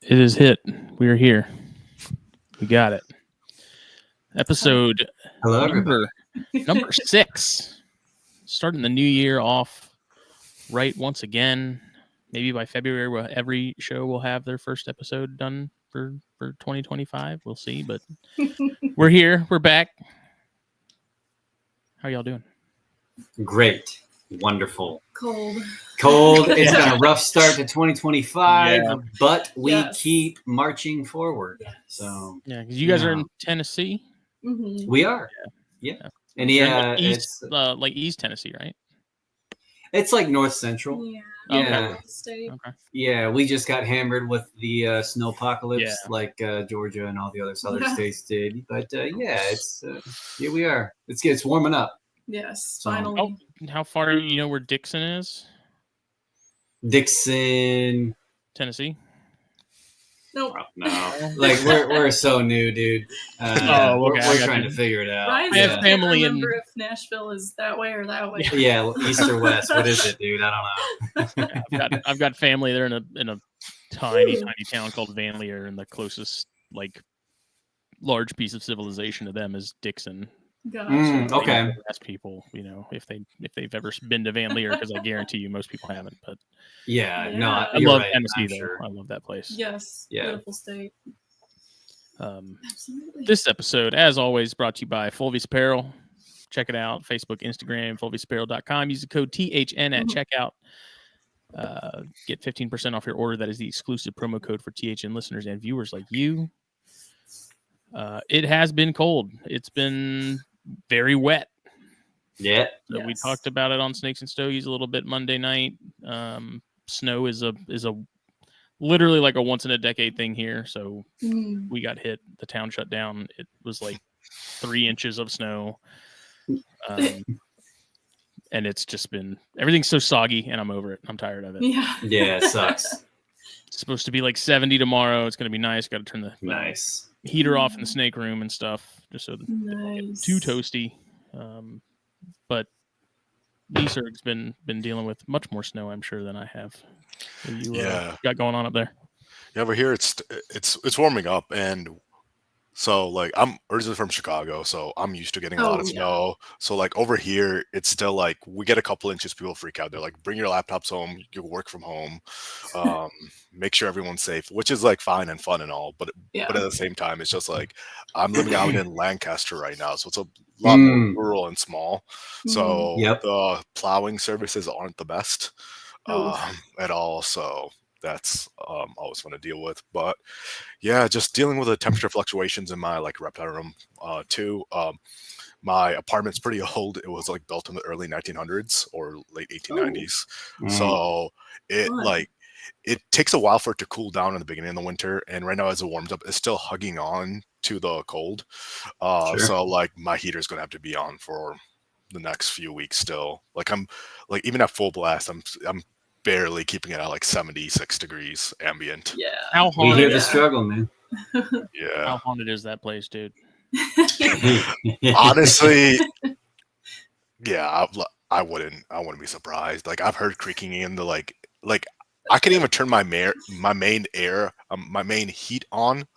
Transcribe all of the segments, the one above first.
It is hit. We are here. We got it. Episode Hello, everybody. number 6. Starting the new year off right once again. Maybe by February, every show will have their first episode done for 2025. We'll see, but we're here. We're back. How y'all doing? Great. Wonderful. Cold. It's been a rough start to 2025, but we keep marching forward. Yes. So yeah, because you guys are in Tennessee. Mm-hmm. we are. Yeah. And like East Tennessee, right? It's like North Central. Yeah. Okay. Yeah, we just got hammered with the snow apocalypse, like Georgia and all the other southern states did. But it's here we are. It's warming up. Yes, So, finally. How far do you know where Dixon is? Dixon, Tennessee. Nope. No, like we're so new, dude. We're trying to figure it out. Ryan's I have family in. Remember if Nashville is that way or that way? Yeah, east or west. What is it, dude? I don't know. Yeah, I've got family. They're in a tiny town called Van Leer, and the closest large piece of civilization to them is Dixon. Gotcha. Okay. Ask people, if they've ever been to Van Leer, because I guarantee you most people haven't. But no, I love right, Tennessee though. sure. I love that place. Yes. Yeah. Beautiful state. Absolutely. This episode, as always, brought to you by Fulvius Apparel. Check it out. Facebook, Instagram, fulviusapparel.com. Use the code THN at checkout. Get 15% off your order. That is the exclusive promo code for THN listeners and viewers like you. It has been cold. It's been very wet. Yeah. So we talked about it on Snakes and Stogies a little bit Monday night. Snow is a literally like a once in a decade thing here. So we got hit. The town shut down. It was like 3 inches of snow. And it's just been, everything's so soggy, and I'm over it. I'm tired of it. Yeah, it sucks. It's supposed to be like 70 tomorrow. It's going to be nice. Got to turn the heater off in the snake room and stuff, just so it's too toasty. But Leeserg's been dealing with much more snow, I'm sure, than I have. What you got going on up there? Yeah, over here it's warming up, and so like I'm originally from Chicago, so I'm used to getting a lot of snow. So like over here, it's still like we get a couple inches, people freak out. They're like, bring your laptops home, you work from home, make sure everyone's safe, which is like fine and fun and all, but at the same time, it's just like I'm living out in Lancaster right now, so it's a lot more rural and small. So the plowing services aren't the best at all. So that's always fun to deal with. But yeah, just dealing with the temperature fluctuations in my reptile room too. My apartment's pretty old. It was like built in the early 1900s or late 1890s. So it takes a while for it to cool down in the beginning of the winter, and right now as it warms up, it's still hugging on to the cold. So like my heater's gonna have to be on for the next few weeks still. Like I'm like even at full blast, I'm barely keeping it at like 76 degrees ambient. Yeah. How haunted? We hear the struggle, man. Yeah. How haunted is that place, dude? Honestly, yeah, I wouldn't be surprised. Like I've heard creaking in the like I can't even turn my main heat on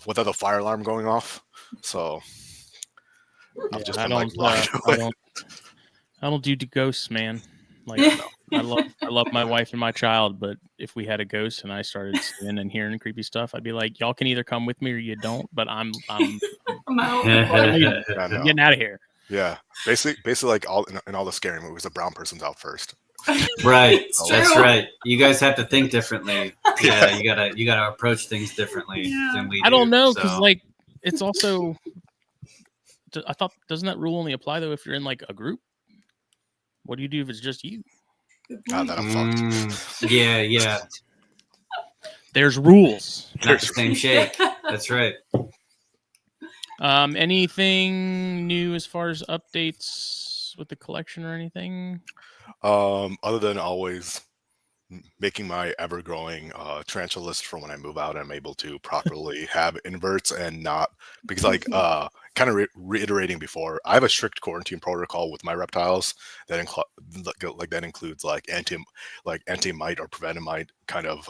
without the fire alarm going off. So I've just been I don't do ghosts, man. Like I love my wife and my child, but if we had a ghost and I started seeing and hearing creepy stuff, I'd be like, y'all can either come with me or you don't. But I'm out. I'm getting out of here. Yeah, basically like in all the scary movies, the brown person's out first. Right, that's right. You guys have to think differently. Yeah, you gotta approach things differently than we do. I don't know, because it's also. I thought, doesn't that rule only apply though if you're in like a group? What do you do if it's just you? Then I'm fucked. Yeah. There's rules. Not the same shake. That's right. Anything new as far as updates with the collection or anything? Other than always making my ever-growing tarantula list for when I move out. I'm able to properly have inverts and not because kind of reiterating before, I have a strict quarantine protocol with my reptiles that that includes like anti-mite or prevenamite kind of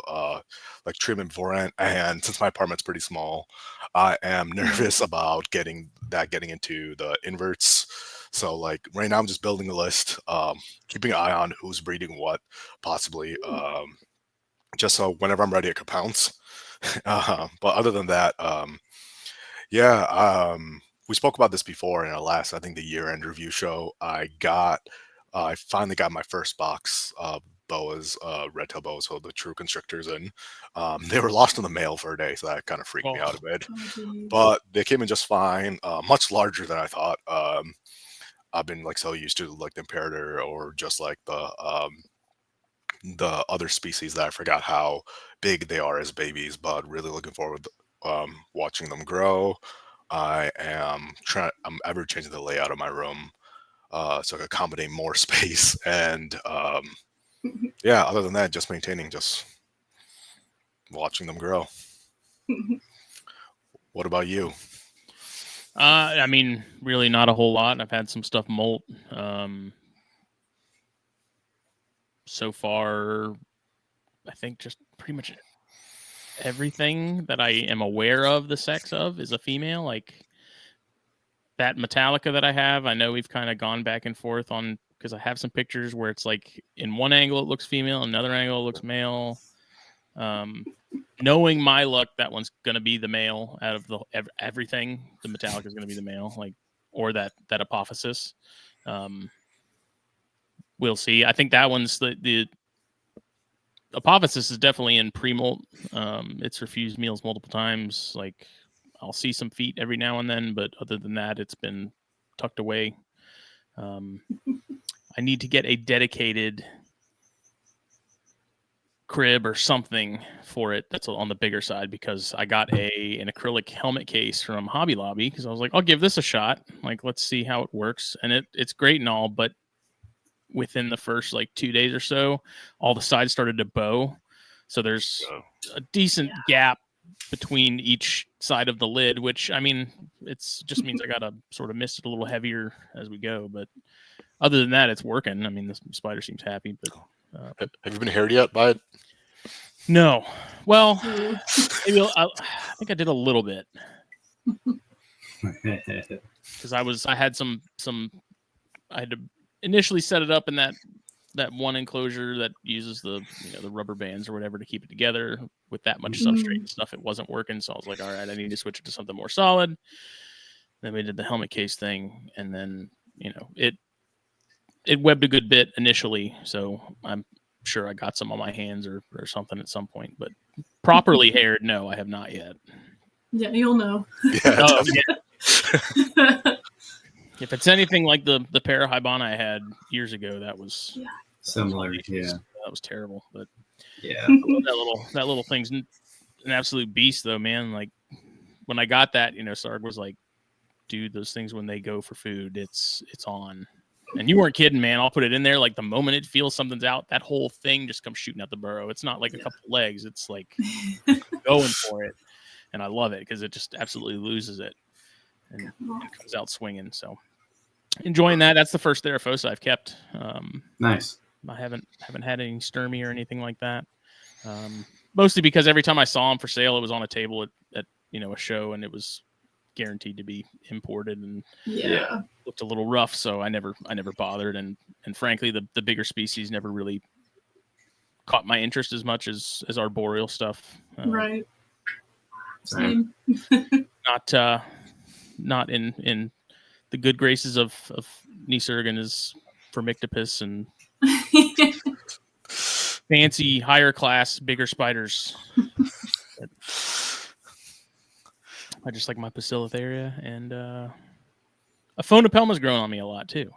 like treatment beforehand. And since my apartment's pretty small, I am nervous about getting into the inverts. So like right now I'm just building a list, keeping an eye on who's breeding what, possibly, just so whenever I'm ready I could pounce. But other than that, we spoke about this before in our last, I think, the year-end review show. I finally got my first box of boas, red-tailed boas, so the true constrictors, and they were lost in the mail for a day, so that kind of freaked me out a bit. But they came in just fine, much larger than I thought. I've been like so used to like the imperator or just like the other species that I forgot how big they are as babies, but really looking forward to watching them grow. I'm ever changing the layout of my room so I can accommodate more space, and yeah, other than that, just maintaining, just watching them grow. What about you? I mean, really not a whole lot. I've had some stuff molt. So far, I think just pretty much everything that I am aware of the sex of is a female. Like that Metallica that I have, I know we've kind of gone back and forth on, because I have some pictures where it's like in one angle it looks female, another angle it looks male. Knowing my luck, that one's gonna be the male out of the everything. The Metallica is gonna be the male, like, or that apophysis. We'll see. I think that one's the apophysis is definitely in pre-molt. It's refused meals multiple times. Like I'll see some feet every now and then, but other than that, it's been tucked away. I need to get a dedicated crib or something for it that's on the bigger side, because I got an acrylic helmet case from Hobby Lobby because I was like, I'll give this a shot. Like, let's see how it works. And it's great and all, but within the first like 2 days or so, all the sides started to bow. So there's a decent gap between each side of the lid, which, I mean, it's just means I got to sort of mist it a little heavier as we go. But other than that, it's working. I mean, the spider seems happy, but have you been haired yet by it? No. Well, maybe I think I did a little bit because I had to initially set it up in that one enclosure that uses the the rubber bands or whatever to keep it together. With that much substrate and stuff, it wasn't working. So I was like, all right, I need to switch it to something more solid. Then we did the helmet case thing, and then it webbed a good bit initially. So I'm sure I got some on my hands or something at some point, but properly haired, no, I have not yet. Yeah, you'll know. Yeah. If it's anything like the Parahybana I had years ago, that was similar. Yeah, that was terrible. But yeah, that little thing's an absolute beast, though, man. Like when I got that, Sarg was like, "Dude, those things when they go for food, it's on." And you weren't kidding, man. I'll put it in there. Like the moment it feels something's out, that whole thing just comes shooting out the burrow. It's not like a couple of legs. It's like going for it. And I love it because it just absolutely loses it and comes out swinging. So enjoying that. That's the first Theraphosa I've kept. Nice. I haven't had any Sturmy or anything like that. Mostly because every time I saw them for sale, it was on a table at a show, and it was guaranteed to be imported and looked a little rough, so I never bothered, and frankly the bigger species never really caught my interest as much as arboreal stuff. Right. Same. Not in the good graces of Nisurgan is Formictopus and fancy higher class bigger spiders. I just like my Bacillotharia, and a Phonopelma's grown on me a lot too.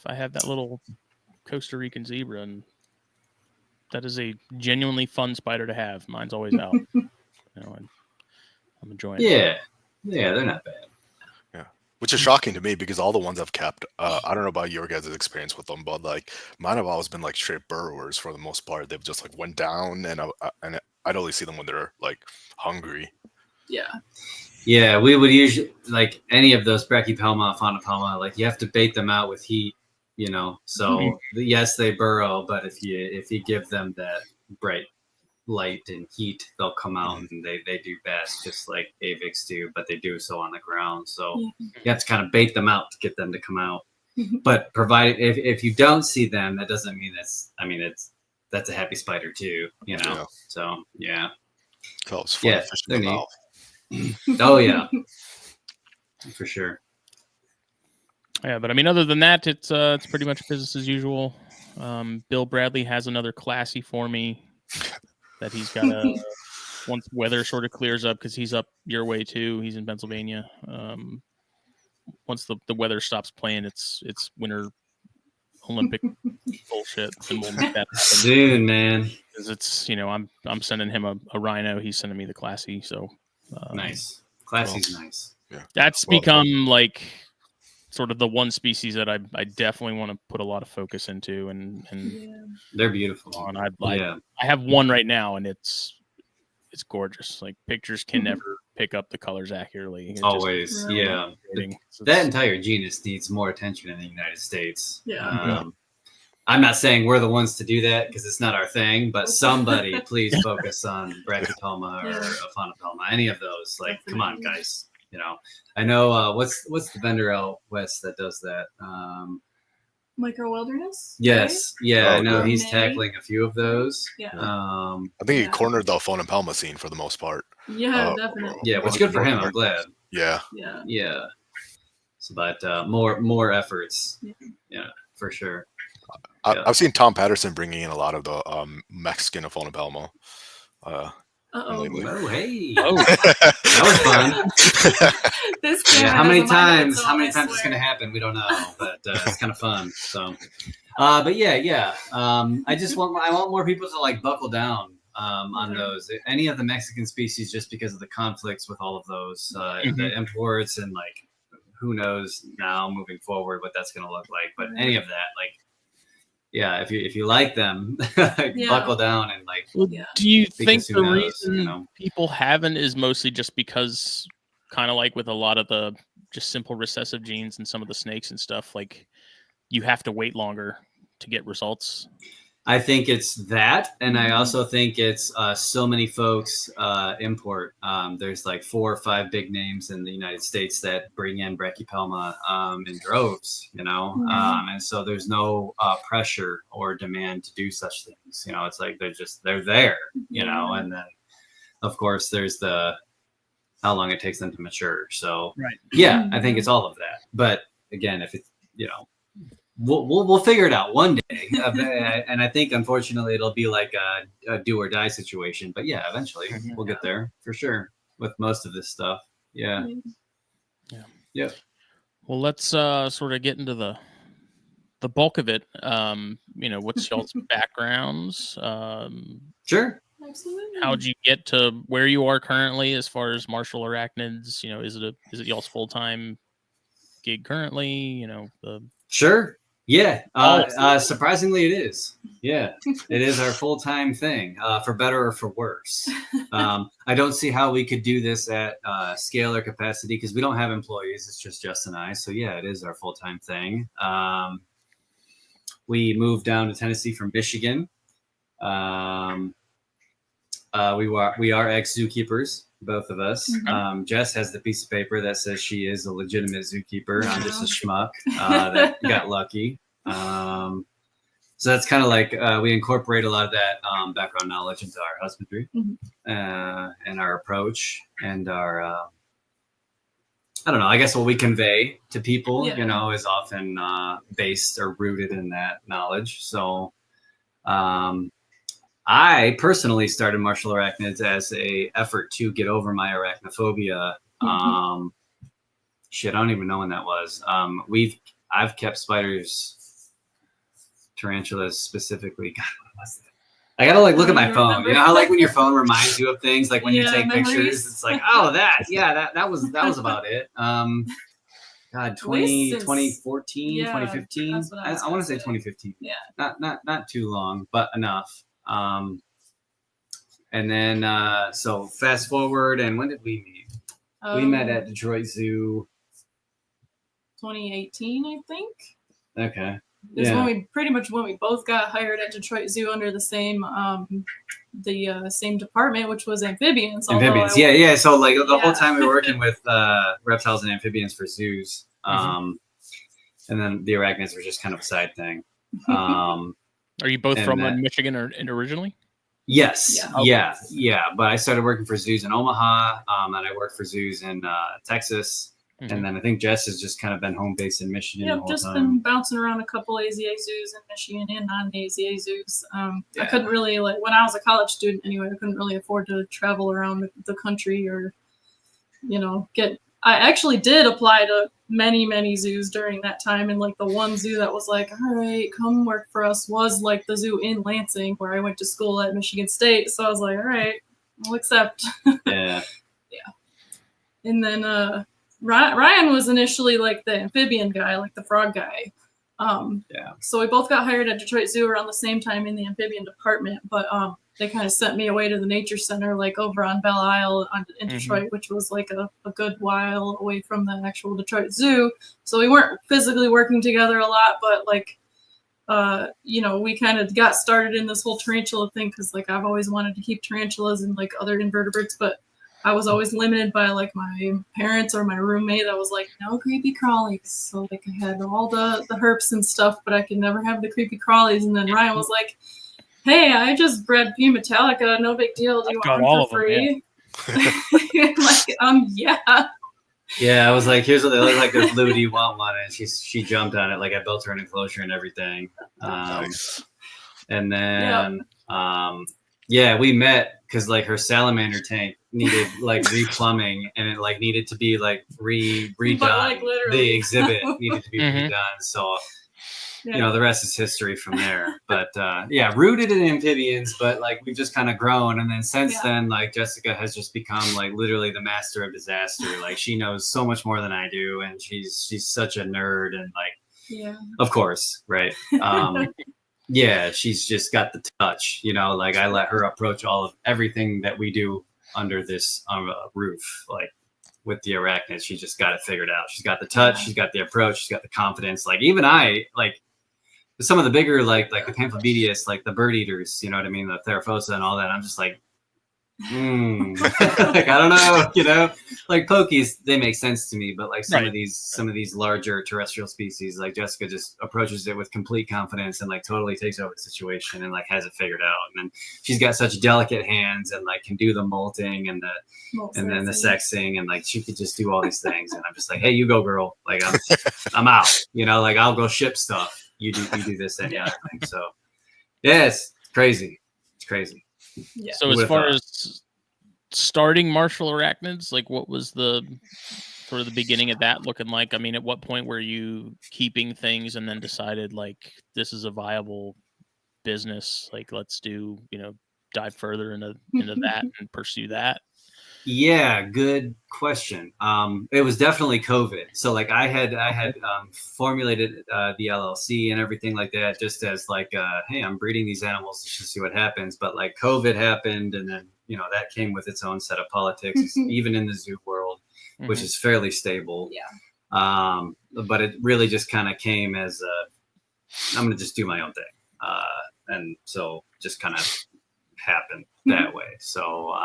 I have that little Costa Rican zebra, and that is a genuinely fun spider to have. Mine's always out, and I'm enjoying it. Yeah, they're not bad. Yeah, Which is shocking to me because all the ones I've kept, I don't know about your guys' experience with them, but like mine have always been like straight burrowers for the most part. They've just like went down, and I'd only see them when they're like hungry. Yeah. Yeah, we would usually like any of those Brachypelma, Faunopelma, like you have to bait them out with heat, So yes, they burrow, but if you give them that bright light and heat, they'll come out and they do best, just like Avix do, but they do so on the ground. So you have to kind of bait them out to get them to come out. But provided if you don't see them, that doesn't mean that's a happy spider too, Yeah. So yeah. So it's fun to fish them out. Oh yeah, for sure. Yeah, but I mean, other than that, it's pretty much business as usual. Bill Bradley has another classy for me that he's got to once weather sort of clears up, because he's up your way too. He's in Pennsylvania. Once the weather stops playing, it's winter Olympic bullshit, and we'll make that happen soon, man. Because it's I'm sending him a rhino. He's sending me the classy. So nice, classy's nice. Yeah, that's become like sort of the one species that I definitely want to put a lot of focus into, and they're beautiful. And I have one right now, and it's gorgeous. Like pictures can never pick up the colors accurately. It's always, yeah. That entire genus needs more attention in the United States. Yeah. I'm not saying we're the ones to do that because it's not our thing, but somebody please focus on Brachypelma or Faunopelma, any of those. Like, come on, guys. I know what's the vendor out west that does that? Micro Wilderness? Yes. Right? Yeah, I know he's tackling a few of those. Yeah. I think he cornered the Faunopelma scene for the most part. Yeah, definitely. Yeah, which good for him. I'm glad. Yeah. So, but more efforts. Yeah, for sure. I've seen Tom Patterson bringing in a lot of the Mexican Faunopelma. Oh, hey! Oh, that was fun. How many times? So how many times it's gonna happen? We don't know, but it's kind of fun. So, but yeah. I want more people to like buckle down on those. Any of the Mexican species, just because of the conflicts with all of those, the imports, and like who knows now moving forward what that's gonna look like. But any of that, like. Yeah, if you like them, buckle down and like. Well, do you think the reason people haven't is mostly just because, kind of like with a lot of the just simple recessive genes and some of the snakes and stuff, like you have to wait longer to get results? I think it's that, and I also think it's so many folks import. There's like 4 or 5 big names in the United States that bring in Brachypelma in droves, and so there's no pressure or demand to do such things. It's like they're there, and then of course there's the how long it takes them to mature. So yeah, I think it's all of that. But again, if it's We'll figure it out one day, and I think unfortunately it'll be like a do or die situation. But yeah, eventually we'll get there for sure with most of this stuff. Yeah. Well, let's sort of get into the bulk of it. What's y'all's backgrounds? Sure. Absolutely. How'd you get to where you are currently as far as Marshall Arachnids? Is it y'all's full-time gig currently? Sure. Yeah. Surprisingly, it is. Yeah, it is our full-time thing, for better or for worse. I don't see how we could do this at scale or capacity because we don't have employees. It's just Jess and I. So yeah, it is our full-time thing. We moved down to Tennessee from Michigan. We are ex-zookeepers, both of us. Jess has the piece of paper that says she is a legitimate zookeeper. I'm just a schmuck that got lucky. So that's kind of like we incorporate a lot of that background knowledge into our husbandry and our approach and our, I don't know, I guess what we convey to people, is often based or rooted in that knowledge. So I personally started Marshall Arachnids as a effort to get over my arachnophobia. Shit, I don't even know when that was. I've kept spiders, tarantulas specifically. God, what was that? I gotta look at my phone. You know how when your phone reminds you of things, like when you take pictures, it's like, oh, that was about it. God, At least since- 2014, yeah, 2015. that's what I was I want gonna to say say. 2015. Yeah. Not too long, but enough. And then so fast forward, and when did we meet? We met at Detroit Zoo. 2018, I think. Okay. Is Yeah. when we both got hired at Detroit Zoo under the same same department, which was amphibians. Amphibians. Yeah. So like the whole Yeah. time we were working with reptiles and amphibians for zoos. And then the arachnids were just kind of a side thing. Are you both and from that- Michigan or originally? Yes. Yeah. Yeah. But I started working for zoos in Omaha, and I worked for zoos in Texas. And then I think Jess has just kind of been home based in Michigan the Yep, whole just time. been bouncing around a couple AZA zoos in Michigan and non-AZA zoos. I Yeah. couldn't really, like, when I was a college student anyway, I couldn't really afford to travel around the country or, I actually did apply to many zoos during that time. And like the one zoo that was like, all right, come work for us was like the zoo in Lansing where I went to school at Michigan State. So I was like, all right, I'll accept. Yeah. And then Ryan was initially like the amphibian guy, like the frog guy. So we both got hired at Detroit Zoo around the same time in the amphibian department, but they kind of sent me away to the nature center, like over on Belle Isle in Detroit, which was like a good while away from the actual Detroit Zoo. So we weren't physically working together a lot, but like, we kind of got started in this whole tarantula thing because like I've always wanted to keep tarantulas and like other invertebrates, but I was always limited by like my parents or my roommate that was like, no creepy crawlies. So like I had all the herps and stuff, but I could never have the creepy crawlies. And then Ryan was like, hey, I just bred P. Metallica, no big deal. Do you want one for free? Yeah. Yeah, I was like, here's what they look like. They're blue. Do you want one? And she jumped on it. Like I built her an enclosure and everything. Nice. And then we met because like her salamander tank needed like replumbing and it like needed to be like redone. But, like, literally. The exhibit needed to be Mhm. redone. So the rest is history from there. But rooted in amphibians, but like we've just kind of grown. And then since then, like Jessica has just become like literally the master of disaster. Like she knows so much more than I do, and she's such a nerd and like of course, right. Yeah, she's just got the touch, like I let her approach all of everything that we do under this roof, like with the arachnids. She just got it figured out. She's got the touch, she's got the approach, she's got the confidence. Like even I, like some of the bigger, like the Pamphibedius, like the bird eaters, you know what I mean? The Theraphosa and all that. I'm just like, like, I don't know, like pokies, they make sense to me, but like some of these larger terrestrial species, like Jessica just approaches it with complete confidence and like totally takes over the situation and like has it figured out. And then she's got such delicate hands and like can do the molting and then the sexing and like she could just do all these things. And I'm just like, hey, you go, girl. Like I'm out. Like I'll go ship stuff. You do this and the other thing. So yeah, it's crazy. It's crazy. Yeah. So as far as starting Marshall Arachnids, like what was the sort of the beginning of that looking like? I mean, at what point were you keeping things and then decided like this is a viable business? Like let's do, dive further into that and pursue that. Yeah, good question. It was definitely COVID. So like I had formulated the LLC and everything like that just as like, hey, I'm breeding these animals to see what happens. But like COVID happened, and then that came with its own set of politics, even in the zoo world, which is fairly stable. Yeah. But it really just kind of came as I'm gonna just do my own thing, and so just kind of happened that way. So.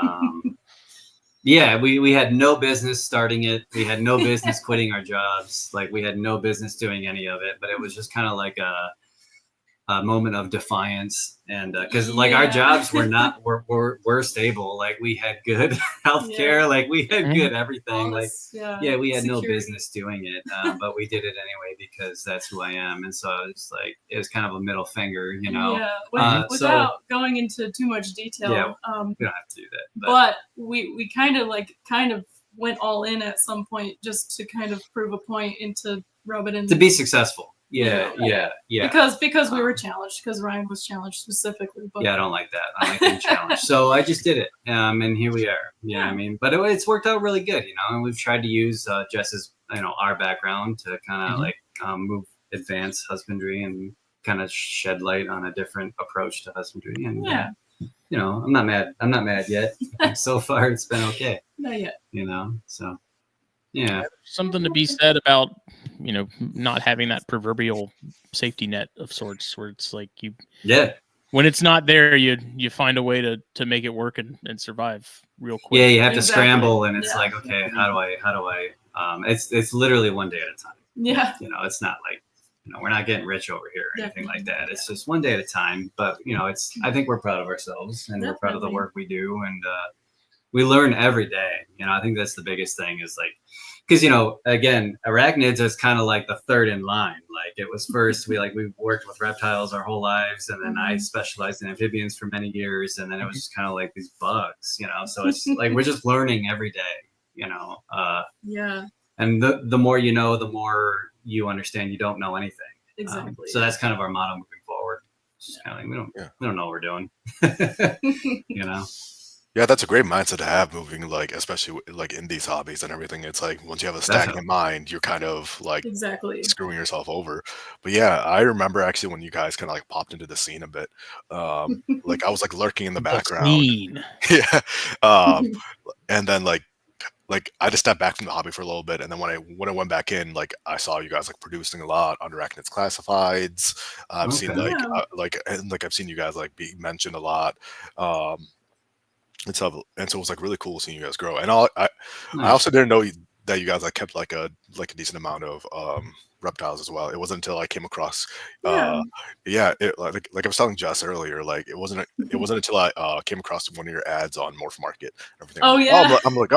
Yeah, we had no business starting it. We had no business quitting our jobs. Like we had no business doing any of it, but it was just kind of like a moment of defiance. And because like our jobs were stable. Like we had good healthcare. Like we had good everything. Like we had no business doing it, but we did it anyway because that's who I am. And so it's like it was kind of a middle finger, Yeah, without going into too much detail. Yeah, we don't have to do that. But we kind of went all in at some point just to kind of prove a point and to rub it in. To be successful. Yeah. Because we were challenged, because Ryan was challenged specifically. But yeah, I don't like that. I like being challenged. So I just did it. And here we are. You know what I mean? But it's worked out really good, and we've tried to use Jess's, our background to kind of like move advanced husbandry and kind of shed light on a different approach to husbandry. And I'm not mad. I'm not mad yet. So far, it's been okay. Not yet. So yeah. Something to be said about, not having that proverbial safety net of sorts, where it's like when it's not there, you find a way to make it work and survive real quick. Yeah, you have to scramble, and it's like, okay, how do I? It's literally one day at a time. Yeah. It's not like, we're not getting rich over here or anything like that. It's just one day at a time. But I think we're proud of ourselves, and we're proud of the work we do, and we learn every day. I think that's the biggest thing is like, because again, Arachnids is kind of like the third in line. Like it was first, we worked with reptiles our whole lives, and then I specialized in amphibians for many years, and then it was just kind of like these bugs, So it's like we're just learning every day, Yeah. And the more you know, the more you understand you don't know anything. Exactly. So that's kind of our motto moving forward. It's just kind of like we don't know what we're doing. Yeah, that's a great mindset to have moving, like, especially like in these hobbies and everything. It's like once you have a stagnant mind, you're kind of like screwing yourself over. But yeah, I remember actually when you guys kind of like popped into the scene a bit. Like I was like lurking in the background. Yeah. And then like I just stepped back from the hobby for a little bit, and then when I went back in, like I saw you guys like producing a lot on Arachnids Classifieds. I've seen I've seen you guys like be mentioned a lot. And so it was like really cool seeing you guys grow. And I also didn't know that you guys like kept like a decent amount of reptiles as well. It wasn't until I came across like I was telling Jess earlier, like it wasn't until I came across one of your ads on Morph Market and everything. Oh yeah. I'm like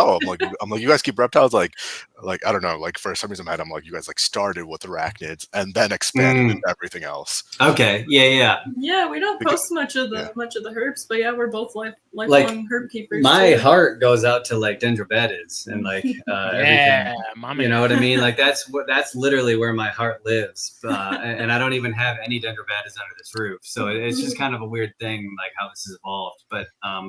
you guys keep reptiles, like I don't know, like for some reason I'm like you guys like started with arachnids and then expanded into everything else. Okay. Yeah. Yeah, we don't post much of the herps, but yeah, we're both lifelong herp keepers. My heart goes out to like dendrobatids and like everything. You know what I mean? Like that's literally where my heart lives, and I don't even have any dendrobatids under this roof, so it's just kind of a weird thing, like how this has evolved. But I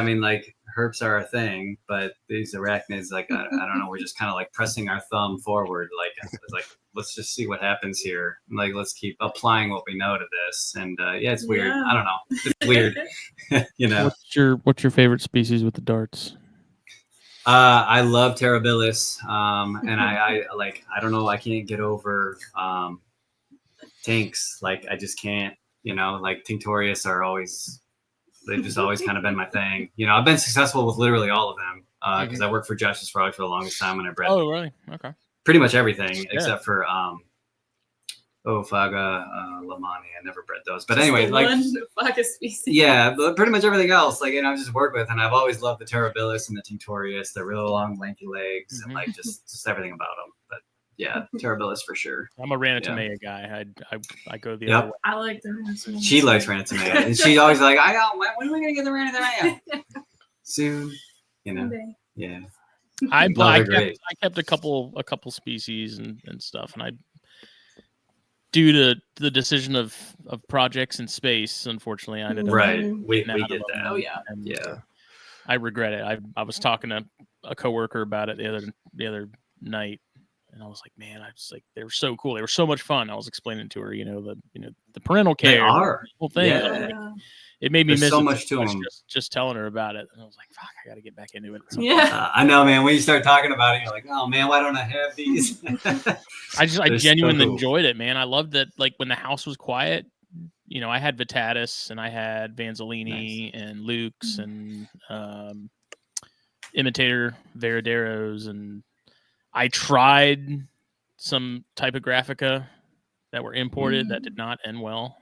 mean, like herps are a thing, but these arachnids, like I don't know, we're just kind of like pressing our thumb forward, like let's just see what happens here. Like let's keep applying what we know to this, and it's weird. I don't know, it's weird. What's your favorite species with the darts? I love Terribilis, and I don't know, I can't get over tinks. Like I just can't, like Tinctorius they've just always kind of been my thing. I've been successful with literally all of them because I worked for Josh's Frogs for the longest time, and I bred really? Okay. Pretty much everything except for Faga, Lamani. I never bred those, but anyway, like one Faga species. Yeah, but pretty much everything else, like I just work with, and I've always loved the Terribilis and the Tinctorius. They're really long, lanky legs, and like just everything about them. But yeah, Terribilis for sure. I'm a Ranitomea guy. I go the other way. I like the Ranitomea. She likes Ranitomea, and she always like, when are we gonna get the Ranitomea? Soon, Yeah. I kept a couple species and stuff, and due to the decision of projects in space, unfortunately, I ended up we get that. Oh yeah, and, I regret it. I was talking to a coworker about it the other night, and I was like, man, they were so cool. They were so much fun. I was explaining to her, the parental care, they are the whole thing. Yeah. It made me miss so much to them. Just telling her about it, and I was like, "Fuck, I got to get back into it." I know, man. When you start talking about it, you're like, "Oh man, why don't I have these?" I genuinely enjoyed it, man. I loved that. Like when the house was quiet, I had Vitatus and I had Vanzolini and Luke's and Imitator Veraderos, and I tried some Typographica that were imported that did not end well.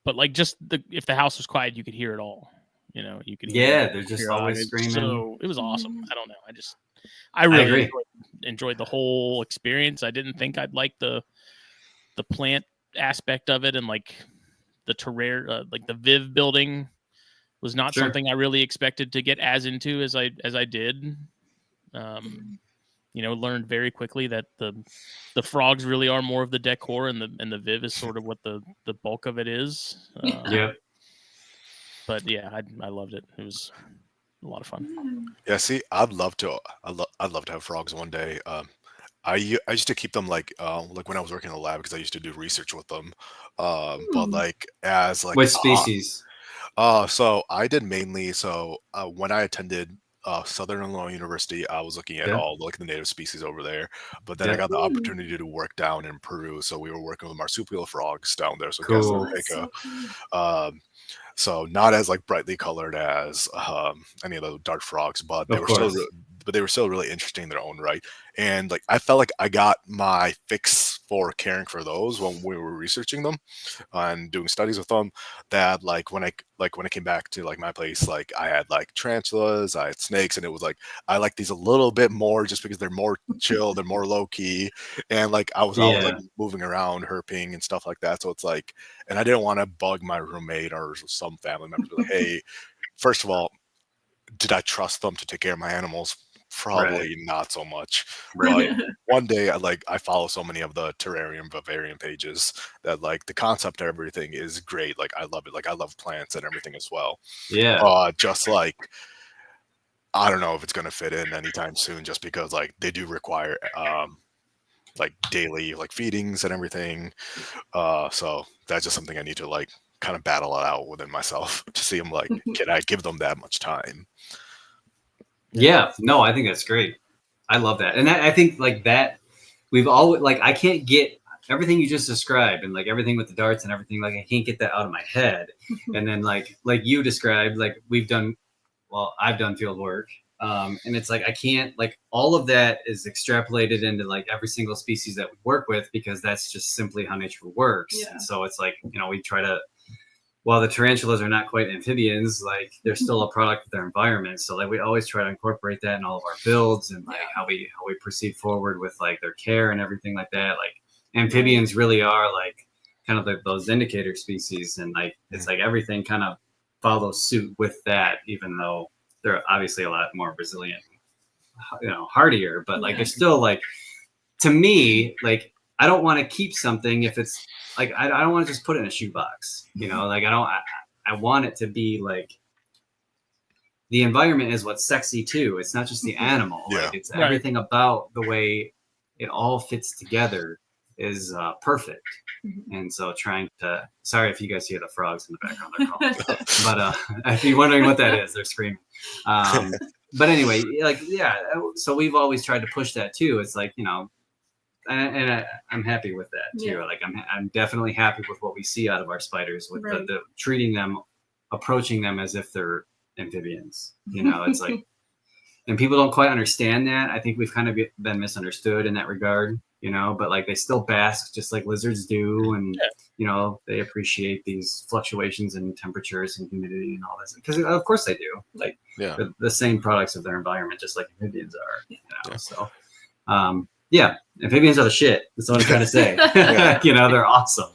But like if the house was quiet, you could hear it all. You could hear they're just always screaming. So it was awesome. I don't know. I really enjoyed the whole experience. I didn't think I'd like the plant aspect of it, and like the terrain, like the Viv building was not something I really expected to get as into as I did. learned very quickly that the frogs really are more of the decor, and the Viv is sort of what the bulk of it is. Yeah. But yeah, I loved it. It was a lot of fun. Yeah, see, I'd love to have frogs one day. I used to keep them like when I was working in the lab because I used to do research with them. But like as like Which species? so I did mainly when I attended Southern Illinois University, I was looking at Yeah. all like the native species over there. But then I Yeah. got the opportunity to work down in Peru, so we were working with marsupial frogs down there. So Cool. so not as like brightly colored as any of the dart frogs, but they Of were course. still really interesting in their own right. And like I felt like I got my fix for caring for those when we were researching them and doing studies with them. That like when I came back to like my place, like I had like tarantulas, I had snakes, and it was like I like these a little bit more just because they're more chill, they're more low key, and like I was always like moving around, herping and stuff like that. So it's like, and I didn't want to bug my roommate or some family members. Be like, hey, first of all, did I trust them to take care of my animals? Probably not so much. Right. But one day, I follow so many of the terrarium vivarium pages that like the concept of everything is great. Like I love it. Like I love plants and everything as well. Yeah. Just like I don't know if it's gonna fit in anytime soon, just because like they do require like daily like feedings and everything. So that's just something I need to like kind of battle it out within myself to see them like, can I give them that much time? Yeah, no, I think that's great. I love that. And I think like that we've always like I can't get everything you just described and like everything with the darts and everything, like I can't get that out of my head. And then like you described, like I've done field work. And it's like I can't like all of that is extrapolated into like every single species that we work with because that's just simply how nature works. Yeah. And so it's like, we try to while the tarantulas are not quite amphibians, like they're still a product of their environment. So like we always try to incorporate that in all of our builds and like how we proceed forward with like their care and everything like that. Like amphibians really are like kind of like those indicator species, and like it's like everything kind of follows suit with that, even though they're obviously a lot more resilient, hardier. But like it's still like, to me, like I don't want to keep something if it's like I don't want to just put it in a shoebox, like I want it to be like the environment is what's sexy too. It's not just the animal. Like it's everything about the way it all fits together is perfect. And so sorry if you guys hear the frogs in the background, they're calling. But if you're wondering what that is, they're screaming. But anyway, like, so we've always tried to push that too. It's like, and I'm happy with that too. Yeah. Like I'm definitely happy with what we see out of our spiders with the treating them, approaching them as if they're amphibians. It's like, and people don't quite understand that. I think we've kind of been misunderstood in that regard. But like they still bask just like lizards do, and they appreciate these fluctuations in temperatures and humidity and all this because of course they do. Like the same products of their environment, just like amphibians are. So. Amphibians are the shit. That's what I'm trying to say. They're awesome.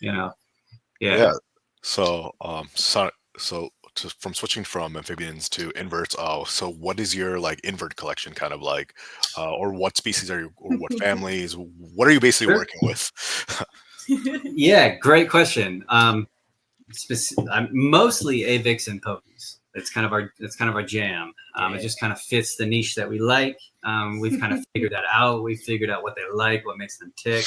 Yeah. So, from switching from amphibians to inverts, so what is your like invert collection kind of like, or what species are you, or what families? What are you basically working with? Yeah, great question. I'm mostly Avix and Pokies. It's kind of our jam. It just kind of fits the niche that we like. We've kind of figured that out. We've figured out what they like, what makes them tick.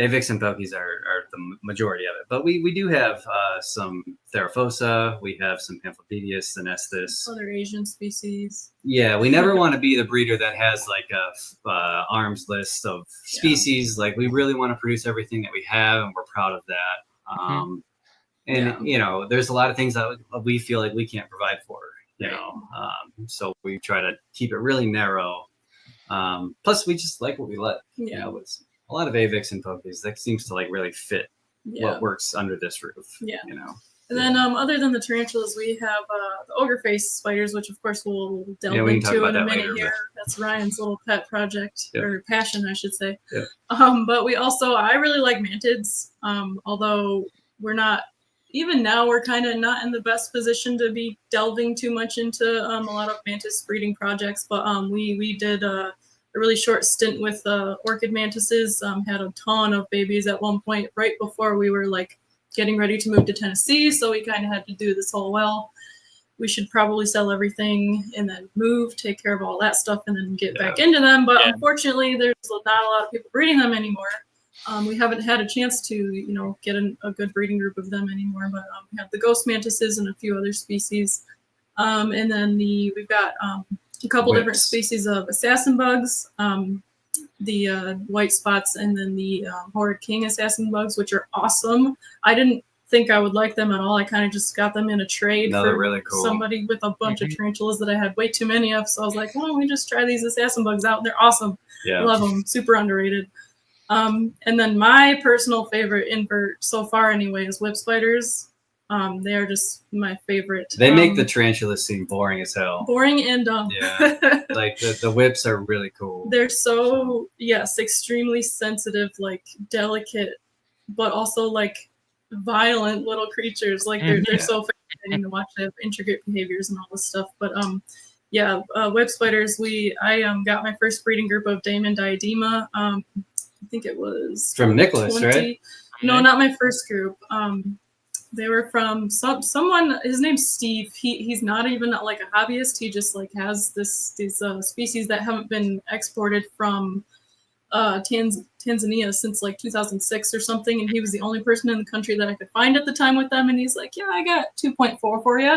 Avix and Pokies are the majority of it, but we do have some Therafosa. We have some Pamphilopedius, Senestus, other Asian species. Yeah, we never want to be the breeder that has like a arms list of species. Like we really want to produce everything that we have, and we're proud of that. And there's a lot of things that we feel like we can't provide for, so we try to keep it really narrow. Plus we just like what we like. It's a lot of Avix and Pokies that seems to like really fit what works under this roof. And then other than the tarantulas, we have the ogre face spiders, which of course we'll delve into in a minute here. That's Ryan's little pet project or passion, I should say. But I really like mantids, although we're not even now we're kind of not in the best position to be delving too much into a lot of mantis breeding projects, but we did a really short stint with orchid mantises, had a ton of babies at one point right before we were like getting ready to move to Tennessee, so we kind of had to do this whole, well, we should probably sell everything and then move, take care of all that stuff, and then get back into them. But unfortunately, there's not a lot of people breeding them anymore. We haven't had a chance to, get a good breeding group of them anymore. But we have the ghost mantises and a few other species. And then we've got a couple different species of assassin bugs, the white spots, and then the horrid king assassin bugs, which are awesome. I didn't think I would like them at all. I kind of just got them in a trade for really cool. somebody with a bunch of tarantulas that I had way too many of. So I was like, why don't we just try these assassin bugs out? They're awesome. Yeah. Love them. Super underrated. And then my personal favorite invert so far anyway is whip spiders. They are just my favorite. They make the tarantulas seem boring as hell. Boring and dumb. Yeah. Like the whips are really cool. They're so, extremely sensitive, like delicate, but also like violent little creatures. Like they're so fascinating to watch. They have intricate behaviors and all this stuff. But web spiders. I got my first breeding group of Damon diadema. I think it was from Nicholas, right? No, not my first group. They were from someone. His name's Steve. He's not even like a hobbyist. He just like has these species that haven't been exported from Tanzania since like 2006 or something, and he was the only person in the country that I could find at the time with them, and he's like, I got 2.4 for you,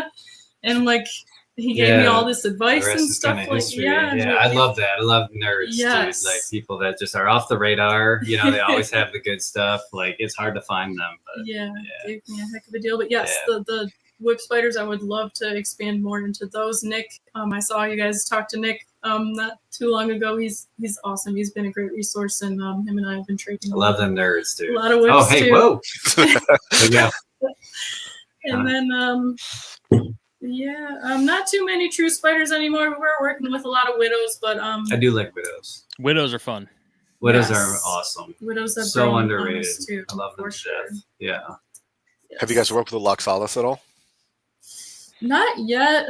and like he gave me all this advice and stuff. Like, I love that. I love nerds, dude. Like people that just are off the radar. They always have the good stuff. Like it's hard to find them. But, gave me a heck of a deal. But yes, the whip spiders, I would love to expand more into those. Nick, I saw you guys talk to Nick not too long ago. He's awesome. He's been a great resource, and him and I have been trading. I love them nerds, dude. A lot of whips. Oh, hey, too. Whoa. Yeah. And then not too many true spiders anymore. We're working with a lot of widows, but I do like widows. Widows are fun. Widows are awesome. Widows have so underrated. Too, I love them to death. Yeah. Yes. Have you guys worked with the Loxalis at all? Not yet.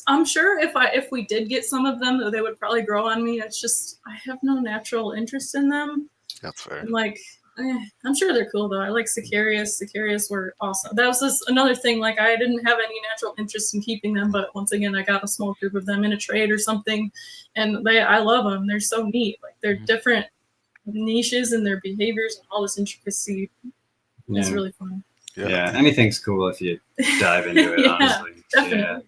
I'm sure if we did get some of them, they would probably grow on me. It's just I have no natural interest in them. That's fair. Like I'm sure they're cool though. I like Sicarius. Sicarius were awesome. That was just another thing. Like I didn't have any natural interest in keeping them, but once again, I got a small group of them in a trade or something, and I love them. They're so neat. Like they're different niches and their behaviors and all this intricacy. It's really fun. Yeah, anything's cool if you dive into it. Honestly, definitely.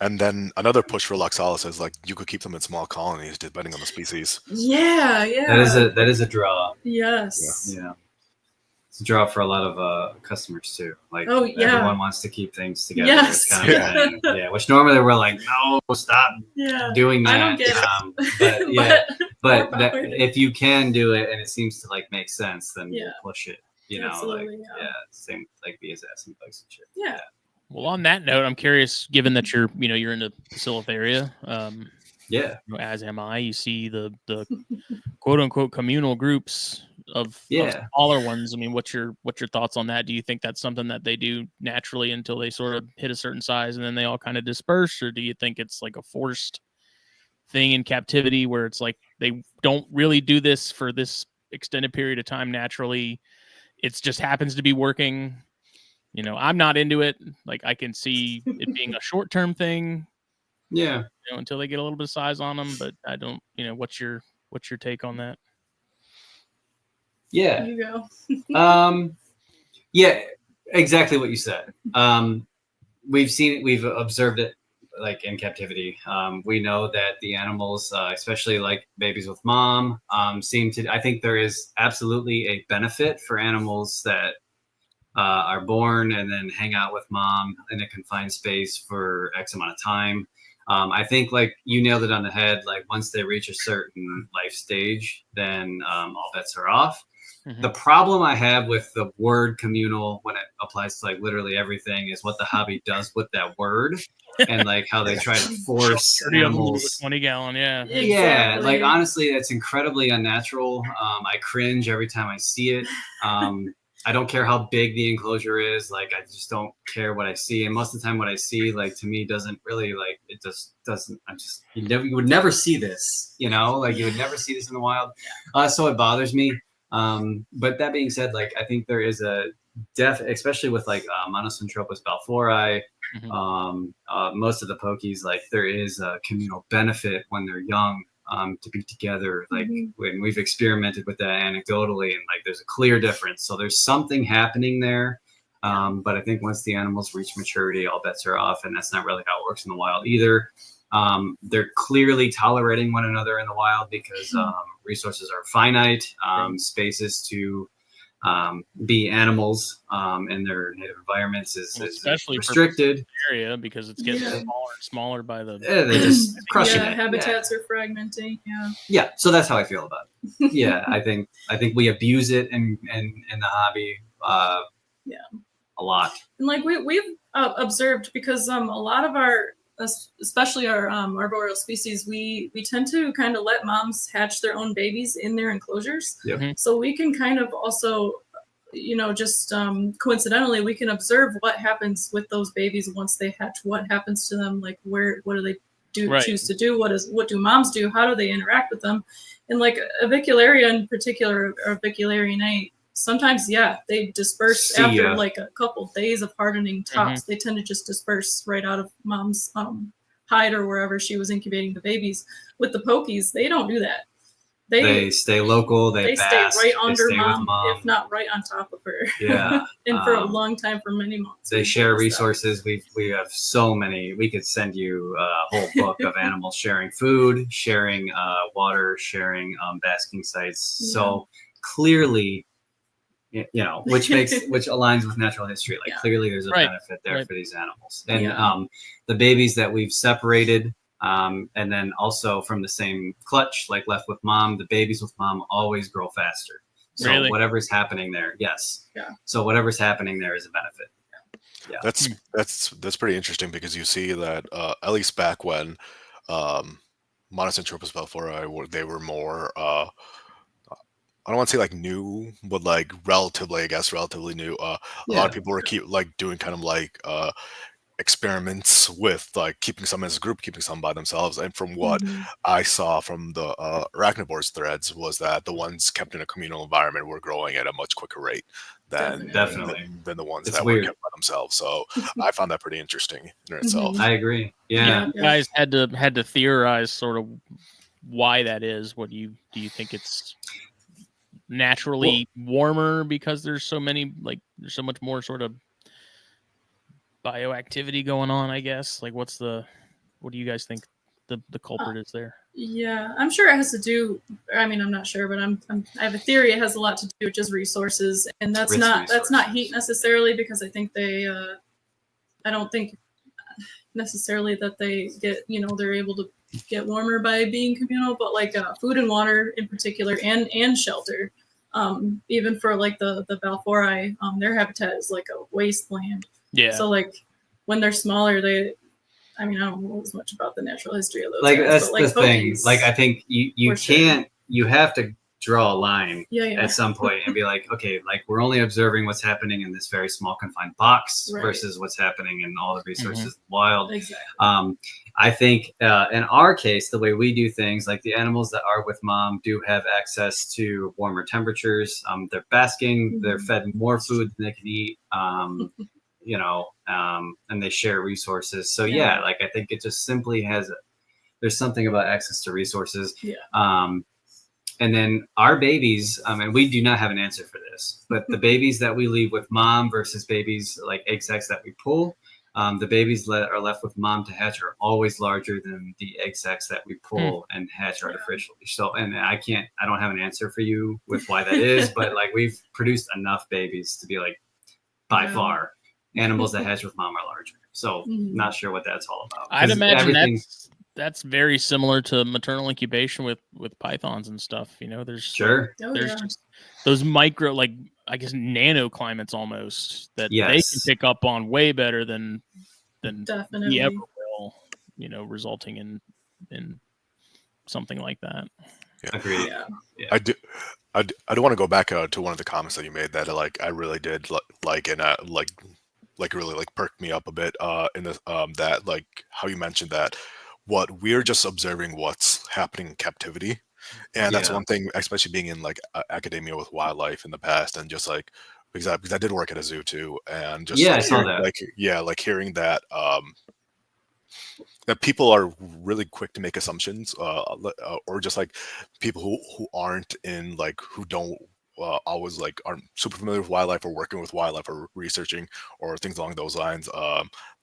And then another push for Loxalis is like you could keep them in small colonies depending on the species. Yeah. That is a draw. Yes. Yeah. It's a draw for a lot of customers too. Like everyone wants to keep things together. Yes. Kind of thing. Which normally we're like, no, stop doing that. I don't get it. But if you can do it and it seems to like make sense, then push it. Absolutely, same like the assassin bugs and shit. Yeah. Well, on that note, I'm curious, given that you're in the Silith area, as am I, you see the quote unquote communal groups of smaller ones. I mean, what's your thoughts on that? Do you think that's something that they do naturally until they sort of hit a certain size and then they all kind of disperse, or do you think it's like a forced thing in captivity where it's like they don't really do this for this extended period of time naturally? It just happens to be working. I'm not into it. Like I can see it being a short-term thing. Yeah. Until they get a little bit of size on them, but I don't. What's your take on that? Yeah. You go. Yeah, exactly what you said. We've observed it like in captivity. We know that the animals, especially like babies with mom, seem to. I think there is absolutely a benefit for animals that are born and then hang out with mom in a confined space for X amount of time. I think like you nailed it on the head. Like once they reach a certain life stage, then all bets are off. Mm-hmm. The problem I have with the word communal when it applies to like literally everything is what the hobby does with that word and like how they try to force animals. 20 gallon, yeah. Yeah, like honestly, that's incredibly unnatural. I cringe every time I see it. I don't care how big the enclosure is. Like, I just don't care what I see. And most of the time what I see, like, to me doesn't really, like, it just doesn't, you would never see this, you know, like you would never see this in the wild. So it bothers me. But that being said, like, I think there is a especially with like Monocentropas balfouri, most of the pokies, like there is a communal benefit when they're young. To be together, like when we've experimented with that anecdotally, and like there's a clear difference. So there's something happening there. But I think once the animals reach maturity, all bets are off, and that's not really how it works in the wild either. They're clearly tolerating one another in the wild because resources are finite, spaces to be animals in their native environments is especially restricted for area because it's getting smaller and smaller by the they just crushing it. Habitats are fragmenting. So that's how I feel about it. I think we abuse it in the hobby a lot. And like we've observed, because a lot of our, especially our arboreal species, we tend to kind of let moms hatch their own babies in their enclosures. So we can kind of also, you know, just coincidentally, we can observe what happens with those babies once they hatch. What happens to them? Like, what do they choose to do? What do moms do? How do they interact with them? And like avicularia in particular, or aviculariinae, sometimes they disperse after like a couple days of hardening tops. They tend to just disperse right out of mom's hide or wherever she was incubating the babies. With the pokies, they don't do that. They stay local. They stay right under mom, if not right on top of her. And for a long time, for many months. They share resources. We have so many. We could send you a whole book of animals sharing food, sharing water, sharing basking sites. So clearly, you know, which aligns with natural history. Like clearly there's a benefit there for these animals. And the babies that we've separated, and then also from the same clutch, like left with mom, the babies with mom always grow faster. So whatever's happening there, so whatever's happening there is a benefit. That's pretty interesting, because you see that at least back when Monocentropas balfouri, they were more I don't want to say like new, but like relatively new. A lot of people were doing kind of like experiments with like keeping some as a group, keeping some by themselves. And from what I saw from the Arachnids threads was that the ones kept in a communal environment were growing at a much quicker rate than the ones that were kept by themselves. So I found that pretty interesting in itself. I agree. You guys had to theorize sort of why that is. What do you think it's naturally warmer because there's so many, like there's so much more sort of bioactivity going on, I guess? Like what do you guys think the culprit is there? I'm sure it has to do, I mean, I'm not sure, but I have a theory it has a lot to do with just resources, and that's not heat necessarily, because I think I don't think necessarily that they get, you know, they're able to get warmer by being communal, but like food and water in particular, and shelter. Even for like the balfouri, their habitat is like a wasteland. So like when they're smaller, I don't know as much about the natural history of those guys, that's but, like, the thing. Like I think you can't, you have to draw a line at some point and be like, okay, like we're only observing what's happening in this very small confined box versus what's happening in all the resources in the wild. I think in our case, the way we do things, like the animals that are with mom do have access to warmer temperatures. They're basking, they're fed more food than they can eat, you know, and they share resources. So like I think it just simply there's something about access to resources. And then our babies, and we do not have an answer for this, but the babies that we leave with mom versus babies like egg sacs that we pull, the babies that are left with mom to hatch are always larger than the egg sacs that we pull and hatch artificially. So, and I don't have an answer for you with why that is, but like we've produced enough babies to be like, by far, animals that hatch with mom are larger. So not sure what that's all about. I'd imagine that's very similar to maternal incubation with pythons and stuff. You know, there's just those micro, like I guess nanoclimates almost that they can pick up on way better than we ever will. You know, resulting in something like that. Agreed. I do want to go back to one of the comments that you made that like I really did like and like really like perked me up a bit in the that like how you mentioned that what we're just observing what's happening in captivity, and that's Yeah. one thing, especially being in like academia with wildlife in the past, and just like because I did work at a zoo too, and just Yeah, I like saw that. like like hearing that that people are really quick to make assumptions, or just like people who aren't in like who don't always like aren't super familiar with wildlife or working with wildlife or researching or things along those lines.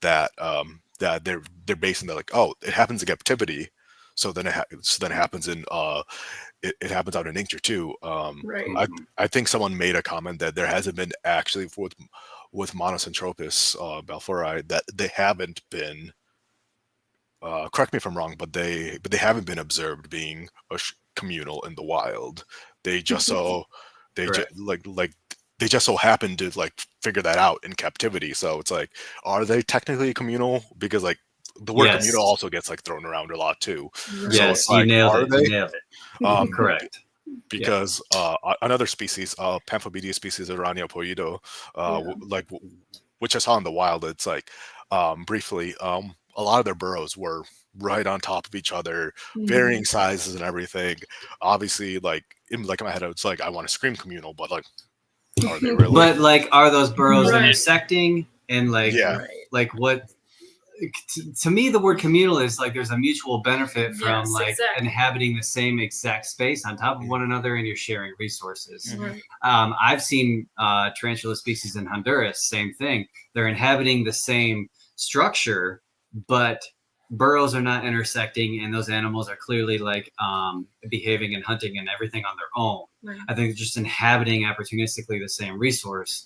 That they're basing that like, oh, it happens in captivity, so then it happens in it happens out in nature too. Right. I think someone made a comment that there hasn't been actually with Monocentropius balfouri that they haven't been. Correct me if I'm wrong, but they haven't been observed being communal in the wild. They just so they just Correct. like they just so happen to like figure that out in captivity. So it's like, are they technically communal? Because like the word Yes. communal also gets like thrown around a lot too. Right. So Yes, it's you like, nailed are it. they? You nailed it. Correct. Because another species, Pamphobedia species, Arania poido, which I saw in the wild, it's like briefly, a lot of their burrows were right on top of each other, varying sizes and everything. Obviously, like in my head, it's like I want to scream communal, but like, are they really? But like, are those burrows Right. intersecting? And like, Right. like what? To me, the word communal is like there's a mutual benefit from Yes, like exactly. inhabiting the same exact space on top of one another, and you're sharing resources. Right. I've seen tarantula species in Honduras, same thing. They're inhabiting the same structure, but burrows are not intersecting, and those animals are clearly like behaving and hunting and everything on their own. Right. I think they're just inhabiting opportunistically the same resource.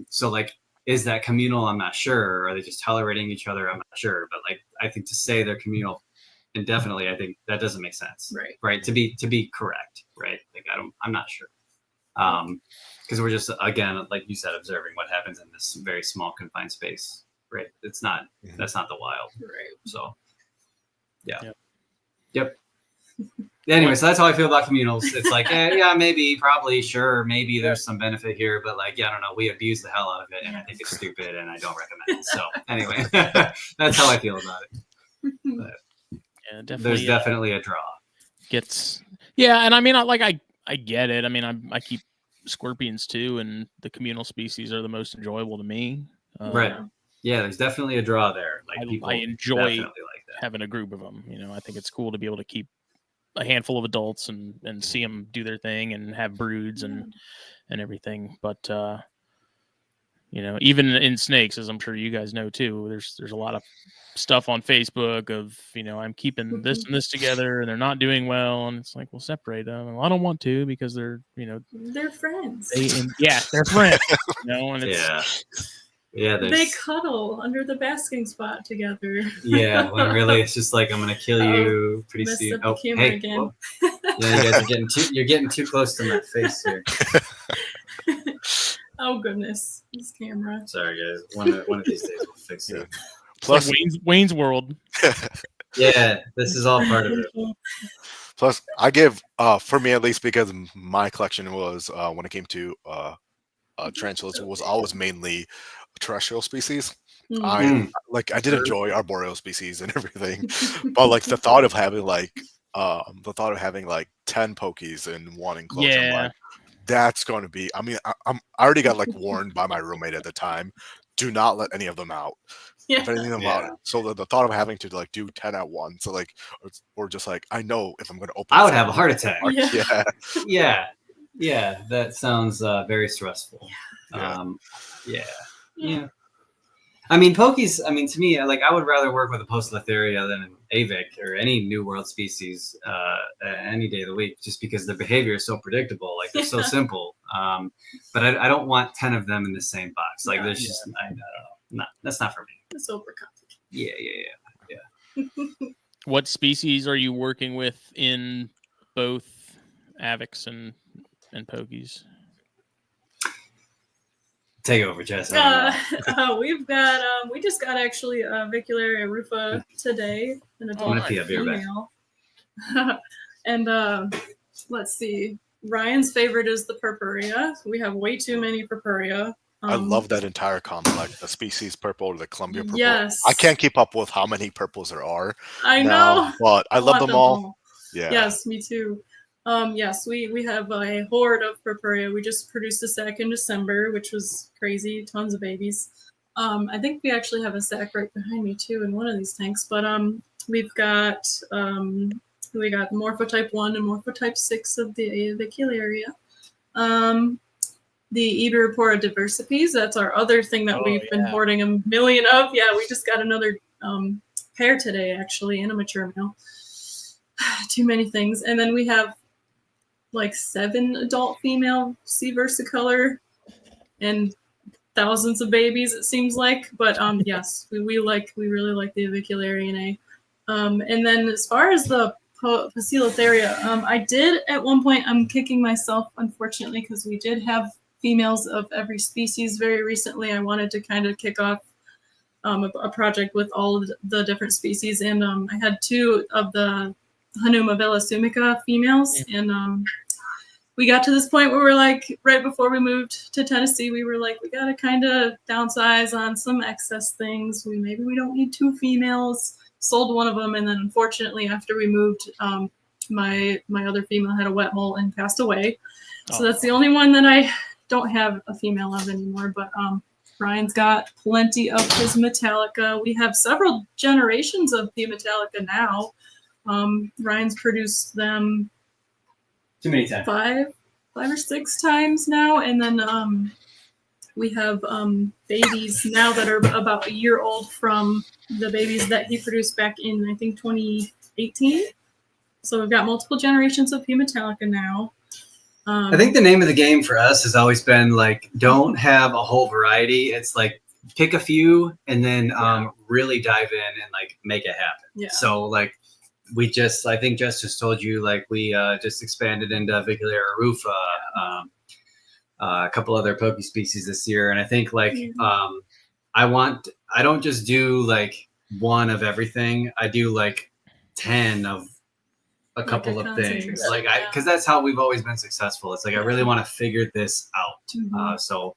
So like, is that communal? I'm not sure. Are they just tolerating each other? I'm not sure. But like, I think to say they're communal indefinitely, I think that doesn't make sense. Right. Right. To be correct. Right. Like I'm not sure. Because we're just, again, like you said, observing what happens in this very small confined space. Right. That's not the wild. Right. So yeah. Yep. Anyway, so that's how I feel about communals. It's like, yeah, maybe, probably, sure, maybe there's some benefit here, but like, yeah, I don't know. We abuse the hell out of it, and I think it's stupid, and I don't recommend it. So anyway, that's how I feel about it. But Yeah, definitely. there's definitely a draw. And I mean, I get it. I mean, I keep scorpions too, and the communal species are the most enjoyable to me. Right. Yeah, there's definitely a draw there. Like people I enjoy definitely like that. having a group of them. You know, I think it's cool to be able to keep a handful of adults and see them do their thing and have broods and everything. But you know, even in snakes, as I'm sure you guys know too, there's a lot of stuff on Facebook of, you know, I'm keeping this and this together and they're not doing well, and it's like, well, separate them. Well, I don't want to because they're, you know, they're friends. They're friends. You know, and it's they cuddle under the basking spot together. Yeah, when really it's just like, I'm gonna kill you pretty soon. Oh, hey, again. Yeah, you guys are getting too close to my face here. Oh goodness, this camera. Sorry guys, one of these days we'll fix it. Plus like Wayne's World. Yeah, this is all part of it. Plus, I give for me at least, because my collection was when it came to tarantulas was always mainly terrestrial species. I did enjoy arboreal species and everything, but like the thought of having like 10 pokies in one enclosure, like, that's going to be, I mean, I already got like warned by my roommate at the time, do not let any of them out. If anything about it. So the thought of having to like do 10 at once, so like, or just like, I know if I'm going to open, I would have a heart attack. Yeah. That sounds very stressful. I mean, pokies, I mean, to me, like, I would rather work with a Poecilotheria than an avic or any New World species any day of the week, just because their behavior is so predictable. Like, they're so simple. But I don't want 10 of them in the same box. Like, there's just, I don't know. That's not for me. It's overcomplicated. Yeah. What species are you working with in both avics and pokies? Take over, Jess. We've got we just got actually Vicularia rufa today, an adult female. And let's see, Ryan's favorite is the purpurea. We have way too many purpurea. I love that entire complex, the species purple or the Colombian purple. Yes. I can't keep up with how many purples there are. I now, know. but I love them all. Yeah. Yes, me too. Yes, we have a horde of purpurea. We just produced a sack in December, which was crazy. Tons of babies. I think we actually have a sack right behind me too in one of these tanks. But we've got morphotype 1 and morphotype 6 of the avicularia. The Eberopora diversipes, that's our other thing that we've been hoarding a million of. Yeah, we just got another pair today, actually, and a mature male. Too many things. And then we have like 7 adult female C versicolor and thousands of babies, it seems like. But yes, we really like the avicularian A. And then as far as the Poecilotheria, I did at one point, I'm kicking myself, unfortunately, because we did have females of every species very recently. I wanted to kind of kick off a project with all of the different species, and I had 2 of the Hanuma villasumica females, and we got to this point where we're like, right before we moved to Tennessee, we were like, we got to kind of downsize on some excess things. Maybe we don't need 2 females. Sold one of them, and then unfortunately, after we moved, my other female had a wet mole and passed away. So that's the only one that I don't have a female of anymore. But Ryan's got plenty of his Metallica. We have several generations of the Metallica now. Ryan's produced them too many times. 5 or 6 times now, and then we have babies now that are about a year old from the babies that he produced back in, I think, 2018. So we've got multiple generations of P. Metallica now. I think the name of the game for us has always been like, don't have a whole variety. It's like pick a few and then really dive in and like make it happen. Yeah. So like I think Jess just told you, like we just expanded into Avicularia rufa, a couple other poke species this year. And I think like I don't just do like 1 of everything. I do like 10 of a couple of things, like because that's how we've always been successful. It's like I really want to figure this out. So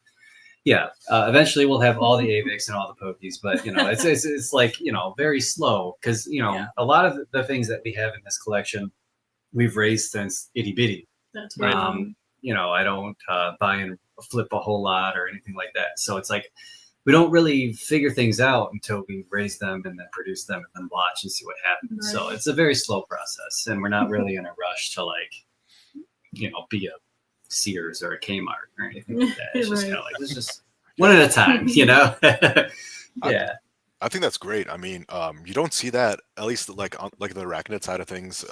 yeah, eventually we'll have all the avics and all the pokies, but you know, it's like, you know, very slow because you know a lot of the things that we have in this collection we've raised since itty bitty. That's right. You know, I don't buy and flip a whole lot or anything like that. So it's like we don't really figure things out until we raise them and then produce them and then watch and see what happens. Right. So it's a very slow process, and we're not really in a rush to like, you know, be a Sears or a Kmart or anything like that. It's just kind of like, it's just one at a time, you know? Yeah. I think that's great. I mean, you don't see that, at least like on like the arachnid side of things,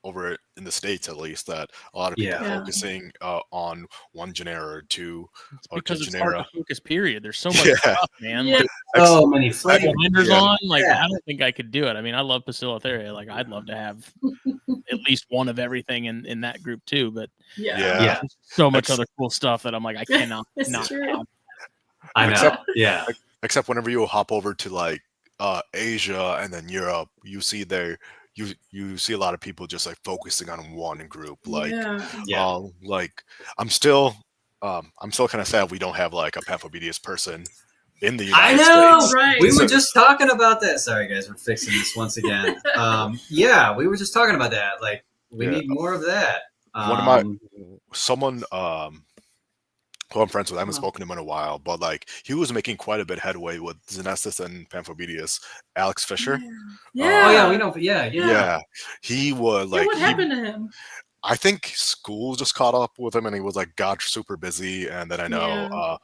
over in the States, at least, that a lot of people are focusing on 1 genera or 2 because it's hard to focus, period. There's so much stuff, man. Yeah. Like, so many blinders on. Like I don't think I could do it. I mean, I love Poecilotheria. Like I'd love to have at least 1 of everything in that group too. But so much other cool stuff that I'm like, I cannot not have. I know. Except whenever you hop over to like Asia and then Europe, you see you see a lot of people just like focusing on 1 group. Like, like I'm still kind of sad we don't have like a Pamphobeteus person in the United States. Right? We were just talking about that. Sorry, guys, we're fixing this once again. We were just talking about that. Like, we need more of that. Someone who I'm friends with, I haven't spoken to him in a while, but like he was making quite a bit of headway with Xenestus and Pamphobeteus. Alex Fisher. Yeah. We know. Yeah. He was like, what happened to him? I think school just caught up with him, and he was like got super busy. And then I know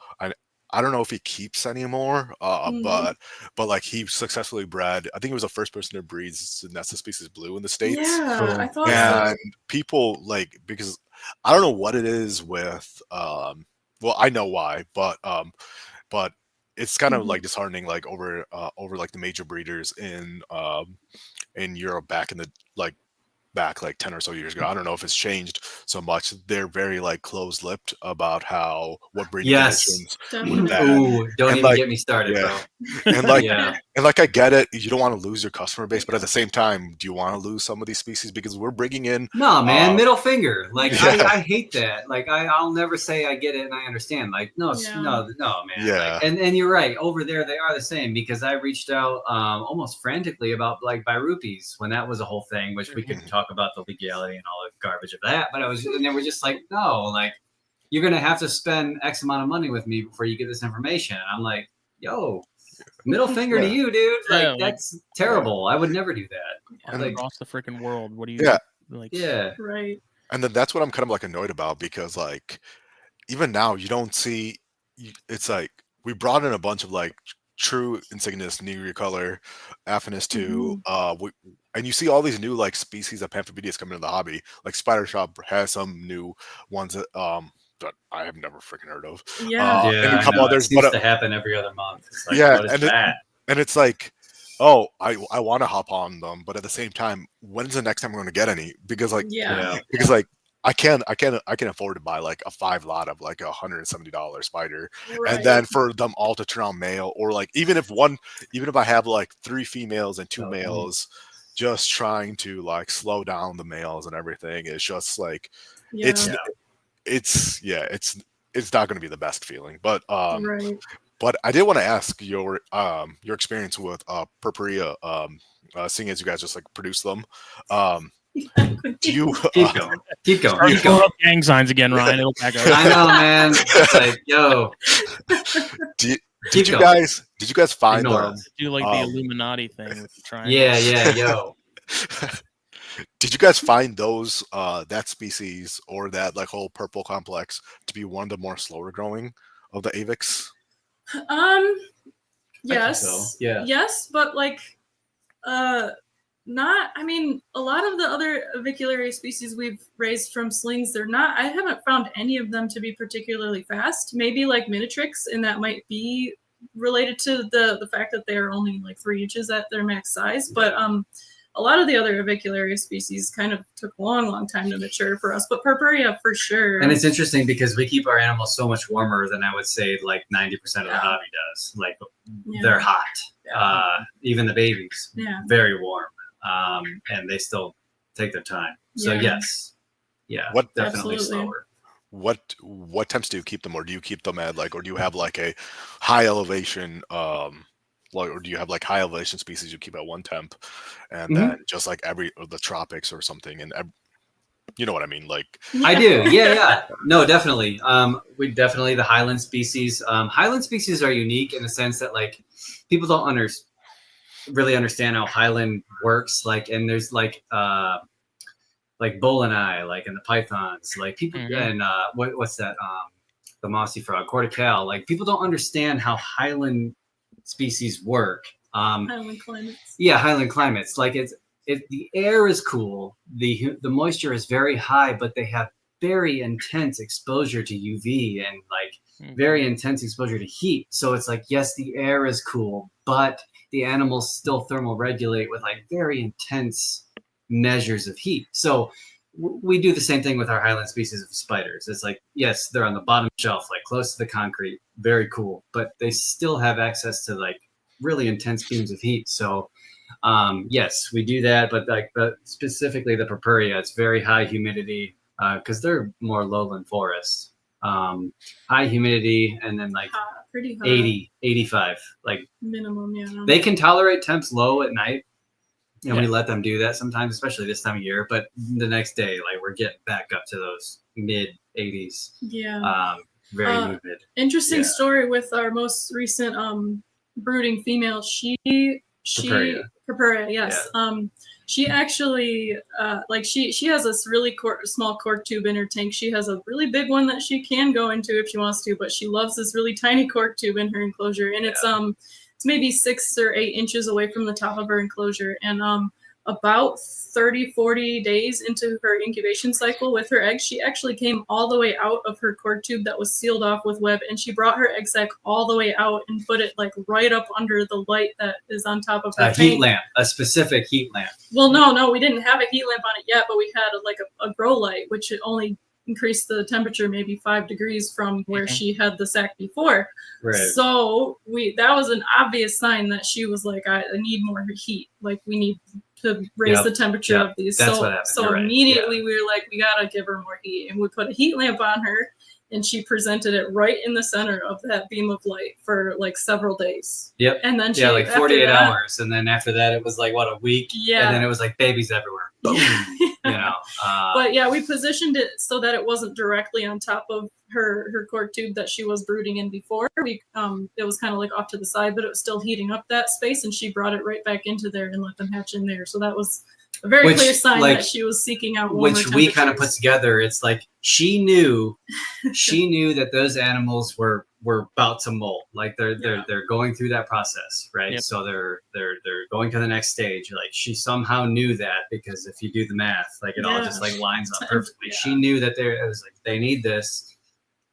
I don't know if he keeps anymore, but like he successfully bred. I think he was the first person to breed Xenestus species blue in the States. Yeah, I thought and people like, because I don't know what it is with well, I know why, but it's kind of like disheartening, like over like the major breeders in Europe back in the like 10 or so years ago. I don't know if it's changed so much. They're very like closed-lipped about what breeding Yes. conditions Definitely. with that. Ooh, don't And, even like, get me started, yeah. bro. And like Yeah. and like I get it, you don't want to lose your customer base, but at the same time, do you want to lose some of these species because we're bringing in No, man, middle finger. Like Yeah. I hate that. Like I'll never say I get it and I understand. Like no, Yeah. no, man. Yeah. Like, and you're right. Over there, they are the same because I reached out almost frantically about like Birupees when that was a whole thing, which we could talk about the legality and all the garbage of that. But and they were just like, no, like you're gonna have to spend X amount of money with me before you get this information. And I'm like, yo. Middle finger to Yeah. you, dude. Like Yeah, like- that's terrible. I would never do that. And Like, across the freaking world. What do you? Yeah. Like, yeah. Right. And then that's what I'm kind of like annoyed about because like even now you don't see it's like we brought in a bunch of like true Insignis, Negri color, Aphanus 2, and you see all these new like species of Pamphibidius coming into the hobby. Like Spider Shop has some new ones that I have never freaking heard of. Yeah. And a I couple know. others, It seems but to happen every other month. It's like, Yeah, what is and that? and it's like, oh, I want to hop on them, but at the same time, when's the next time I'm going to get any? Because like Yeah. because like I can afford to buy like a 5 lot of like $170 spider, Right. and then for them all to turn out male, or like even if I have like 3 females and 2 males, just trying to like slow down the males and everything, it's just like Yeah. it's not going to be the best feeling, but Right. But I did want to ask your experience with Purpurea, seeing as you guys just like produce them. Do you Keep going. Keep going. Start Keep throwing going. up gang signs again, Ryan. It'll back up. I know, man. It's like, yo, did keep you going. guys find Ignore them? us. Do like the Illuminati thing with the triangle. Yeah, yo. Did you guys find those that species or that like whole purple complex to be one of the more slower growing of the Avix? Yes. so, yeah. Yes, but like not I mean a lot of the other aviculary species we've raised from slings, I haven't found any of them to be particularly fast. Maybe like Minitrix, and that might be related to the fact that they are only like 3 inches at their max size. But a lot of the other aviculary species kind of took a long time to mature for us, but Purpurea for sure. And it's interesting because we keep our animals so much warmer than I would say like 90% of the hobby does. Like they're hot. Yeah. Even the babies, very warm. And they still take their time. So Yeah. yes. Yeah, What- definitely Absolutely. slower. What temps do you keep them, or do you keep them at like, or do you have like a high elevation or do you have like high elevation species you keep at one temp, and then just like the tropics or something, and you know what I mean? Like I do. Yeah. No, definitely. We definitely the Highland species. Highland species are unique in the sense that like people don't really understand how Highland works. Like, and there's like bull and eye, like in the pythons, like people and what's that? The mossy frog, cortical. Like people don't understand how Highland species work. Highland climates. Yeah, Highland climates. Like the air is cool, the moisture is very high, but they have very intense exposure to UV and like very intense exposure to heat. So it's like, yes, the air is cool, but the animals still thermal regulate with like very intense measures of heat. So we do the same thing with our Highland species of spiders. It's like, yes, they're on the bottom shelf, like close to the concrete, very cool, but they still have access to like really intense beams of heat. So yes, we do that, but specifically the Purpurea, it's very high humidity because they're more lowland forests. High humidity, and then like pretty hot. 80, 85, like minimum. Yeah. they can tolerate temps low at night. And we let them do that sometimes, especially this time of year. But the next day, like we're getting back up to those mid 80s. Yeah. Very humid. Interesting story with our most recent brooding female. Purpurea, yes. Yeah. She actually she has this really small cork tube in her tank. She has a really big one that she can go into if she wants to, but she loves this really tiny cork tube in her enclosure, and it's maybe 6 or 8 inches away from the top of her enclosure. And about 30-40 days into her incubation cycle with her eggs, she actually came all the way out of her cord tube that was sealed off with web, and she brought her egg sac all the way out and put it like right up under the light that is on top of her heat lamp, a specific heat lamp. Well, no, we didn't have a heat lamp on it yet, but we had a grow light, which only increased the temperature maybe 5 degrees from where she had the sac before. Right. So that was an obvious sign that she was like, I need more heat. Like, we need to raise the temperature of these. That's what happened. So immediately we were like, we gotta give her more heat, and we put a heat lamp on her, and she presented it right in the center of that beam of light for like several days. Yep. And then like 48 hours, and then after that it was like what, a week? Yeah. And then it was like babies everywhere. Boom. You know. But yeah, we positioned it so that it wasn't directly on top of her cord tube that she was brooding in before. It was kind of like off to the side, but it was still heating up that space, and she brought it right back into there and let them hatch in there. So that was a very clear sign that she was seeking out warmer temperatures. Which we kind of put together. It's like she knew that those animals were about to molt. Like they're going through that process, right? Yep. So they're going to the next stage. Like she somehow knew that, because if you do the math, like it all just like lines up perfectly. She knew that it was like, they need this.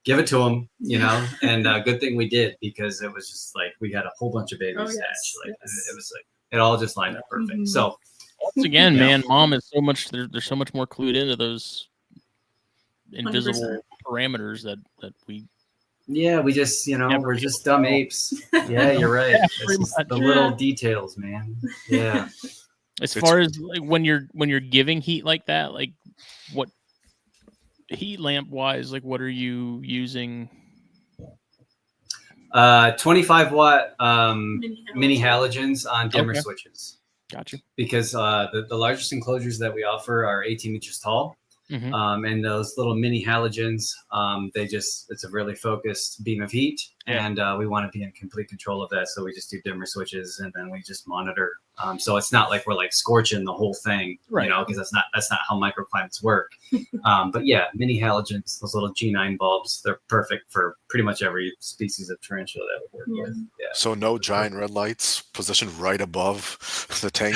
Give it to them, you know. And good thing we did, because it was just like we had a whole bunch of babies hatch. Like it was like it all just lined up perfect. Mm-hmm. So once again, man, mom is so much. They're so much more clued into those invisible 100%. parameters that we. Yeah, we just, we're just dumb apes. Yeah, you're right. It's just the little details, man. Yeah. As far as like when you're giving heat like that, like what heat lamp wise, like what are you using? 25 watt mini halogens on dimmer switches. Gotcha. Because the largest enclosures that we offer are 18 inches tall. Mm-hmm. And those little mini halogens, it's a really focused beam of heat, and we want to be in complete control of that. So we just do dimmer switches, and then we just monitor. So it's not like we're like scorching the whole thing, right? Because that's not how microclimates work. But yeah, mini halogens, those little G9 bulbs, they're perfect for pretty much every species of tarantula that we work with. Yeah. So no giant red lights positioned right above the tank.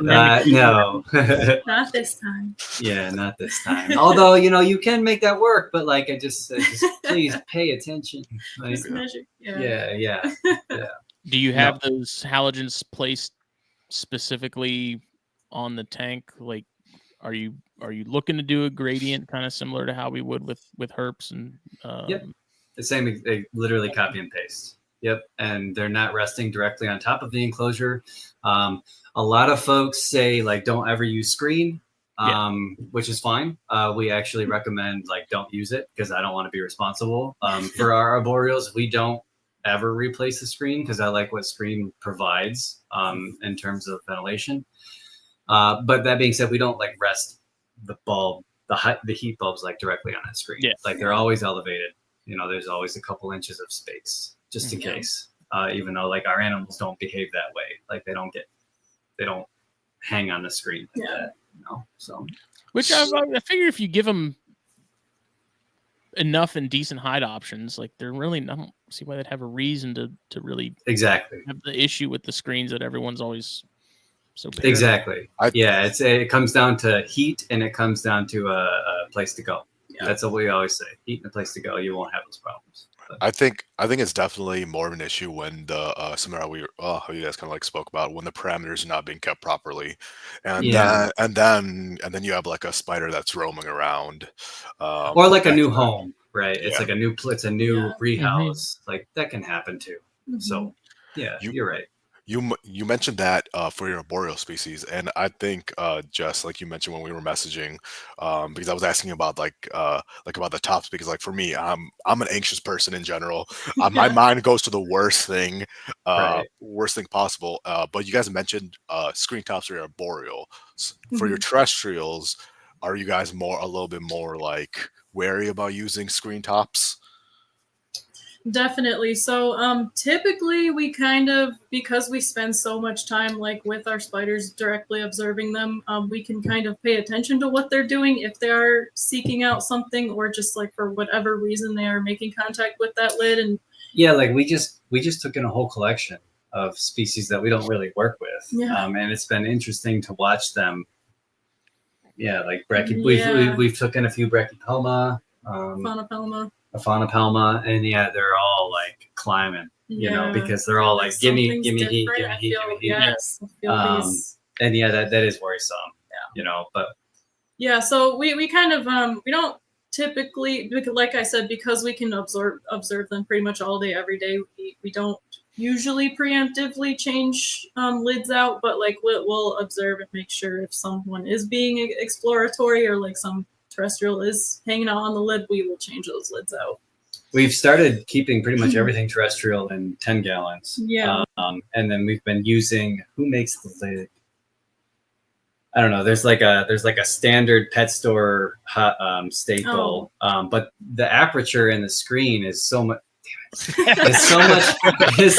No, not this time. Yeah, not this time. Although you can make that work, but like I just please pay attention. Like, just measure. Yeah. Do you have those halogens placed specifically on the tank? Like, are you looking to do a gradient kind of similar to how we would with herps and? Yep, the same. They literally copy and paste. Yep, and they're not resting directly on top of the enclosure. A lot of folks say like don't ever use screen. Which is fine. We actually recommend like don't use it, because I don't want to be responsible. For our arboreals, we don't ever replace the screen, because I like what screen provides in terms of ventilation. But that being said, we don't like rest the bulb, the heat bulbs like directly on that screen. Yeah. Like they're always elevated. There's always a couple inches of space just in case. Even though like our animals don't behave that way. Like they don't hang on the screen like that. So which I figure if you give them enough and decent height options, like they're really, I don't see why they'd have a reason to really have the issue with the screens that everyone's always so paranoid. Exactly. It comes down to heat, and it comes down to a place to go. Yeah. That's what we always say: heat and a place to go. You won't have those problems. But I think it's definitely more of an issue when the similar how you guys kind of like spoke about, when the parameters are not being kept properly, and then you have like a spider that's roaming around, or like a new home, right? It's like a new rehouse. Like that can happen too. So you're right. You mentioned that for your arboreal species, and I think Jess, like you mentioned when we were messaging, because I was asking about like about the tops, because like for me, I'm an anxious person in general. My mind goes to the worst thing possible. But you guys mentioned screen tops for your arboreal. For your terrestrials, are you guys a little bit more like wary about using screen tops? Definitely. So typically we because we spend so much time like with our spiders directly observing them, we can kind of pay attention to what they're doing if they are seeking out something, or just like for whatever reason they are making contact with that lid. And like we just took in a whole collection of species that we don't really work with. Yeah. And it's been interesting to watch them. Yeah, like we've taken a few Brachypelma, Faunapelma, and they're all like climbing, because they're all like gimme heat, gimme heat. Yes. And that is worrisome. But yeah, so we kind of we don't typically, like I said, because we can observe them pretty much all day, every day. We don't usually preemptively change lids out, but like we'll observe and make sure if someone is being exploratory or like some terrestrial is hanging out on the lid, we will change those lids out. We've started keeping pretty much everything terrestrial in 10 gallons. Yeah. And then we've been using, who makes the lid? I don't know. There's like a standard pet store staple, but the aperture in the screen is so much. It's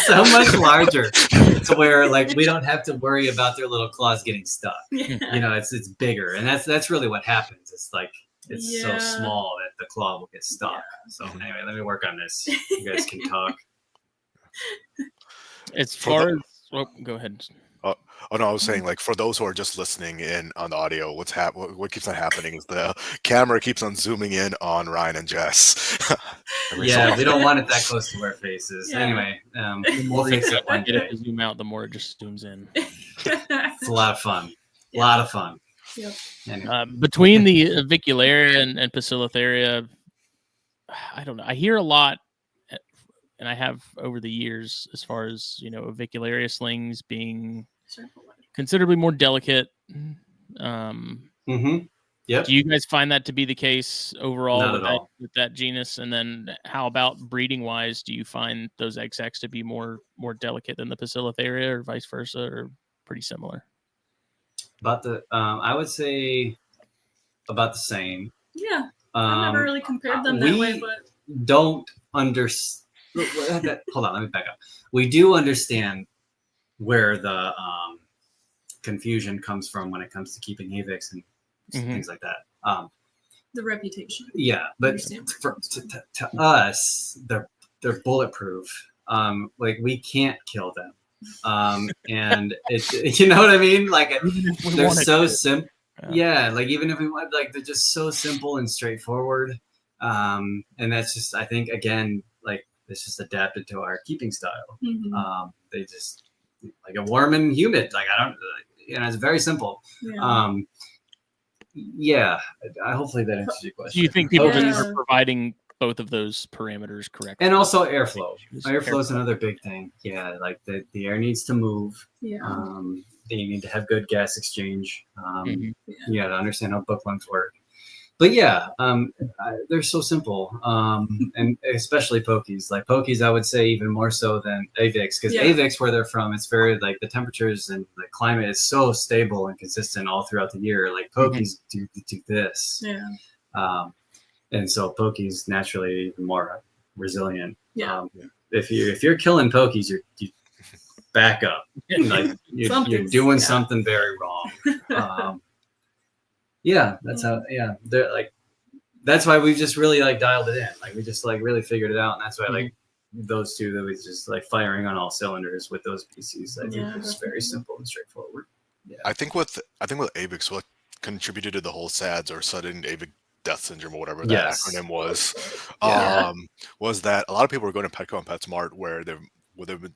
so much larger, to where like we don't have to worry about their little claws getting stuck. Yeah. It's bigger, and that's really what happens. It's like it's so small that the claw will get stuck. Yeah. So anyway, let me work on this. You guys can talk. As far as go ahead. Oh no, I was saying, like, for those who are just listening in on the audio, what keeps on happening is the camera keeps on zooming in on Ryan and Jess. Yeah, we don't want it that close to our faces. Yeah. Anyway, we'll fix it one day. To zoom out, the more it just zooms in. It's a lot of fun. A lot of fun. Yep. Anyway. Between the Avicularia and Poecilotheria, I don't know. I hear a lot, and I have over the years, as far as Avicularia slings being considerably more delicate. Yep. Do you guys find that to be the case overall with that genus? And then how about breeding wise? Do you find those egg sacs to be more delicate than the Poecilotheria, or vice versa, or pretty similar? I would say about the same. Yeah. I've never really compared them that way, but don't understand. Hold on, let me back up. We do understand where the confusion comes from when it comes to keeping AVIX and things like that. The reputation. Yeah, but to us, they're bulletproof. Like we can't kill them. And it's you know what I mean? Like they're so simple. Yeah, like even if we want, like they're just so simple and straightforward. And that's just, I think, again, like it's just adapted to our keeping style. They just like a warm and humid. Like it's very simple. Yeah. Hopefully that answers your question. Do you think people are providing both of those parameters correctly? And also airflow. Airflow is another big thing. Yeah, like the air needs to move. Yeah. You need to have good gas exchange. To understand how bookworms work. But yeah, they're so simple, and especially pokies. Like pokies, I would say even more so than AVIX, because AVIX, where they're from, it's very like the temperatures and the climate is so stable and consistent all throughout the year. Like pokies do this, and so pokies naturally even more resilient. If you're killing pokies, you back up. Like you're doing something very wrong. That's how. Yeah, they're like. That's why we've just really like dialed it in. Like we just like really figured it out, and that's why like those two that was just like firing on all cylinders with those species. I think it's very simple and straightforward. Yeah. I think with AVIX, what contributed to the whole SADS or sudden AVIX death syndrome or whatever that acronym was, was that a lot of people were going to Petco and PetSmart where they've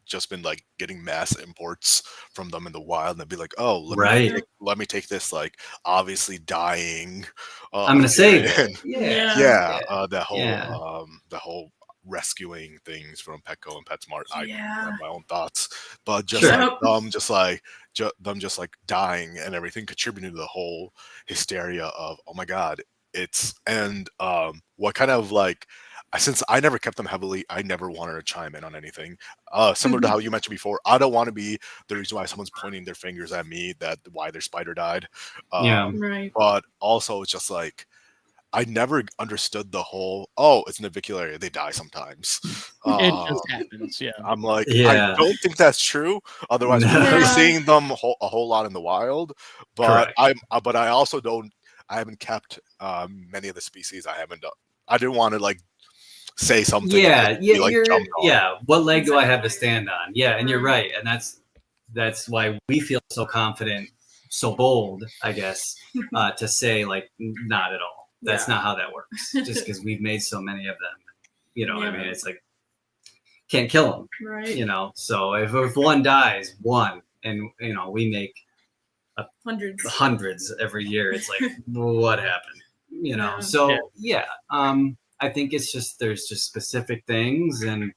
just been like getting mass imports from them in the wild, and they'd be like, "Oh, let me take this like obviously dying." I'm gonna say the whole rescuing things from Petco and PetSmart. I have my own thoughts, but just them just like dying and everything contributed to the whole hysteria of, oh my god, what kind of like. Since I never kept them heavily, I never wanted to chime in on anything. Similar to how you mentioned before, I don't want to be the reason why someone's pointing their fingers at me why their spider died. But also, it's just like I never understood the whole. Oh, it's an avicularia; they die sometimes. It just happens. Yeah, I'm like, I don't think that's true. Otherwise, we're seeing them a whole lot in the wild. But I also don't. I haven't kept many of the species. I didn't want to like say something. Yeah, and be, like, jumped on. yeah. What leg do I have to stand on? Yeah, and you're right, and that's why we feel so confident, so bold, I guess, to say like not at all. That's not how that works. Just because we've made so many of them, you know. I mean, it's like can't kill them, Right. you know. So if one dies, one, and you know we make hundreds every year. It's like what happened, you know? Yeah. So yeah, I think it's just there's just specific things, and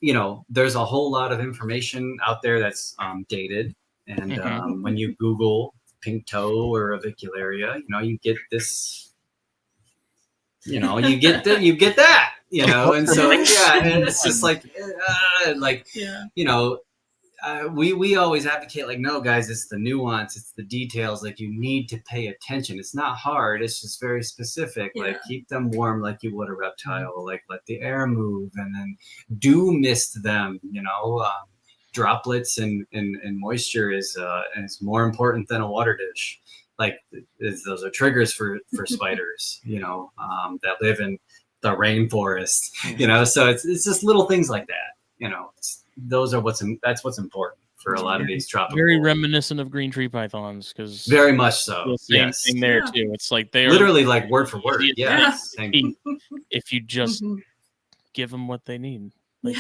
you know, there's a whole lot of information out there that's dated, and when you Google pink toe or avicularia, you know, you get this. You know, you get that, you know, and so yeah, and it's just like, you know, we always advocate like, no, guys, it's the nuance, it's the details. Like you need to pay attention. It's not hard. It's just very specific. Like keep them warm, like you would a reptile. Like let the air move, and then do mist them. You know, droplets and moisture is more important than a water dish. Like those are triggers for spiders, you know, that live in the rainforest, you know. So it's just little things like that, you know. That's what's important for a lot of these tropical. Very reminiscent of green tree pythons, because very much so. The same thing there too. It's like they are literally like word for word. Yes. If you just give them what they need. Like,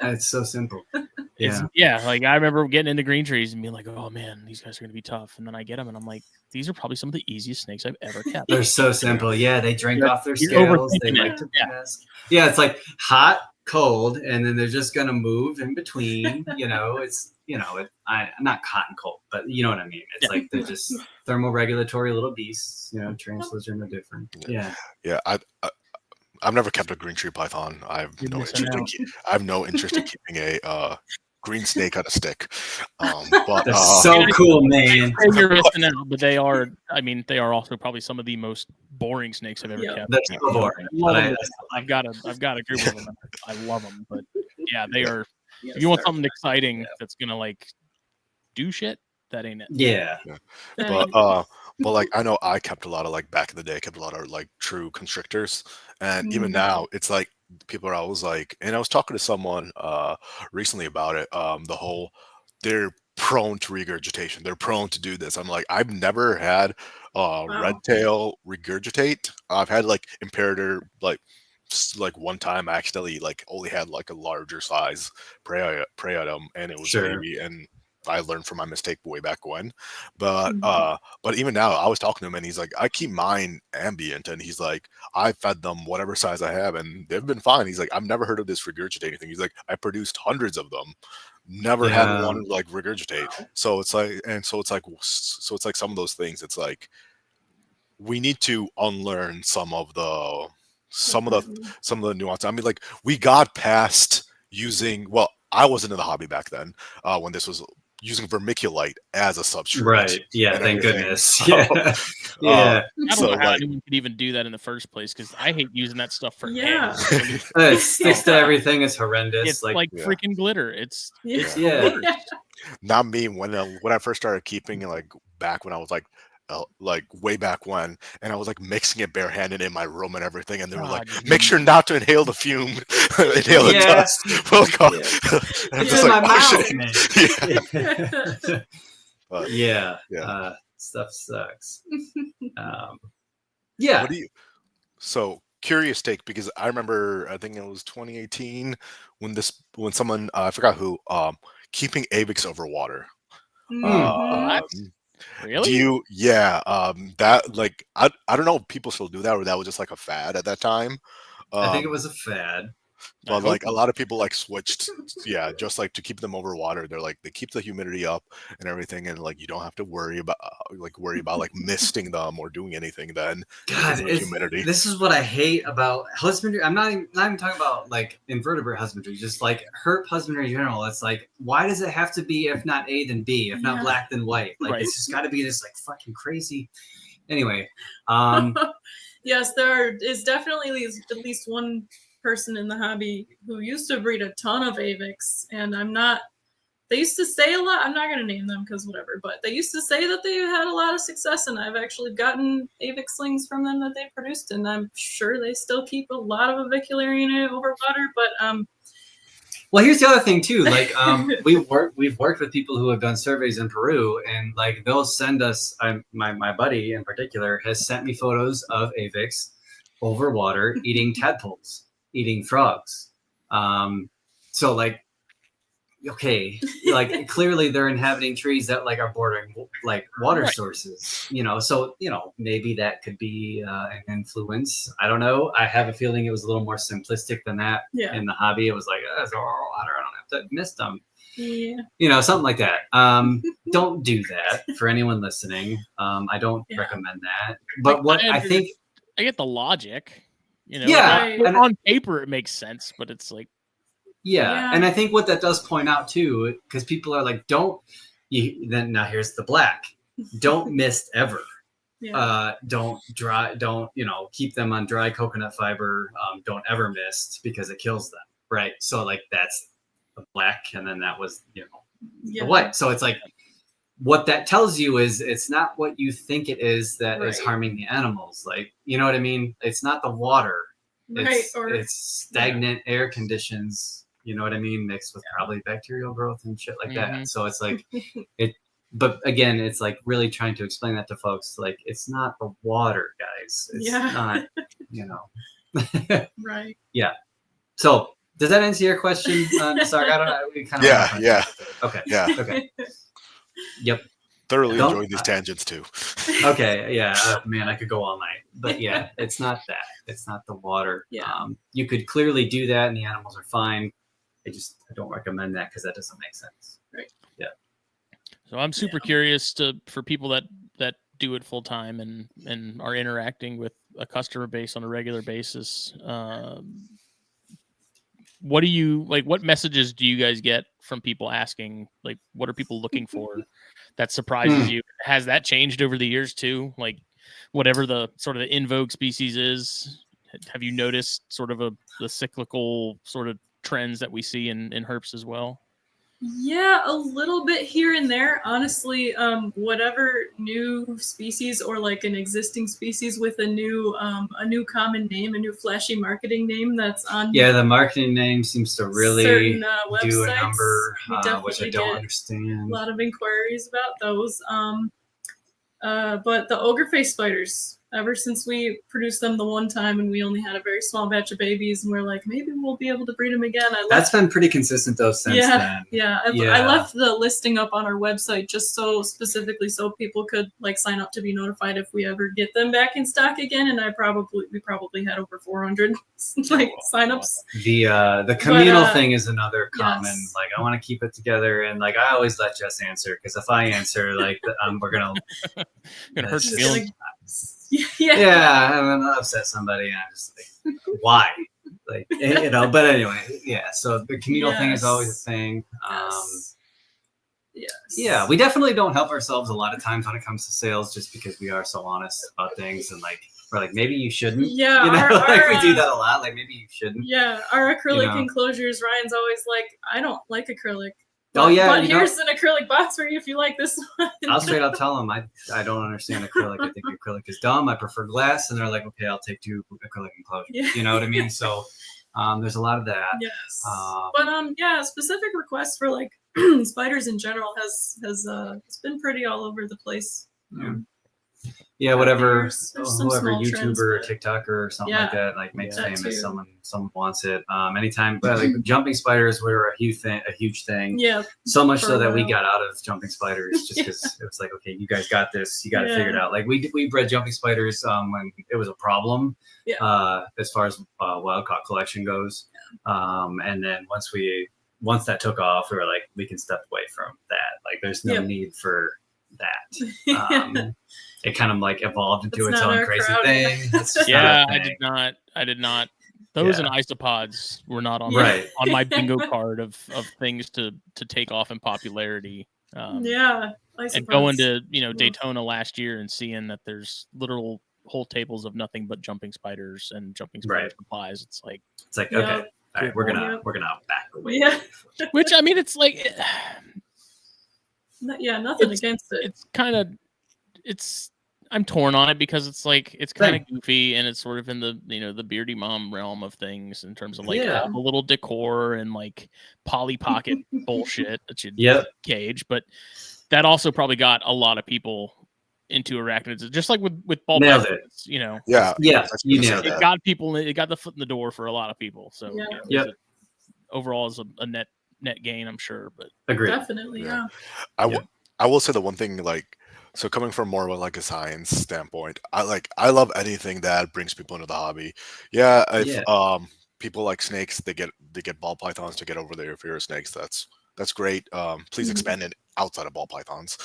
it's so simple. Like I remember getting into green trees and being like, oh man, these guys are gonna be tough. And then I get them and I'm like, these are probably some of the easiest snakes I've ever kept. They're so simple. Yeah, they drink off their scales. They like to pass. Yeah, it's like hot, cold, and then they're just gonna move in between. You know, it's I'm not hot and cold, but you know what I mean. It's like they're just thermoregulatory little beasts. You know, tarantulas are no different. Yeah. I've never kept a green tree python. I have no interest in keeping a green snake on a stick. But that's so cool, man. You're missing out, but they are. I mean, they are also probably some of the most boring snakes I've ever kept. They're so boring. I've got a group of them. I love them, but yeah, they are. If you want something exciting that's gonna like do shit, that ain't it. Yeah. But like I know I kept a lot of like back in the day, I kept a lot of like true constrictors, and even now it's like people are always like, and I was talking to someone recently about it. The whole they're prone to regurgitation. They're prone to do this. I'm like, I've never had red tail regurgitate. I've had like imperator like one time I accidentally like only had like a larger size prey item, and it was baby, and I learned from my mistake way back when. But even now, I was talking to him and he's like, I keep mine ambient, and he's like, I fed them whatever size I have and they've been fine. He's like, I've never heard of this regurgitating thing. He's like, I produced hundreds of them, never had one like regurgitate. So it's like some of those things. It's like we need to unlearn some of the nuance. I mean, like we got past using. Well, I wasn't in the hobby back then when this was using vermiculite as a substrate. Right. Yeah. Thank goodness. Yeah. I don't know how anyone could even do that in the first place, because I hate using that stuff for eggs. It sticks to everything. It's horrendous. It's like freaking glitter. It's not me. When I first started keeping, like back when I was like way back when, and I was like mixing it barehanded in my room and everything, and they were like, make sure not to inhale the fume, inhale the dust. It's in my mouth, man. Stuff sucks. So curious take, because I remember, I think it was 2018 when someone I forgot who keeping Avix over water. Really? Do you? Yeah. That like I don't know if people still do that, or that was just like a fad at that time. I think it was a fad. But like a lot of people like switched, just like to keep them over water. They're like they keep the humidity up and everything, and like you don't have to worry about like misting them or doing anything. Then God, humidity. This is what I hate about husbandry. I'm not even talking about like invertebrate husbandry, just like herp husbandry in general. It's like, why does it have to be if not A then B, if not black then white? Like it's just got to be this like fucking crazy. Anyway, yes, there is definitely at least one person in the hobby who used to breed a ton of Avix, and I'm not they used to say a lot. I'm not going to name them because whatever, but they used to say that they had a lot of success, and I've actually gotten AVIC slings from them that they produced, and I'm sure they still keep a lot of avicularian over water. But well, here's the other thing too. Like, we've worked with people who have done surveys in Peru, and like they'll send us. My buddy in particular has sent me photos of AVICs over water eating tadpoles, eating frogs. So like, okay, like clearly they're inhabiting trees that like are bordering like water sources, you know, so, you know, maybe that could be an influence. I don't know. I have a feeling it was a little more simplistic than that in the hobby. It was like, oh, it's all water. I don't have to mist them. Yeah. You know, something like that. Don't do that for anyone listening. I don't recommend that. But what I think, I get the logic, you know, and on paper it makes sense, but it's like, yeah, and I think what that does point out too, because people are like, then now here's the black. Don't mist ever. Don't keep them on dry coconut fiber. Don't ever mist because it kills them. Right. So like that's the black, and then that was, you know, the white. So it's like, what that tells you is it's not what you think it is that is harming the animals. Like, you know what I mean? It's not the water. It's stagnant air conditions. You know what I mean? Mixed with probably bacterial growth and shit like that. So it's like but again, it's like really trying to explain that to folks. Like, it's not the water, guys. It's not, you know. Right. Yeah. So does that answer your question? Sorry, I don't know. We kind of Okay. Yeah. Okay. Yep. Thoroughly enjoying these tangents too. Okay. Yeah. Man, I could go all night. But yeah, it's not that. It's not the water. Yeah. You could clearly do that and the animals are fine. I don't recommend that because that doesn't make sense. Right. Yeah. So I'm super curious for people that do it full time and are interacting with a customer base on a regular basis. What do you like? What messages do you guys get from people asking? Like, what are people looking for that surprises you? Has that changed over the years too? Like, whatever the sort of the in vogue species is, have you noticed sort of the cyclical sort of trends that we see in herps as well? Yeah, a little bit here and there. Honestly, whatever new species or like an existing species with a new common name, a new flashy marketing name that's on. Yeah, the marketing name seems to really certain, do a number, we which I don't understand. A lot of inquiries about those. But the ogre face spiders, ever since we produced them the one time and we only had a very small batch of babies, and we're like, maybe we'll be able to breed them again. That's been pretty consistent though since then. Yeah. I left the listing up on our website just so specifically so people could like sign up to be notified if we ever get them back in stock again. And we probably had over 400 like signups. The communal thing is another common. Like, I want to keep it together, and like I always let Jess answer, because if I answer, like we're gonna hurt your feelings. Yeah, I'm gonna upset somebody, and I'm just like, why? Like, you know. But anyway, yeah. So the communal thing is always a thing. Yeah, we definitely don't help ourselves a lot of times when it comes to sales, just because we are so honest about things, and like we're like, maybe you shouldn't. Yeah, you know, like we do that a lot. Like, maybe you shouldn't. Yeah, our acrylic enclosures. Ryan's always like, I don't like acrylic. Oh yeah, but here's an acrylic box for you if you like this one. I'll straight up tell them I don't understand acrylic. I think acrylic is dumb. I prefer glass, and they're like, okay, I'll take 2 acrylic enclosures. Yeah. You know what I mean? So there's a lot of that. Yes. But specific requests for like spiders in general has it's been pretty all over the place. Yeah, whatever, whoever YouTuber trends, or TikToker or something like that, like makes famous. Someone wants it. Anytime, but like jumping spiders were a huge thing. Yeah. So much so that we got out of jumping spiders just because it was like, okay, you guys got this. You got it figured out. Like we bred jumping spiders when it was a problem. Yeah. As far as wild caught collection goes, and then once that took off, we were like, we can step away from that. Like, there's no need for that. It kind of like evolved into its own crazy thing. I did not. Those and isopods were not on on my bingo card of things to take off in popularity. Isopods. And going to Daytona last year and seeing that there's literal whole tables of nothing but jumping spiders and jumping spider supplies. It's like okay. All right, we're gonna back away. Yeah. Which, I mean, it's like, Nothing against it. It's kind of, I'm torn on it because it's like it's kind of goofy and it's sort of in the the beardy mom realm of things in terms of like all the little decor and like Polly Pocket bullshit that you cage, but that also probably got a lot of people into arachnids, just like with ball pythons, you nailed it. Got people, it got the foot in the door for a lot of people. So overall is a net gain, I'm sure. But definitely, I will say the one thing, like, so coming from more of like a science standpoint, I love anything that brings people into the hobby. If people like snakes, they get ball pythons to get over their fear of snakes. That's great. Please expand it outside of ball pythons.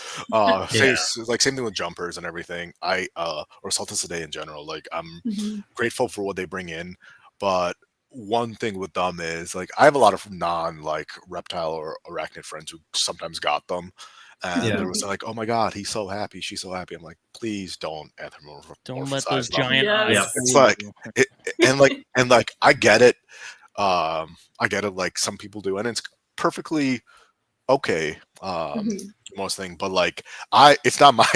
Same thing with jumpers and everything. Or Salticidae in general. Like, I'm grateful for what they bring in, but one thing with them is, like, I have a lot of non like reptile or arachnid friends who sometimes got them. And there was like, oh my god, he's so happy, she's so happy. I'm like, please don't anthropomorphize. Don't let those giant eyes. It's like, and I get it. I get it. Like, some people do, and it's perfectly okay. Most thing, but like, it's not my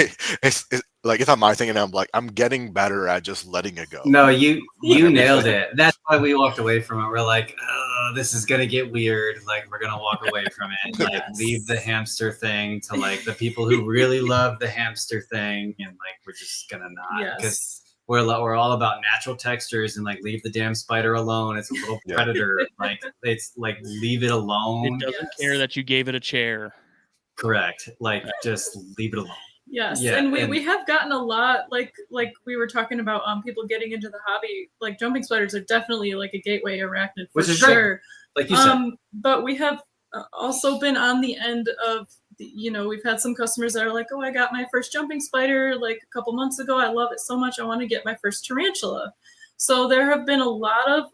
it's not my thing, and I'm getting better at just letting it go. No, you nailed it. That's why we walked away from it. We're like, oh, this is gonna get weird. Like, we're gonna walk away from it. Like, leave the hamster thing to like the people who really love the hamster thing, and like we're just gonna not, because we're all about natural textures, and like, leave the damn spider alone. It's a little predator. Like, it's like, leave it alone. It doesn't care that you gave it a chair. Correct. Like, just leave it alone. Yes, and we have gotten a lot, like we were talking about, people getting into the hobby. Like, jumping spiders are definitely like a gateway arachnid, for sure. Like you said. But we have also been on the end of, we've had some customers that are like, oh, I got my first jumping spider like a couple months ago. I love it so much. I want to get my first tarantula. So there have been a lot of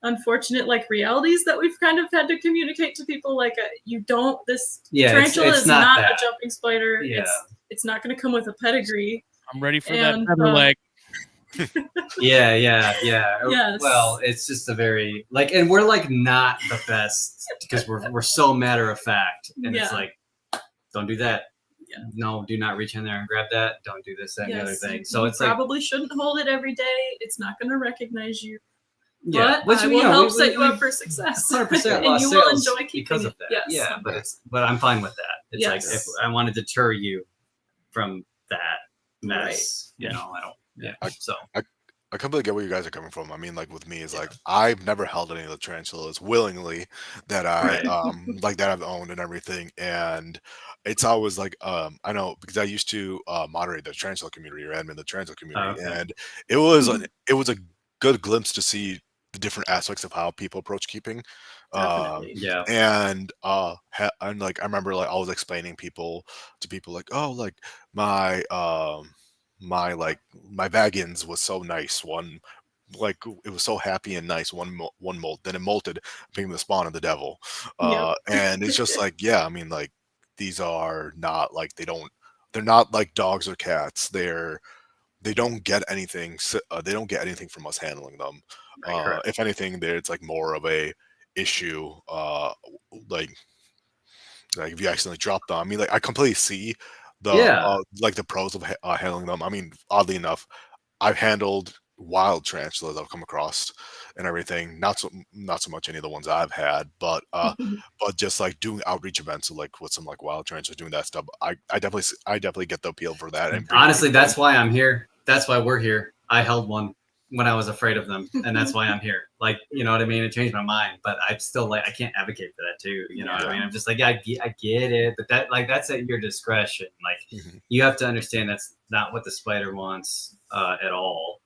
unfortunate like realities that we've kind of had to communicate to people, like, tarantula is not a jumping spider. It's not going to come with a pedigree. I'm ready for that feather leg. Yes. Well, it's just a very like, and we're like not the best because we're so matter of fact, and it's like, don't do that. No, do not reach in there and grab that. Don't do this, that, and the other thing. So it's probably shouldn't hold it every day. It's not going to recognize you. Yeah, but I will help set you up for success. 100% and you will enjoy keeping because of that. Yes. But I'm fine with that. It's like, if I want to deter you from that mess, I don't. I completely get where you guys are coming from. I mean, like, with me, is like, I've never held any of the tarantulas willingly that that I've owned and everything, and it's always like, I know, because I used to moderate the tarantula community, or admin the tarantula community, and it was a good glimpse to see the different aspects of how people approach keeping. And like, I remember, like, I was explaining to people like, oh, like, my Vagins was so nice. One, like, it was so happy and nice. One molt, then it molted, being the spawn of the devil. And it's just like, I mean, like, these are not like, they're not like dogs or cats. They don't get anything. They don't get anything from us handling them. If anything, it's like more of a issue. Like if you accidentally drop them. I mean, like, I completely see the like the pros of handling them. I mean, oddly enough, I've handled wild tarantulas I've come across and everything. Not so much any of the ones I've had, but just like doing outreach events, like with some like wild tarantulas, doing that stuff. I definitely get the appeal for that. And honestly, that's why I'm here. That's why we're here. I held one when I was afraid of them, and that's why I'm here. Like, you know what I mean? It changed my mind, but I'm still like, I can't advocate for that too. You know what I mean? I'm just like, I get it, but that's at your discretion. Like, you have to understand that's not what the spider wants at all.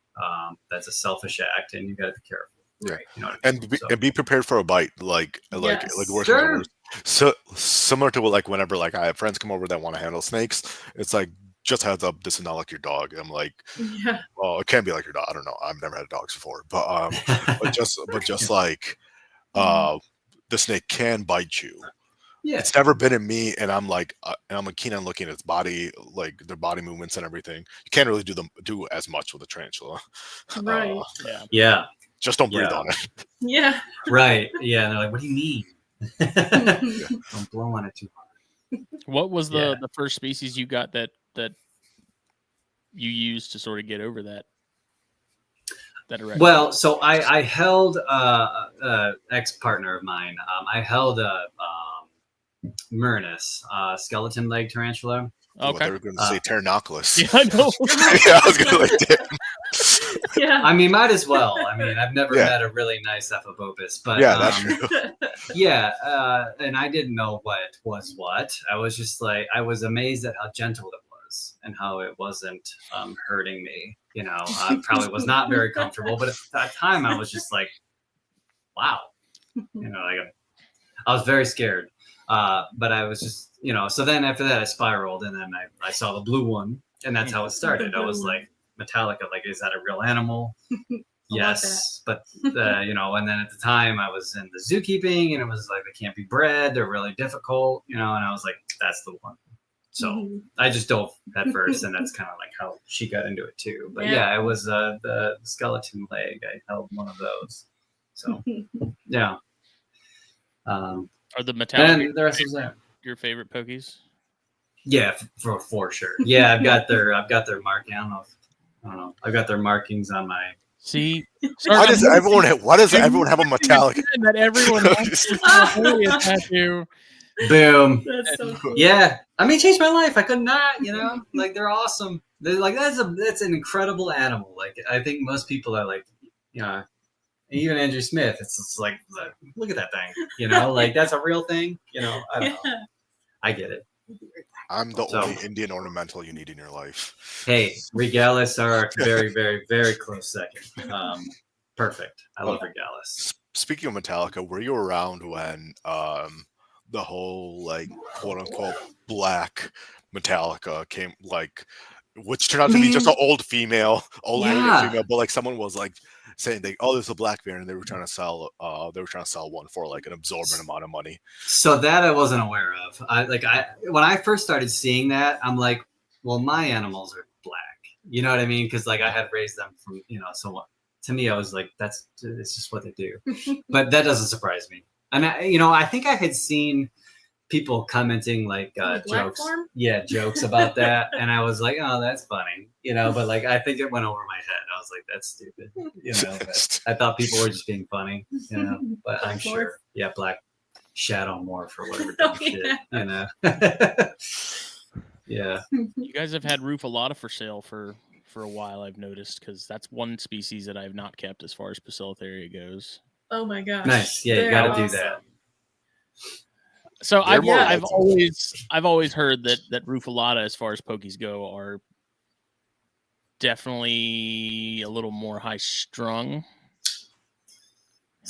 That's a selfish act, and you got to be careful. Yeah, right? You know what I mean? And be prepared for a bite. Like worst sure. So similar to what, like, whenever like I have friends come over that want to handle snakes, it's like, just heads up, this is not like your dog. I'm like, well, it can be like your dog. I don't know. I've never had dogs before, but just like, the snake can bite you. Yeah, it's never been in me, and I'm like, and I'm keen on looking at its body, like their body movements and everything. You can't really do as much with a tarantula. Right. Just don't breathe on it. Yeah. Right. Yeah. And they're like, what do you mean? Don't blow on it too hard. What was the first species you got that you used to sort of get over that arachnid? Well, so I held ex-partner of mine. I held a Murnus, skeleton leg tarantula. Okay. They were going to say Pteronoclus. Yeah, I know. Yeah, I was going to like, damn. Yeah. I mean, might as well. I mean, I've never met a really nice Ephebopus, but yeah, that's true. and I didn't know what was what. I was just like, I was amazed at how gentle it was and how it wasn't hurting me. You know, I probably was not very comfortable, but at that time I was just like, wow. You know, like I was very scared. But I was just, you know, so then after that I spiraled, and then I saw the blue one, and that's how it started. I was like, Metallica, like, is that a real animal? Yes, but you know, and then at the time I was in the zookeeping, and it was like, they can't be bred, they're really difficult, you know, and I was like, that's the one. So I just dove at first, and that's kind of like how she got into it too. But yeah, it was the skeleton leg. I held one of those. So yeah. Are the Metallica and the rest was that. Your favorite pokies? Yeah, for sure. Yeah, I've got their marking. I don't know. I've got their markings on my. See, why does everyone have a Metallica? That everyone wants to tattoo. Boom. That's so cool. Yeah, I mean, it changed my life. I could not, you know, like, they're awesome. They're like, that's an incredible animal. Like, I think most people are like, you know, even Andrew Smith. It's just like, look at that thing. You know, like, that's a real thing. You know, I don't know. I get it. I'm the only Indian ornamental you need in your life. Hey, Regalis are very, very, very close second. Perfect. I love Regalis. Speaking of Metallica, were you around when the whole, like, quote unquote black Metallica came, like, which turned out to be just an old female, but like someone was like saying there's a black bear, and they were trying to sell one for like an absorbent amount of money. So that I wasn't aware of. When I first started seeing that, I'm like, well, my animals are black. You know what I mean? Because like I had raised them from, you know, so to me I was like, it's just what they do. But that doesn't surprise me. And I think I had seen people commenting like jokes, jokes about that, and I was like, oh, that's funny, you know. But like, I think it went over my head. I was like, that's stupid, you know. But I thought people were just being funny, you know. But I'm sure, Black Shadow more for whatever dumb shit, you know. Yeah. You guys have had Rufalata for sale for a while, I've noticed, because that's one species that I've not kept as far as Bacillotharia goes. Oh my gosh! Nice, yeah, you got to do that. So I've always heard that Rufalata, as far as pokies go, are definitely a little more high strung.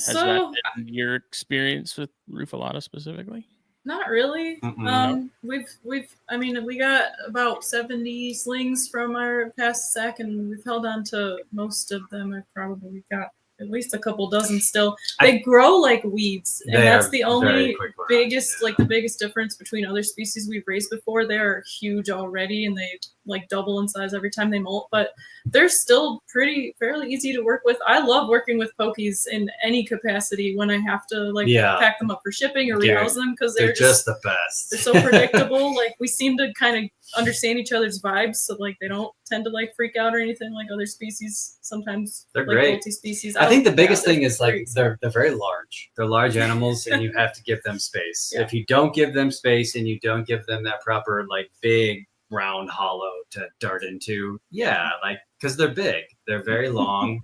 Has that been your experience with Rufalata specifically? Not really. No. We got about 70 slings from our past sack, and we've held on to most of them. I've probably got at least a couple dozen still. They grow like weeds, and that's the only the biggest difference between other species we've raised before. They're huge already, and they like double in size every time they molt, but they're still fairly easy to work with. I love working with pokies in any capacity when I have to pack them up for shipping or rehouse them, because they're just the best. They're so predictable. Like, we seem to kind of understand each other's vibes, so like they don't tend to like freak out or anything like other species. Sometimes they're like great. Multi-species. I think the biggest thing is like they're very large. They're large animals, and you have to give them space. If you don't give them space and you don't give them that proper like big round hollow to dart into, because they're big, they're very long.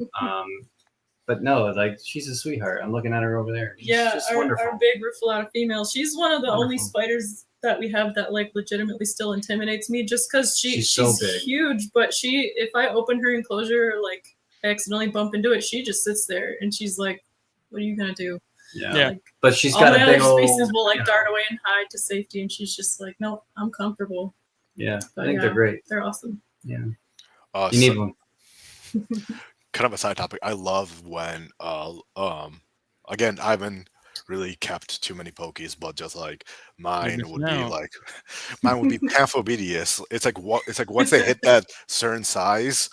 But no, like, she's a sweetheart. I'm looking at her over there. She's our big Rufalata female. She's one of the only spiders that we have that like legitimately still intimidates me, just because she's so big. Huge. But if I open her enclosure, like accidentally bump into it, she just sits there and she's like, "What are you gonna do?" Yeah. Like, but she's got a big old. Species will like dart away and hide to safety, and she's just like, "Nope, I'm comfortable." Yeah, but I think they're great. They're awesome. Yeah. You need one. Kind of a side topic. I love when again, I haven't really kept too many pokies, but just like mine would be Pamphobidius. It's like once they hit that certain size,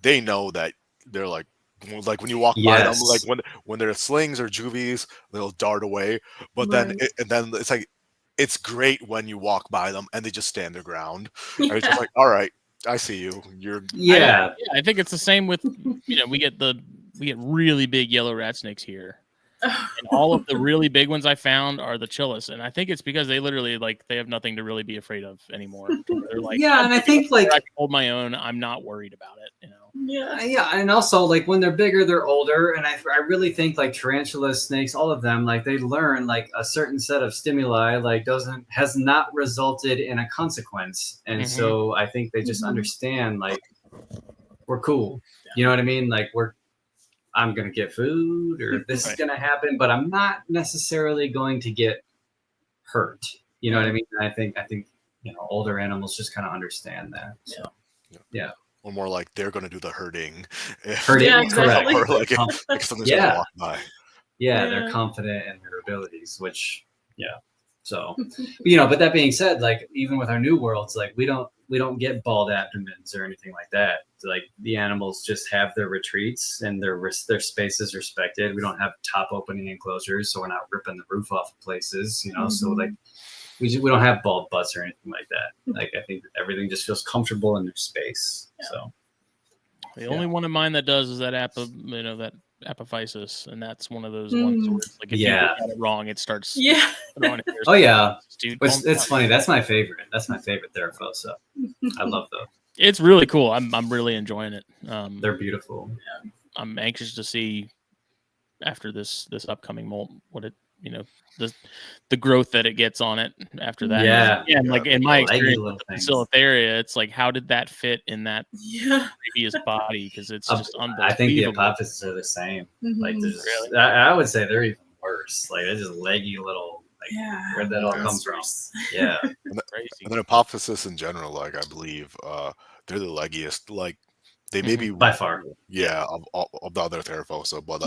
they know that they're like when you walk by them, like when they're slings or juvies, they'll dart away. But then it's like it's great when you walk by them and they just stand their ground. And it's just like, all right, I see you. You're I think it's the same with we get really big yellow rat snakes here. And all of the really big ones I found are the chillest, and I think it's because they literally they have nothing to really be afraid of anymore. They're like, yeah, and I think I can hold my own. I'm not worried about it. Yeah, and also when they're bigger, they're older, and I really think tarantulas, snakes, all of them, they learn a certain set of stimuli has not resulted in a consequence, and so I think they just understand we're cool. You know what I mean? I'm going to get food or this is going to happen, but I'm not necessarily going to get hurt. You know what I mean? I think older animals just kind of understand that. So, yeah. Or more like they're going to do the hurting. Yeah, exactly. Or something's going to walk by. Yeah, they're confident in their abilities, which, So, but that being said, even with our new worlds, we don't get bald abdomens or anything like that. The animals just have their retreats and their space is respected. We don't have top opening enclosures, so we're not ripping the roof off of places, So we don't have bald butts or anything like that. I think everything just feels comfortable in their space. So the only one of mine that does is that that apophysis, and that's one of those ones where it's if you look at it wrong, it starts throwing it. Oh yeah, dude, it's funny. That's my favorite. That's my favorite Theraphosa. I love those. It's really cool. I'm really enjoying it. They're beautiful. Yeah. I'm anxious to see after this upcoming molt what it the growth that it gets on it after that. Yeah. In my experience with the Bacillotheria, it's how did that fit in that previous body? Because it's just unbelievable. I think the apophyses are the same. Really? I would say they're even worse. They're just leggy little. Where'd that all come from? Yeah. Crazy. And then apophysis in general, I believe, they're the leggiest. They may be by far. Yeah, of the other Theraphosa, but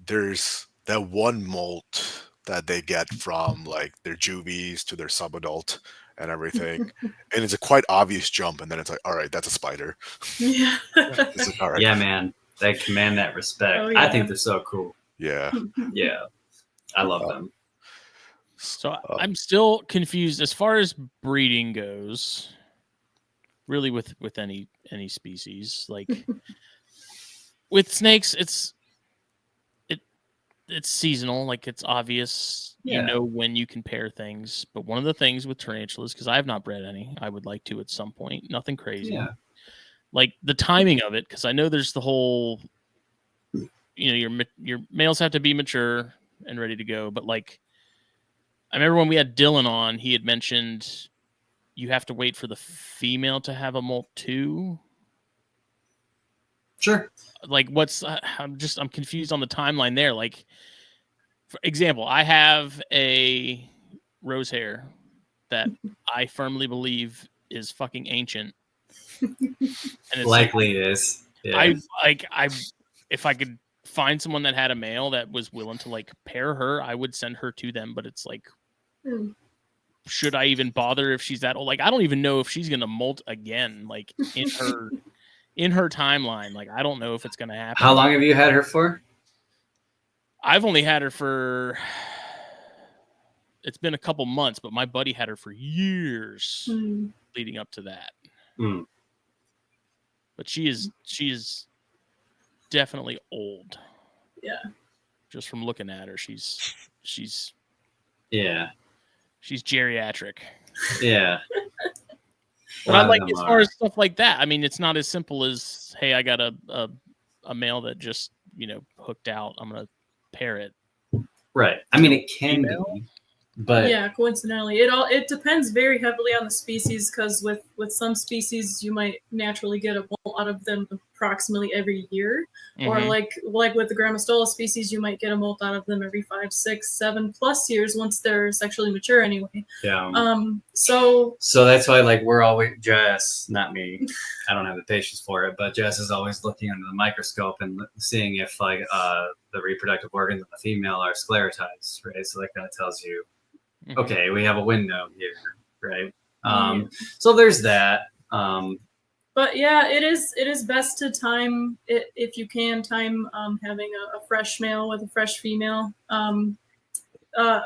there's that one molt that they get from their juvies to their subadult and everything, and it's a quite obvious jump, and then it's all right, that's a spider. Yeah. It's all right. Yeah, man, they command that respect. Oh, yeah. I think they're so cool. Yeah. Yeah, I love them. So I'm still confused as far as breeding goes. Really, with any species, with snakes, it's seasonal. It's obvious, when you can pair things. But one of the things with tarantulas, because I have not bred any, I would like to at some point. Nothing crazy. Yeah. The timing of it, because I know there's the whole, your males have to be mature and ready to go. But I remember when we had Dylan on, he had mentioned you have to wait for the female to have a molt too. Sure. I'm confused on the timeline there. For example, I have a rose hair that I firmly believe is fucking ancient. And it's likely is. Yeah. I if I could find someone that had a male that was willing to pair her, I would send her to them. But it's should I even bother if she's that old? I don't even know if she's gonna molt again. In her timeline, I don't know if it's gonna happen. How long have you had her for? I've only had her for. It's been a couple months, but my buddy had her for years leading up to that. But she is definitely old. Yeah. Just from looking at her, she's yeah. She's geriatric. Yeah. But as far as stuff like that, it's not as simple as, hey, I got a male that just, hooked out. I'm going to pair it. Right. It can be, but yeah, coincidentally, it depends very heavily on the species, because with some species you might naturally get a molt out of them approximately every year, or like with the Grammostola species, you might get a molt out of them every 5, 6, 7+ years once they're sexually mature anyway. Yeah. So that's why we're always, Jess, not me, I don't have the patience for it, but Jess is always looking under the microscope and seeing if the reproductive organs of the female are sclerotized, right? So that kind of tells you, okay, we have a window here, right? So there's that. But yeah, it is best to time it, if you can time having a fresh male with a fresh female.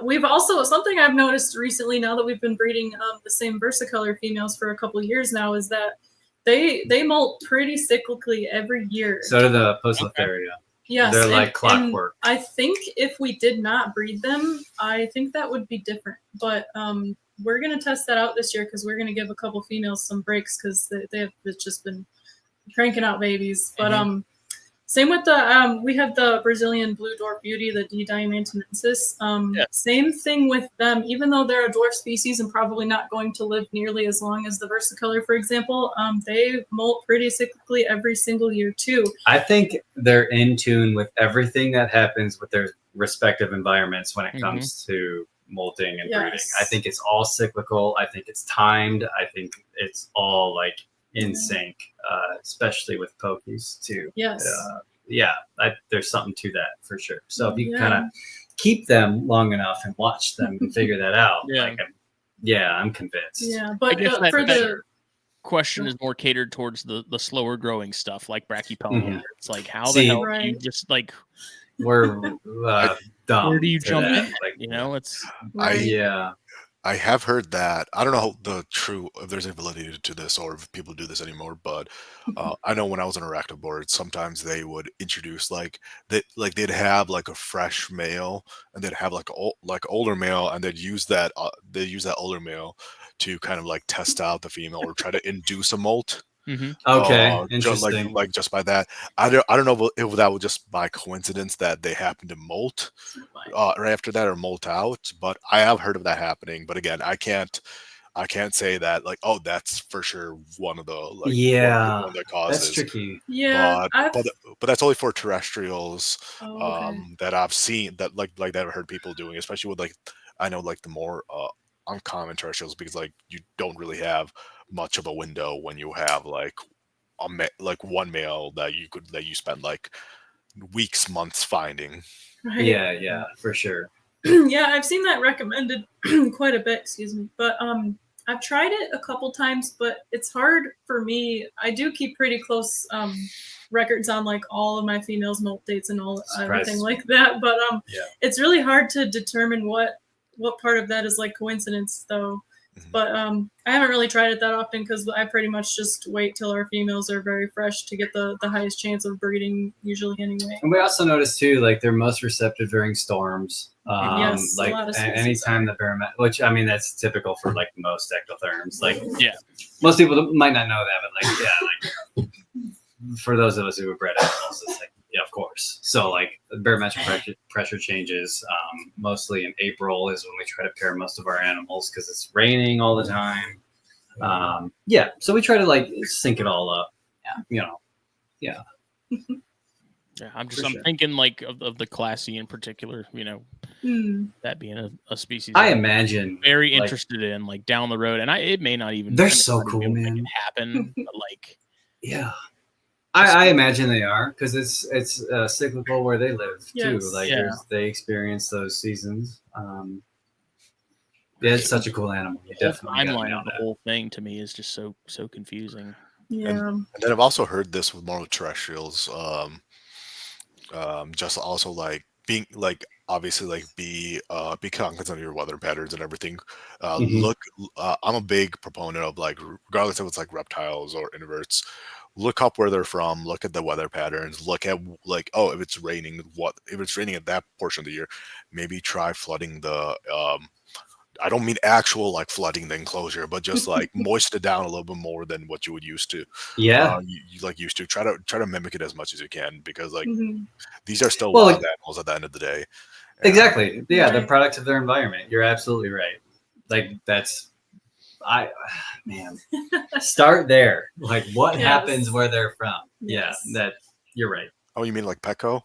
we've also, something I've noticed recently now that we've been breeding the same versicolor females for a couple of years now is that they molt pretty cyclically every year. So do the Poecilotheria. Yes, they're like clockwork. I think if we did not breed them, I think that would be different. But we're gonna test that out this year because we're gonna give a couple females some breaks because they've just been cranking out babies. But same with the we have the Brazilian blue dwarf beauty, the D. diamantinensis. Same thing with them. Even though they're a dwarf species and probably not going to live nearly as long as the versicolor, for example, they molt pretty cyclically every single year too. I think they're in tune with everything that happens with their respective environments when it comes to molting and breeding. I think it's all cyclical. I think it's timed. I think it's all like in sync, especially with pokies too. Yes. There's something to that for sure. So if you kind of keep them long enough and watch them and figure that out, I'm convinced. Yeah, but for the question is more catered towards the slower growing stuff like Brachypelma. It's like how the hell do you just like we're dumb. Where do you jump in? Like, it's I have heard that. I don't know if there's any validity to this or if people do this anymore, but I know when I was on Arachnid board, sometimes they would introduce they'd have like a fresh male and they'd have like older male and they'd use that older male to kind of like test out the female or try to induce a molt. Okay, interesting. Just by that, I don't know if that was just by coincidence that they happened to molt right after that or molt out, but I have heard of that happening. But again, I can't say that that's for sure one of the one of the causes. That's tricky. Yeah, but that's only for terrestrials that I've seen that that I've heard people doing, especially with I know the more uncommon terrestrials because you don't really have much of a window when you have one male that you spend weeks, months finding. Right. Yeah, for sure. Yeah, I've seen that recommended quite a bit, excuse me. But I've tried it a couple times, but it's hard for me. I do keep pretty close records on all of my females' molt dates and everything like that. But it's really hard to determine what part of that is coincidence though. But I haven't really tried it that often because I pretty much just wait till our females are very fresh to get the highest chance of breeding usually anyway. And we also notice too, they're most receptive during storms. Yes, a lot of anytime the barometric, which I mean that's typical for most ectotherms. Most people might not know that, but for those of us who have bred animals, it's yeah, of course. So barometric pressure changes mostly in April is when we try to pair most of our animals because it's raining all the time. So we try to sync it all up. Yeah. I'm thinking of the classy in particular, that being a species I imagine I'm very interested in down the road, and it may not even they're so cool, man. Happen, but yeah. I imagine they are because it's cyclical where they live too. They experience those seasons. It's such a cool animal. You definitely timeline of the whole thing to me is just so confusing. Yeah, and then I've also heard this with more terrestrials. Just also being obviously be cognizant of your weather patterns and everything. I'm a big proponent of regardless if it's reptiles or inverts. Look up where they're from. Look at the weather patterns. Look at if it's raining, if it's raining at that portion of the year, maybe try flooding the. I don't mean actual flooding the enclosure, but just moisten it down a little bit more than what you would used to. Yeah, you used to try to mimic it as much as you can because these are still wild animals at the end of the day. Exactly. Yeah, they're products of their environment. You're absolutely right. Start there. What happens where they're from? Yes. Yeah, that you're right. Oh, you mean Petco?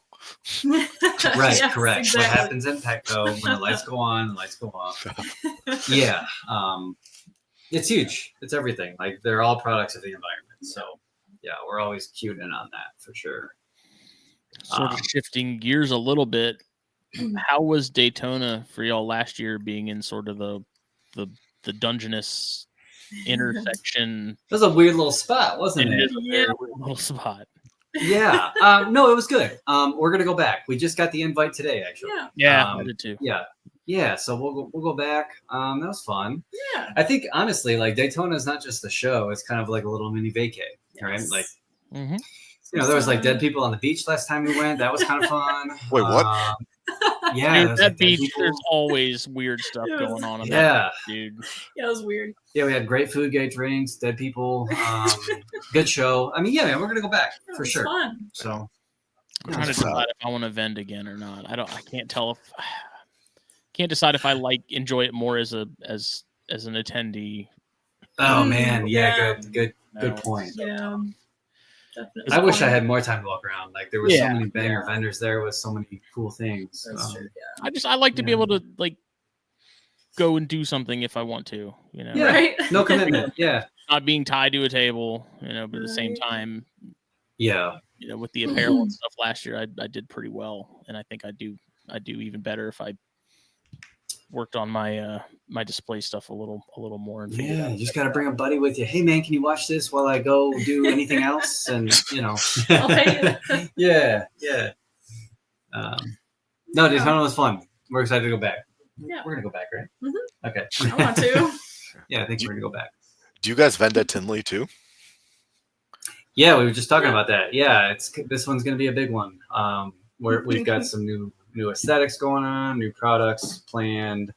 Right, yes, correct. Exactly. What happens in Petco when the lights go on, the lights go off. Yeah. It's huge. It's everything. They're all products of the environment. So yeah, we're always cued in on that for sure. Sort of shifting gears a little bit. How was Daytona for y'all last year being in sort of the Dungeness intersection? It was a weird little spot, wasn't it? It is a very weird little spot. Yeah. No, it was good. We're gonna go back. We just got the invite today, actually. Yeah. I did too. Yeah. Yeah, so we'll go back. That was fun. Yeah. I think honestly, like Daytona is not just a show; it's kind of like a little mini vacay, right? Yes. Like, Mhm. there was like dead people on the beach last time we went. That was kind of fun. Wait, what? Yeah, Dude, there's that like dead beach, people. there's always weird stuff It was- going on. Yeah, Dude. Yeah, it was weird. yeah, we had great food, great drinks, dead people. Good show. I mean, yeah, man, we're gonna go back Yeah, it for was sure. fun. So I'm trying to decide if I want to vend again or not. I can't tell if can't decide if I enjoy it more as an attendee. oh man, yeah. good No. point. Yeah. Definitely. I wish I had more time to walk around. Like there were so Yeah, many banger vendors there with so many cool things. That's true. Yeah. I like to be Yeah. able to like go and do something if I want to, you know. Yeah. Right. No commitment. Yeah. Not being tied to a table, you know, but at the same Right. time, Yeah. you know, with the apparel and stuff last year, I did pretty well, and I think I do even better if I worked on my my display stuff a little more. And figured Yeah. out You just gotta bring a buddy with you. Hey man, can you watch this while I go do anything else? And you know. I'll pay you. Yeah. Yeah. No, Daytona was fun. We're excited to go back. Yeah. We're gonna go back, right? Mhm. Okay. I want to. Yeah, I think we're gonna go back. Do you guys vend at Tinley too? Yeah, we were just talking about that. Yeah, this one's gonna be a big one. We've got some new aesthetics going on, new products planned.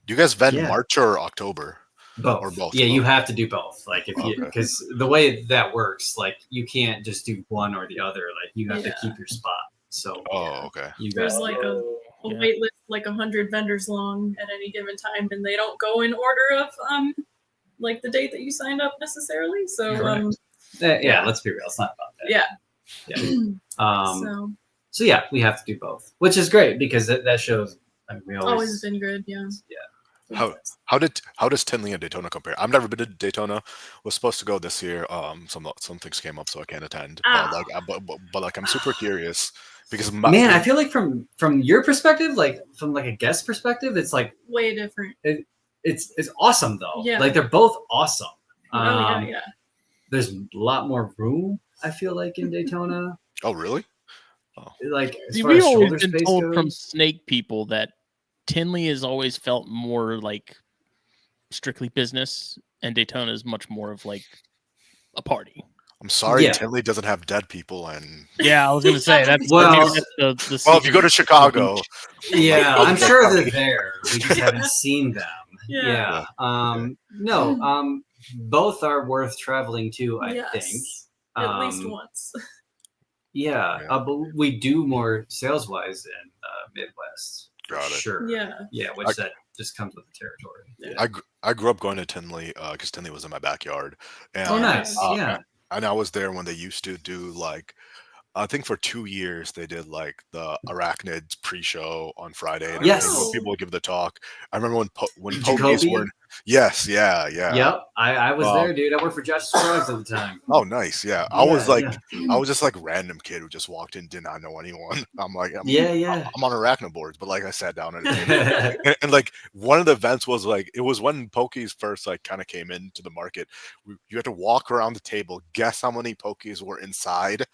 Do you guys vend Yeah. March or October? Both. Or both. Yeah, you have to do both. Like if you Okay. because the way that works, like you can't just do one or the other. Like you have to Yeah. keep your spot. So Oh, okay. you There's got like a Yeah. wait list, like 100 vendors long at any given time, and they don't go in order of like the date that you signed up necessarily. So Correct. yeah. Let's be real. It's not about that. yeah. Yeah. So yeah, we have to do both, which is great because that shows. I mean, we Always been good. Yeah. How does Tinley and Daytona compare? I've never been to Daytona. Was supposed to go this year. Some things came up, so I can't attend. But like I'm super curious because man, I feel like from your perspective, like from like a guest perspective, it's like Way different. it's awesome though. Yeah. Like they're both awesome. Yeah. There's a lot more room. I feel like in Daytona, Oh really? like as See, far we've as shoulder always been space told goes. from snake people that Tinley has always felt more like strictly business, and Daytona is much more of like a party. I'm sorry, Yeah. Tinley doesn't have dead people, and Yeah, I was gonna say that's Well- maybe that's the well, if you go to Chicago, Yeah, I'm sure they're there. We just haven't seen them. Yeah. No. Both are worth traveling to. I Yes. think. At least once. Yeah, Yeah. but we do more sales wise in Midwest. Got it. Sure. Yeah. Which that just comes with the territory. Yeah. I grew up going to Tinley because Tinley was in my backyard. And, Oh, nice. Yeah. And I was there when they used to do like, I think for 2 years they did like the Arachnids pre-show on Friday. And Yes. everything, where people would give the talk. I remember when Jacoby? Pokies were. Yes, yeah. Yep. I was Wow. there, dude. I worked for Jess of Marshall Arachnids at the time. Oh, nice. Yeah, I was like, yeah. I was just like random kid who just walked in, did not know anyone. I'm like, Yeah. I'm on Arachnid boards, but like I sat down at a table. and like one of the events was like it was when Pokies first like kind of came into the market. You had to walk around the table, guess how many Pokies were inside,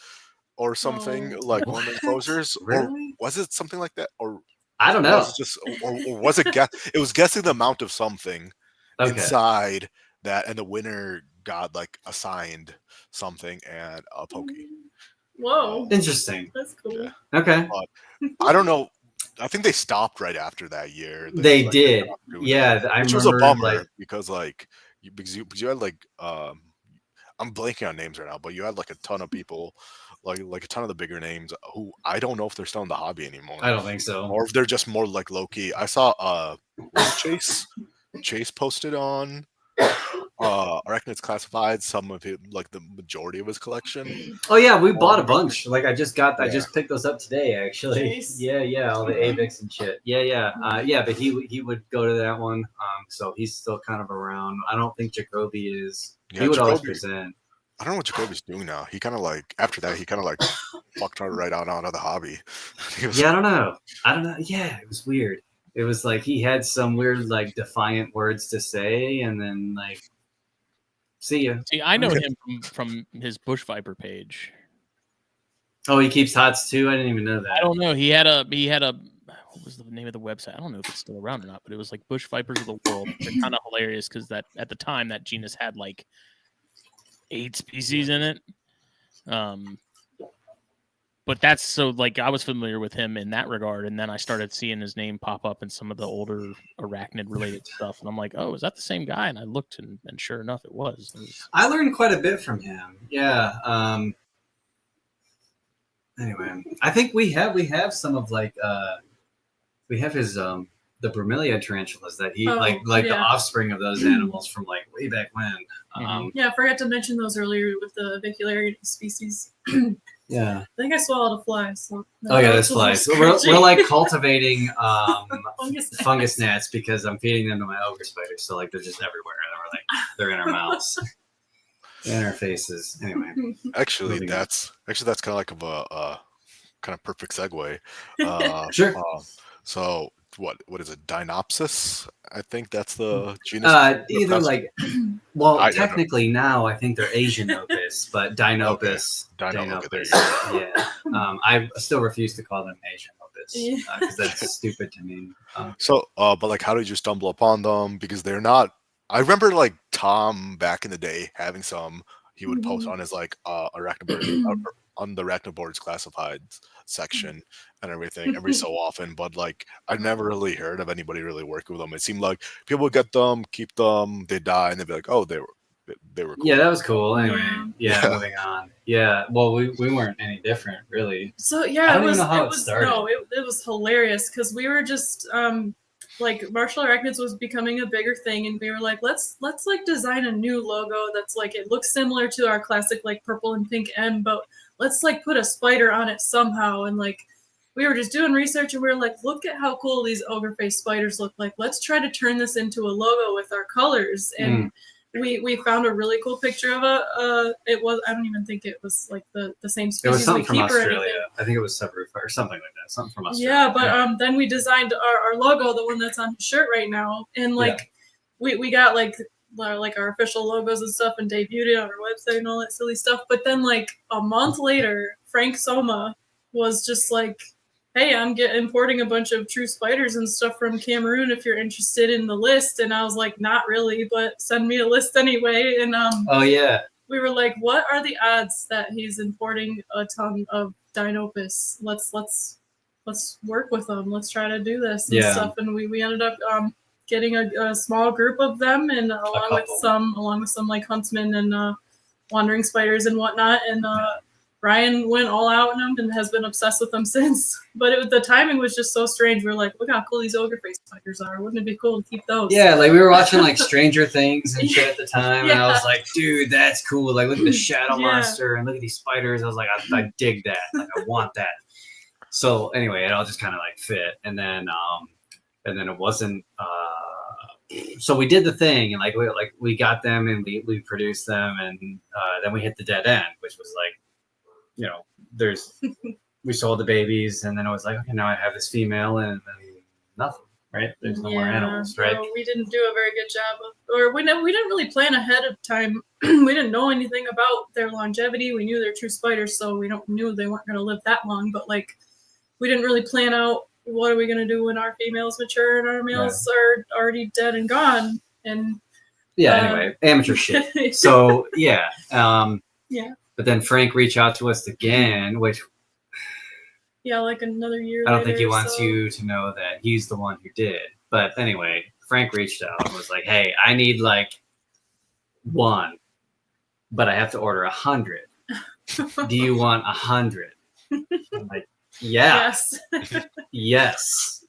or something like one of the enclosures. Or Really? was it something like that? Or I don't know. was it just or was it guess? It was guessing the amount of something inside that, and the winner got like assigned something and a Pokey. Whoa. Interesting. That's cool. Yeah. Okay. I don't know. I think they stopped right after that year. They like, did. stopped doing Yeah, it, I which remember. was a bummer Like, because like because you had like I'm blanking on names right now, but you had like a ton of people, like a ton of the bigger names who I don't know if they're still in the hobby anymore, I don't think so. or if they're just more like low key. I saw was it Chase posted on Arachnids Classified some of it, like the majority of his collection. Oh yeah, we bought a bunch. Like I just Yeah. picked those up today actually. Nice. Yeah, all the Avix and shit. Yeah. But he would go to that one. So he's still kind of around. I don't think Jacoby is. Yeah, He would always Jacoby- present. I don't know what Jacoby's doing now. He kind of like after that he kind of like fucked her right out of the hobby. He was- Yeah, I don't know. Yeah, it was weird. It was like he had some weird like defiant words to say, and then like, see ya. See, I know him from his Bush Viper page. Oh, he keeps HOTS too. I didn't even know that. I don't know. He had a what was the name of the website? I don't know if it's still around or not, but it was like Bush Vipers of the World. They're kind of hilarious because that at the time that genus had like 8 species in it. But that's so like I was familiar with him in that regard, and then I started seeing his name pop up in some of the older arachnid related stuff, and I'm like, oh, is that the same guy? And I looked, and sure enough, it was. I learned quite a bit from him. Yeah. Anyway, I think we have some of like we have his the bromeliad tarantulas that he the offspring of those animals from like way back when. Yeah, I forgot to mention those earlier with the avicularian species. Yeah. I think I swallowed a fly. So that's flies. So we're like cultivating fungus gnats because I'm feeding them to my ogre spiders. So like they're just everywhere, and we're like they're in our mouths, in our faces. Anyway, actually, that's kind of like a kind of perfect segue. Sure. So what is it? Dinopsis? I think that's the genus. Either like, technically now I think they're Asianopus, but Dinopus. Dinopus. Yeah. I still refuse to call them Asianopus because that's stupid to me. But like, how did you stumble upon them? Because they're not. I remember like Tom back in the day having some. He would post on his like arachnid on the arachnoboards classified section and everything every so often, but like I've never really heard of anybody really working with them. It seemed like people would get them, keep them, they die, and they'd be like, oh, they were cool. Yeah, that was cool. Anyway, moving on. Yeah, well, we weren't any different, really. So yeah, I don't even know how it started. No, it was hilarious because we were just like Marshall Arachnids was becoming a bigger thing, and we were like, let's like design a new logo that's like it looks similar to our classic like purple and pink M, but let's like put a spider on it somehow. And like we were just doing research, and we were like, look at how cool these ogre face spiders look like. Let's try to turn this into a logo with our colors. And we found a really cool picture of it was, I don't even think it was like the same species. It was something from Australia. I think it was subrufa or something like that. Something from Australia. Yeah, but then we designed our logo, the one that's on his shirt right now, and like we got like our official logos and stuff and debuted it on our website and all that silly stuff. But then like a month later, Frank Soma was just like, hey, I'm importing a bunch of true spiders and stuff from Cameroon if you're interested in the list. And I was like, not really, but send me a list anyway. And we were like, what are the odds that he's importing a ton of Dinopus? Let's work with them. Let's try to do this and stuff. And we ended up getting a small group of them, and along with some like huntsmen and wandering spiders and whatnot. And Ryan went all out on them and has been obsessed with them since. But the timing was just so strange. We were like, look how cool these ogre face spiders are. Wouldn't it be cool to keep those? Yeah, like we were watching like Stranger Things and shit at the time, and I was like, dude, that's cool. Like, look at the shadow monster and look at these spiders. I was like, I dig that. Like, I want that. So anyway, it all just kind of like fit, and then it wasn't. So we did the thing, and we got them, and we produced them, and then we hit the dead end, which was like, we sold the babies, and then it was like, okay, now I have this female, and then nothing, right? There's no more animals, right? No, we didn't do a very good job we didn't really plan ahead of time. We didn't know anything about their longevity. We knew they're true spiders, so we knew they weren't going to live that long, but like, we didn't really plan out what are we going to do when our females mature and our males are already dead and gone. And anyway, amateur shit. So but then Frank reached out to us again, which like another year I don't think he wants you to know that he's the one who did. But anyway, Frank reached out and was like, hey, I need like 1, but I have to order 100. Do you want 100? I'm like, yes. Yes.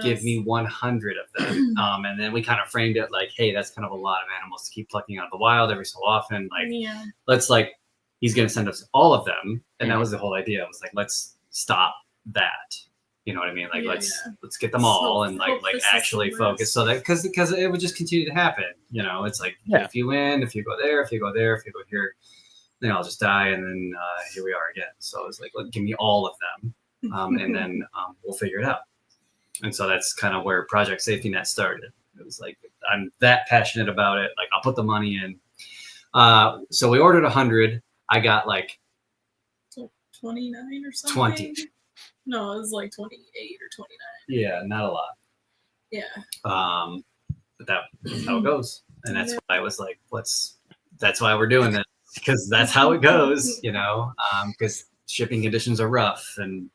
Give me 100 of them. And then we kind of framed it like, hey, that's kind of a lot of animals to keep plucking out of the wild every so often. Like, let's like, he's going to send us all of them. And that was the whole idea. It was like, let's stop that. You know what I mean? Like, let's get them all and like actually focus so that, because it would just continue to happen. It's like, if you win, if you go there, if you go there, if you go here, then I'll just die. And then here we are again. So it's like, give me all of them. And then we'll figure it out. And so that's kind of where Project Safety Net started. It was like, I'm that passionate about it. Like, I'll put the money in. So we ordered 100. I got like 29 or something. 20. No, it was like 28 or 29. Yeah, not a lot. Yeah. But that's how it goes, and that's why I was like, that's why we're doing this, because that's how it goes, because shipping conditions are rough, and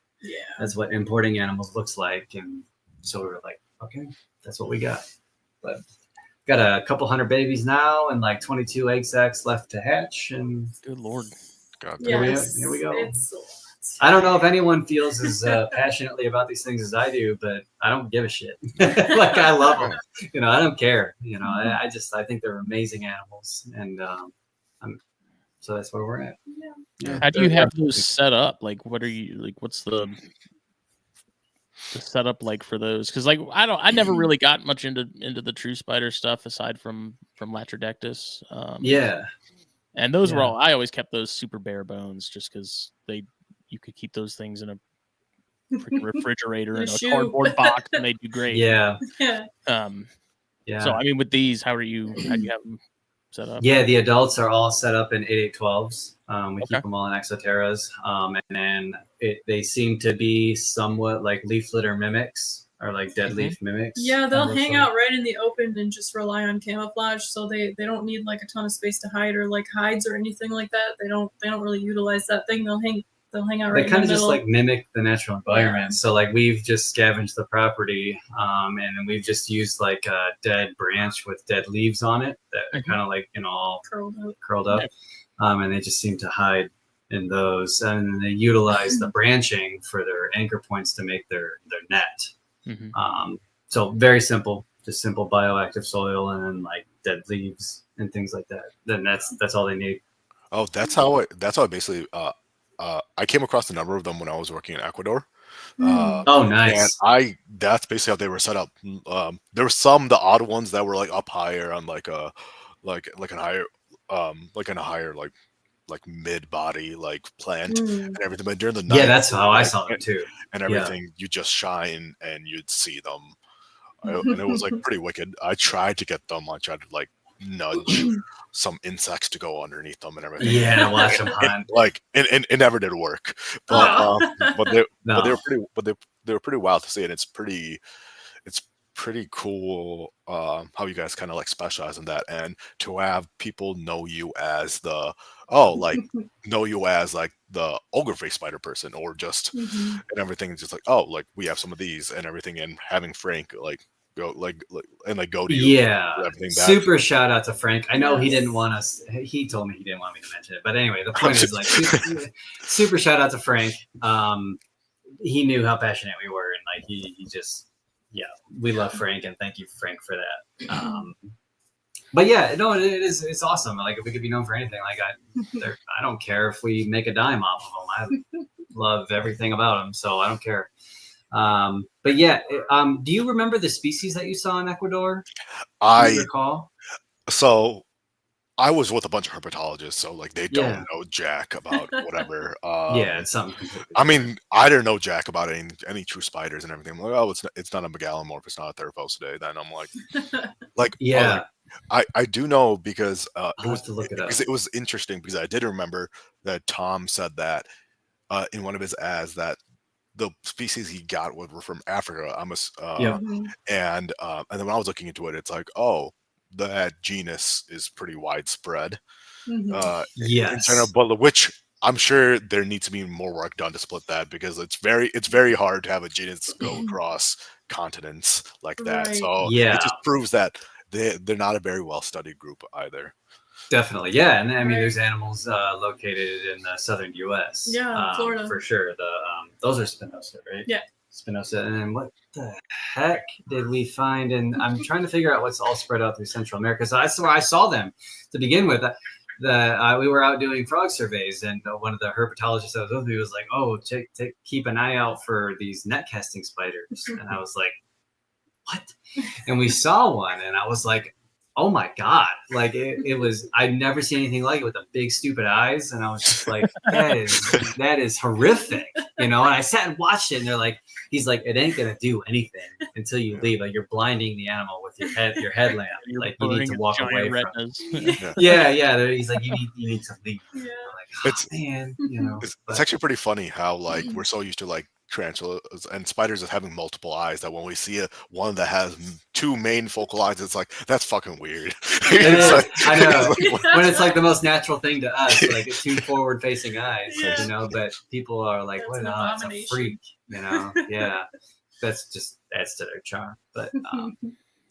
that's what importing animals looks like, and so we were like, okay, that's what we got. But got a couple hundred babies now, and like 22 egg sacs left to hatch, and good Lord, God, here we go. It's I don't know if anyone feels as passionately about these things as I do, but I don't give a shit. Like, I love them. I don't care. I think they're amazing animals, and so that's where we're at. Yeah. How do you have those set up? Like, what are you like? What's the setup like for those? Because like I never really got much into the true spider stuff aside from Latrodectus. And those were all, I always kept those super bare bones just because you could keep those things in a freaking refrigerator in a cardboard box and they do great. Yeah. So I mean, with these, how do you have them set up? Yeah, the adults are all set up in 8812s. We keep them all in exoterras, and then they seem to be somewhat like leaf litter mimics or like dead leaf mimics. Yeah, they'll hang out right in the open and just rely on camouflage, so they don't need like a ton of space to hide or like hides or anything like that. They don't really utilize that thing. They'll hang out right in the middle. They kind of just like mimic the natural environment. Yeah. So like we've just scavenged the property, and we've just used like a dead branch with dead leaves on it that are kind of like all curled up, and they just seem to hide in those, and they utilize the branching for their anchor points to make their net. So very simple, just simple bioactive soil and then like dead leaves and things like that. Then that's all they need. Oh, that's how I basically. I came across a number of them when I was working in Ecuador. Oh, nice. And that's basically how they were set up. There were the odd ones that were like up higher on like a higher like mid body like plant and everything. But during the night, that's how I saw them too. And everything, you just shine and you'd see them, and it was like pretty wicked. I tried to get them. I tried to like nudge some insects to go underneath them and everything. Yeah, watch them hunt. And it never did work. But they were pretty wild to see, and it's pretty cool how you guys kind of like specialize in that, and to have people know you as the ogre face spider person, or just and everything is just like, oh, like we have some of these and everything, and having Frank like go to you. Yeah, super shout out to Frank. I know he didn't want us. He told me he didn't want me to mention it, but anyway, the point is like super shout out to Frank. He knew how passionate we were, and like he just we love Frank, and thank you, Frank, for that. But yeah, no, it's awesome. Like if we could be known for anything, like I don't care if we make a dime off of them. I love everything about them, so I don't care. But yeah, do you remember the species that you saw in Ecuador? Do you recall? So I was with a bunch of herpetologists, so like they don't know jack about whatever. It's something. I mean, I didn't know jack about any true spiders and everything. I'm like, oh, it's not a megalomorph, it's not a Theraphosidea. Then I'm like, I do know because it was interesting because I did remember that Tom said that in one of his ads that the species he got were from Africa. And then when I was looking into it, it's like, oh, that genus is pretty widespread. In general, but which I'm sure there needs to be more work done to split that, because it's very hard to have a genus go across continents like that. Right. So it just proves that they're not a very well studied group either. Definitely, yeah, and I mean, there's animals located in the southern U.S. Florida for sure. Those are Spinosa, right? Yeah, Spinosa. And then what the heck did we find? And I'm trying to figure out what's all spread out through Central America. So I saw them to begin with. We were out doing frog surveys, and one of the herpetologists I was with me was like, "Oh, keep an eye out for these net casting spiders." And I was like, "What?" And we saw one, and I was like, oh my God, like it was, I'd never seen anything like it, with the big stupid eyes. And I was just like, that is horrific, And I sat and watched it, and he's like, it ain't gonna do anything until you leave. Like, you're blinding the animal with your headlamp. Like, you need to walk away from it. Yeah. He's like, you need to leave. Yeah. Like, it's actually pretty funny how we're so used to tarantulas and spiders as having multiple eyes. That when we see one that has two main focal eyes, it's like that's fucking weird. It is. Like, I know. Yeah. When it's like the most natural thing to us, like two forward-facing eyes, Yeah. you know. But people are like, That's "What? an No, it's a abomination." freak," you know. Yeah, that's just adds to their charm. But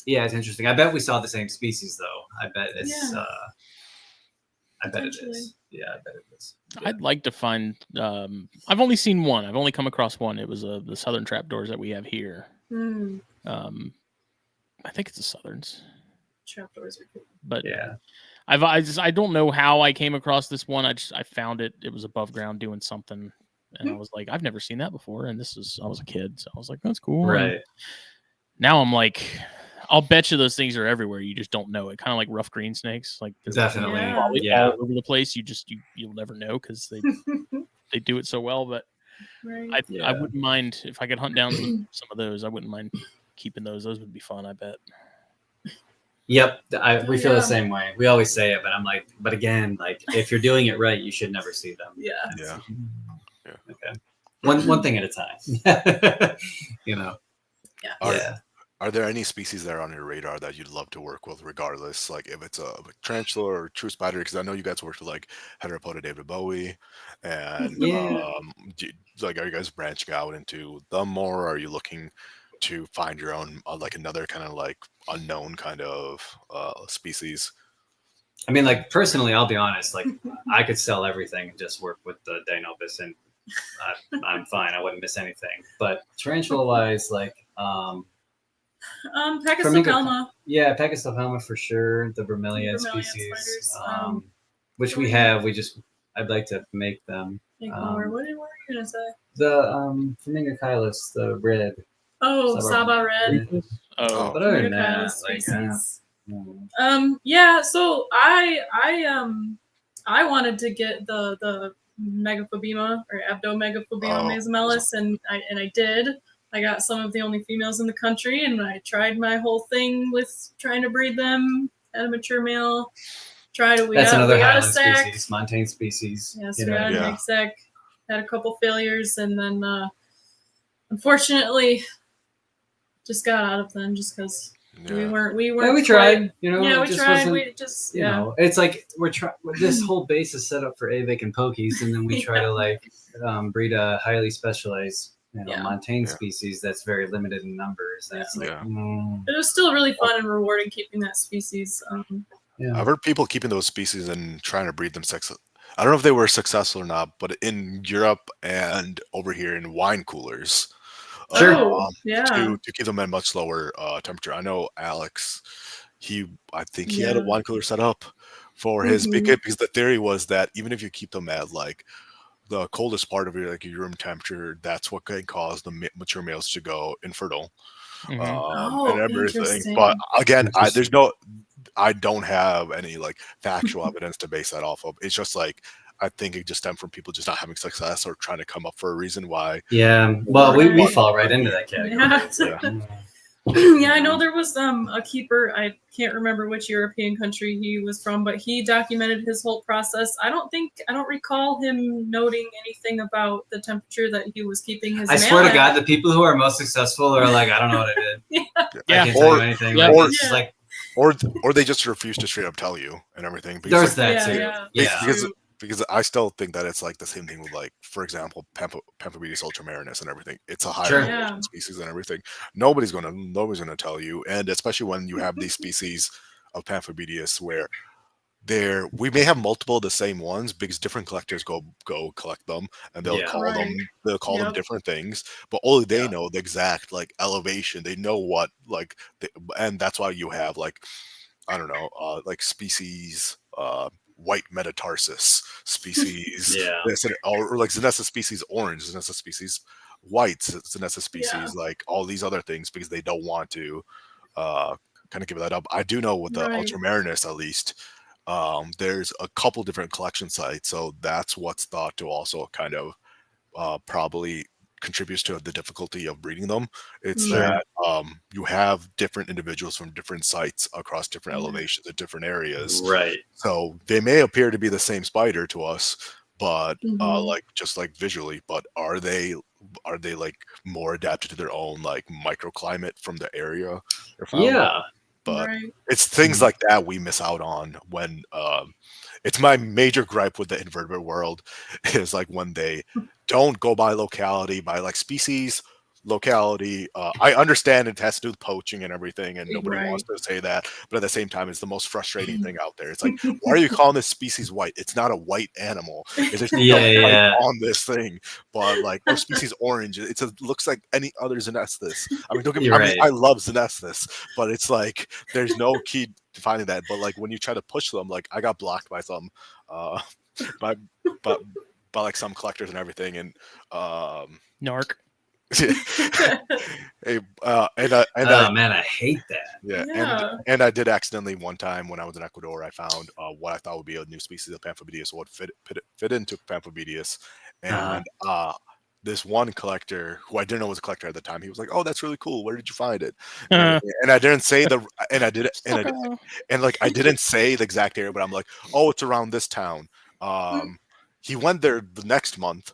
yeah, it's interesting. I bet we saw the same species, though. I bet it's. Yeah. I bet it Potentially. is. Yeah, I bet it is. Yeah. I'd like to find. I've only seen one. I've only come across one. It was the southern trapdoors that we have here. Hmm. I think it's the southerns, Trapdoors are cool. but Yeah. I don't know how I came across this one. I found it. It was above ground doing something, and I was like, I've never seen that before. And I was a kid, so I was like, that's cool. And Right. now I'm like, I'll bet you those things are everywhere. You just don't know it. Kind of like rough green snakes. Like they're Definitely. Yeah. all over the place. You'll never know because they do it so well. But Right. I wouldn't mind if I could hunt down some of those. I wouldn't mind keeping those. Those would be fun, I bet. Yep. We feel Yeah. the same way. We always say it, but I'm like, but again, like if you're doing it right, you should never see them. Yeah. Yeah. Okay. One thing at a time. You know. Yeah. Are there any species that are on your radar that you'd love to work with, regardless, like if it's a tarantula or true spider? Because I know you guys worked with like Heteropoda David Bowie, and Yeah. like, are you guys branching out into them more? Or are you looking to find your own, like another kind of like unknown kind of species? I mean, like personally, I'll be honest. Like, I could sell everything and just work with the Deinopus, and I'm fine. I wouldn't miss anything. But tarantula-wise, like, Pecastopelma. yeah, Pecastopelma for sure. The bromeliad Bromeliad species, spiders, which we have. I'd like to make them. What were you gonna say? The Flamingocylus, the red. Oh, Saba Red. Oh, But other than that, Flamingocylus like, species. mm. Yeah. So I wanted to get the Megaphobema or Abdomegaphobema mesomelis, and I did. I got some of the only females in the country, and I tried my whole thing with trying to breed them. Had a mature male. That's another we got a Highland sack. species, montane species. Yes, you we know. had an egg sack. Had a couple failures, and then unfortunately just got out of them just because we weren't. Yeah, we tried. You know, Yeah, it we just tried. wasn't- We just You know, it's like this whole base is set up for AVIC and pokies, and then we try to like breed a highly specialized, Yeah. montane species that's very limited in numbers. And it's like, It was still really fun and rewarding keeping that species. I've heard people keeping those species and trying to breed them I don't know if they were successful or not, but in Europe and over here in wine coolers. Sure. To keep them at much lower temperature. I know Alex, I think he had a wine cooler set up for his because the theory was that even if you keep them at like the coldest part of your room temperature, that's what can cause the mature males to go infertile. And everything. But again, I don't have any like factual evidence to base that off of. It's just like I think it just stemmed from people just not having success or trying to come up for a reason why. Yeah, well, we fall right into that category. Yeah, I know there was a keeper. I can't remember which European country he was from, but he documented his whole process. I don't recall him noting anything about the temperature that he was keeping his. I swear to God, the people who are most successful are like, I don't know what I did. Yeah. I can't tell you anything. Or they just refuse to straight up tell you and everything. There's that too. Because I still think that it's like the same thing with, like, for example, Pamphobetes ultramarinus and everything. It's a high species and everything. Nobody's gonna tell you, and especially when you have these species of Pamphobetes where we may have multiple of the same ones because different collectors go collect them and they'll call them different things, but only they know the exact like elevation. They know what and that's why you have like I don't know like species white metatarsus species or like Zanessa species orange, Zanessa species white, Zanessa species like all these other things because they don't want to kind of give that up. I do know with the ultramarinus at least there's a couple different collection sites, so that's what's thought to also kind of probably contributes to the difficulty of breeding them. It's that you have different individuals from different sites across different elevations at different areas, right? So they may appear to be the same spider to us, but like just like visually, but are they are they like more adapted to their own like microclimate from the area they're found? Yeah. But Right. it's things like that we miss out on when it's my major gripe with the invertebrate world is like when they don't go by locality, by like species, locality. I understand it has to do with poaching and everything, and nobody wants to say that, but at the same time, it's the most frustrating thing out there. It's like, why are you calling this species white? It's not a white animal. There's no white on this thing, but like, or species orange. It looks like any other Xenesthus. I mean, don't get me. I mean, I love Xenesthus, but it's like there's no key to finding that. But like when you try to push them, like I got blocked by some, by like some collectors and everything, and Narc. Hey, man, I hate that. Yeah. And I did accidentally one time when I was in Ecuador, I found what I thought would be a new species of Pamphobedius, what fit into Pamphobedius, and this one collector who I didn't know was a collector at the time, he was like, "Oh, that's really cool. Where did you find it?" And I didn't say I didn't say the exact area, but I'm like, "Oh, it's around this town." He went there the next month.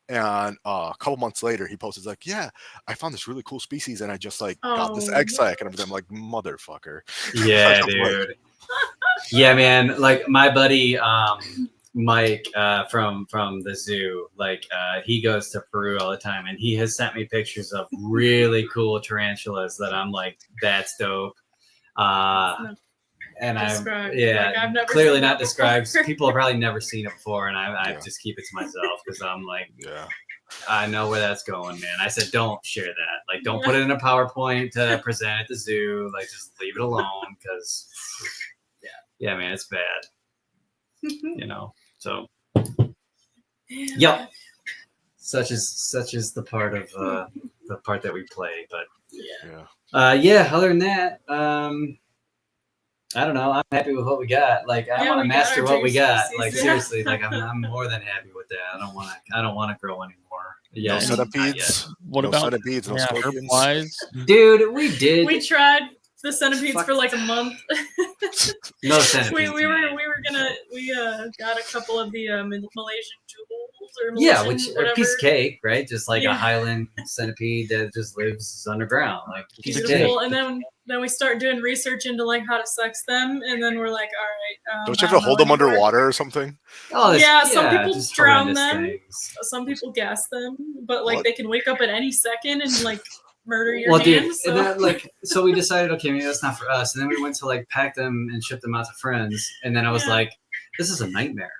And a couple months later, he posted like, "Yeah, I found this really cool species, and I just like got this egg sac." And I'm like, "Motherfucker!" Yeah, dude. Yeah, man. Like my buddy Mike from the zoo, like he goes to Peru all the time, and he has sent me pictures of really cool tarantulas that I'm like, "That's dope." And I've never clearly not described. People have probably never seen it before, and I just keep it to myself because I'm like, I know where that's going, man. I said, don't share that. Like, don't put it in a PowerPoint to present at the zoo. Like, just leave it alone because, yeah, man, it's bad. You know, so yep. Such is the part of the part that we play, but other than that, I don't know. I'm happy with what we got. Like I want to master what we got. Like seriously, like I'm more than happy with that. I don't want to grow anymore. No centipedes. What about centipedes? No scorpions. Dude, we did. We tried the centipedes for like a month. No centipedes. We got a couple of the Malaysian jewels or Malaysian, which a piece of cake, right? Just like a Highland centipede that just lives underground, like piece of cake. And then we start doing research into like how to sex them, and then we're like, all right. Don't you have to hold them underwater or something? Oh, some people drown them. Some people gas them, but like they can wake up at any second and like murder your man. Dude, so. And then, so we decided, okay, maybe that's not for us. And then we went to like pack them and ship them out to friends. And then I was like, this is a nightmare.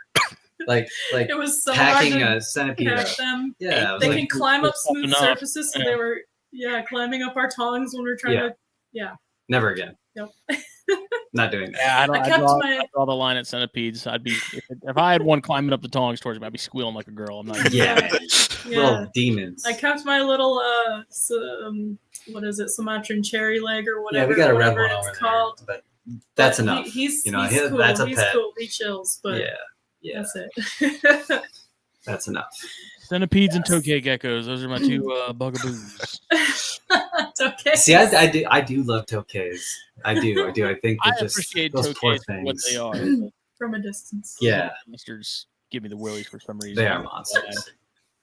Like it was so packing hard to a centipede. Them. Yeah, they can climb up smooth surfaces, so they were climbing up our tongs when we were trying to. Yeah. Never again. Nope. Not doing that. Yeah, I draw the line at centipedes. I'd be if I had one climbing up the tongs towards me, I'd be squealing like a girl. I'm not. Little demons. I kept my little what is it, Sumatran cherry leg or whatever. Yeah, we got a red one it's over called. There, but that's enough. He's cool. That's a he's pet. Cool. He chills, but that's it. That's enough. Centipedes and tokay geckos. Those are my two bugaboos. Tokay. See, I do love tokays. I do. I think I appreciate those poor tokays for what things. they are. From a distance. Yeah. Monsters give me the willies for some reason. They are monsters.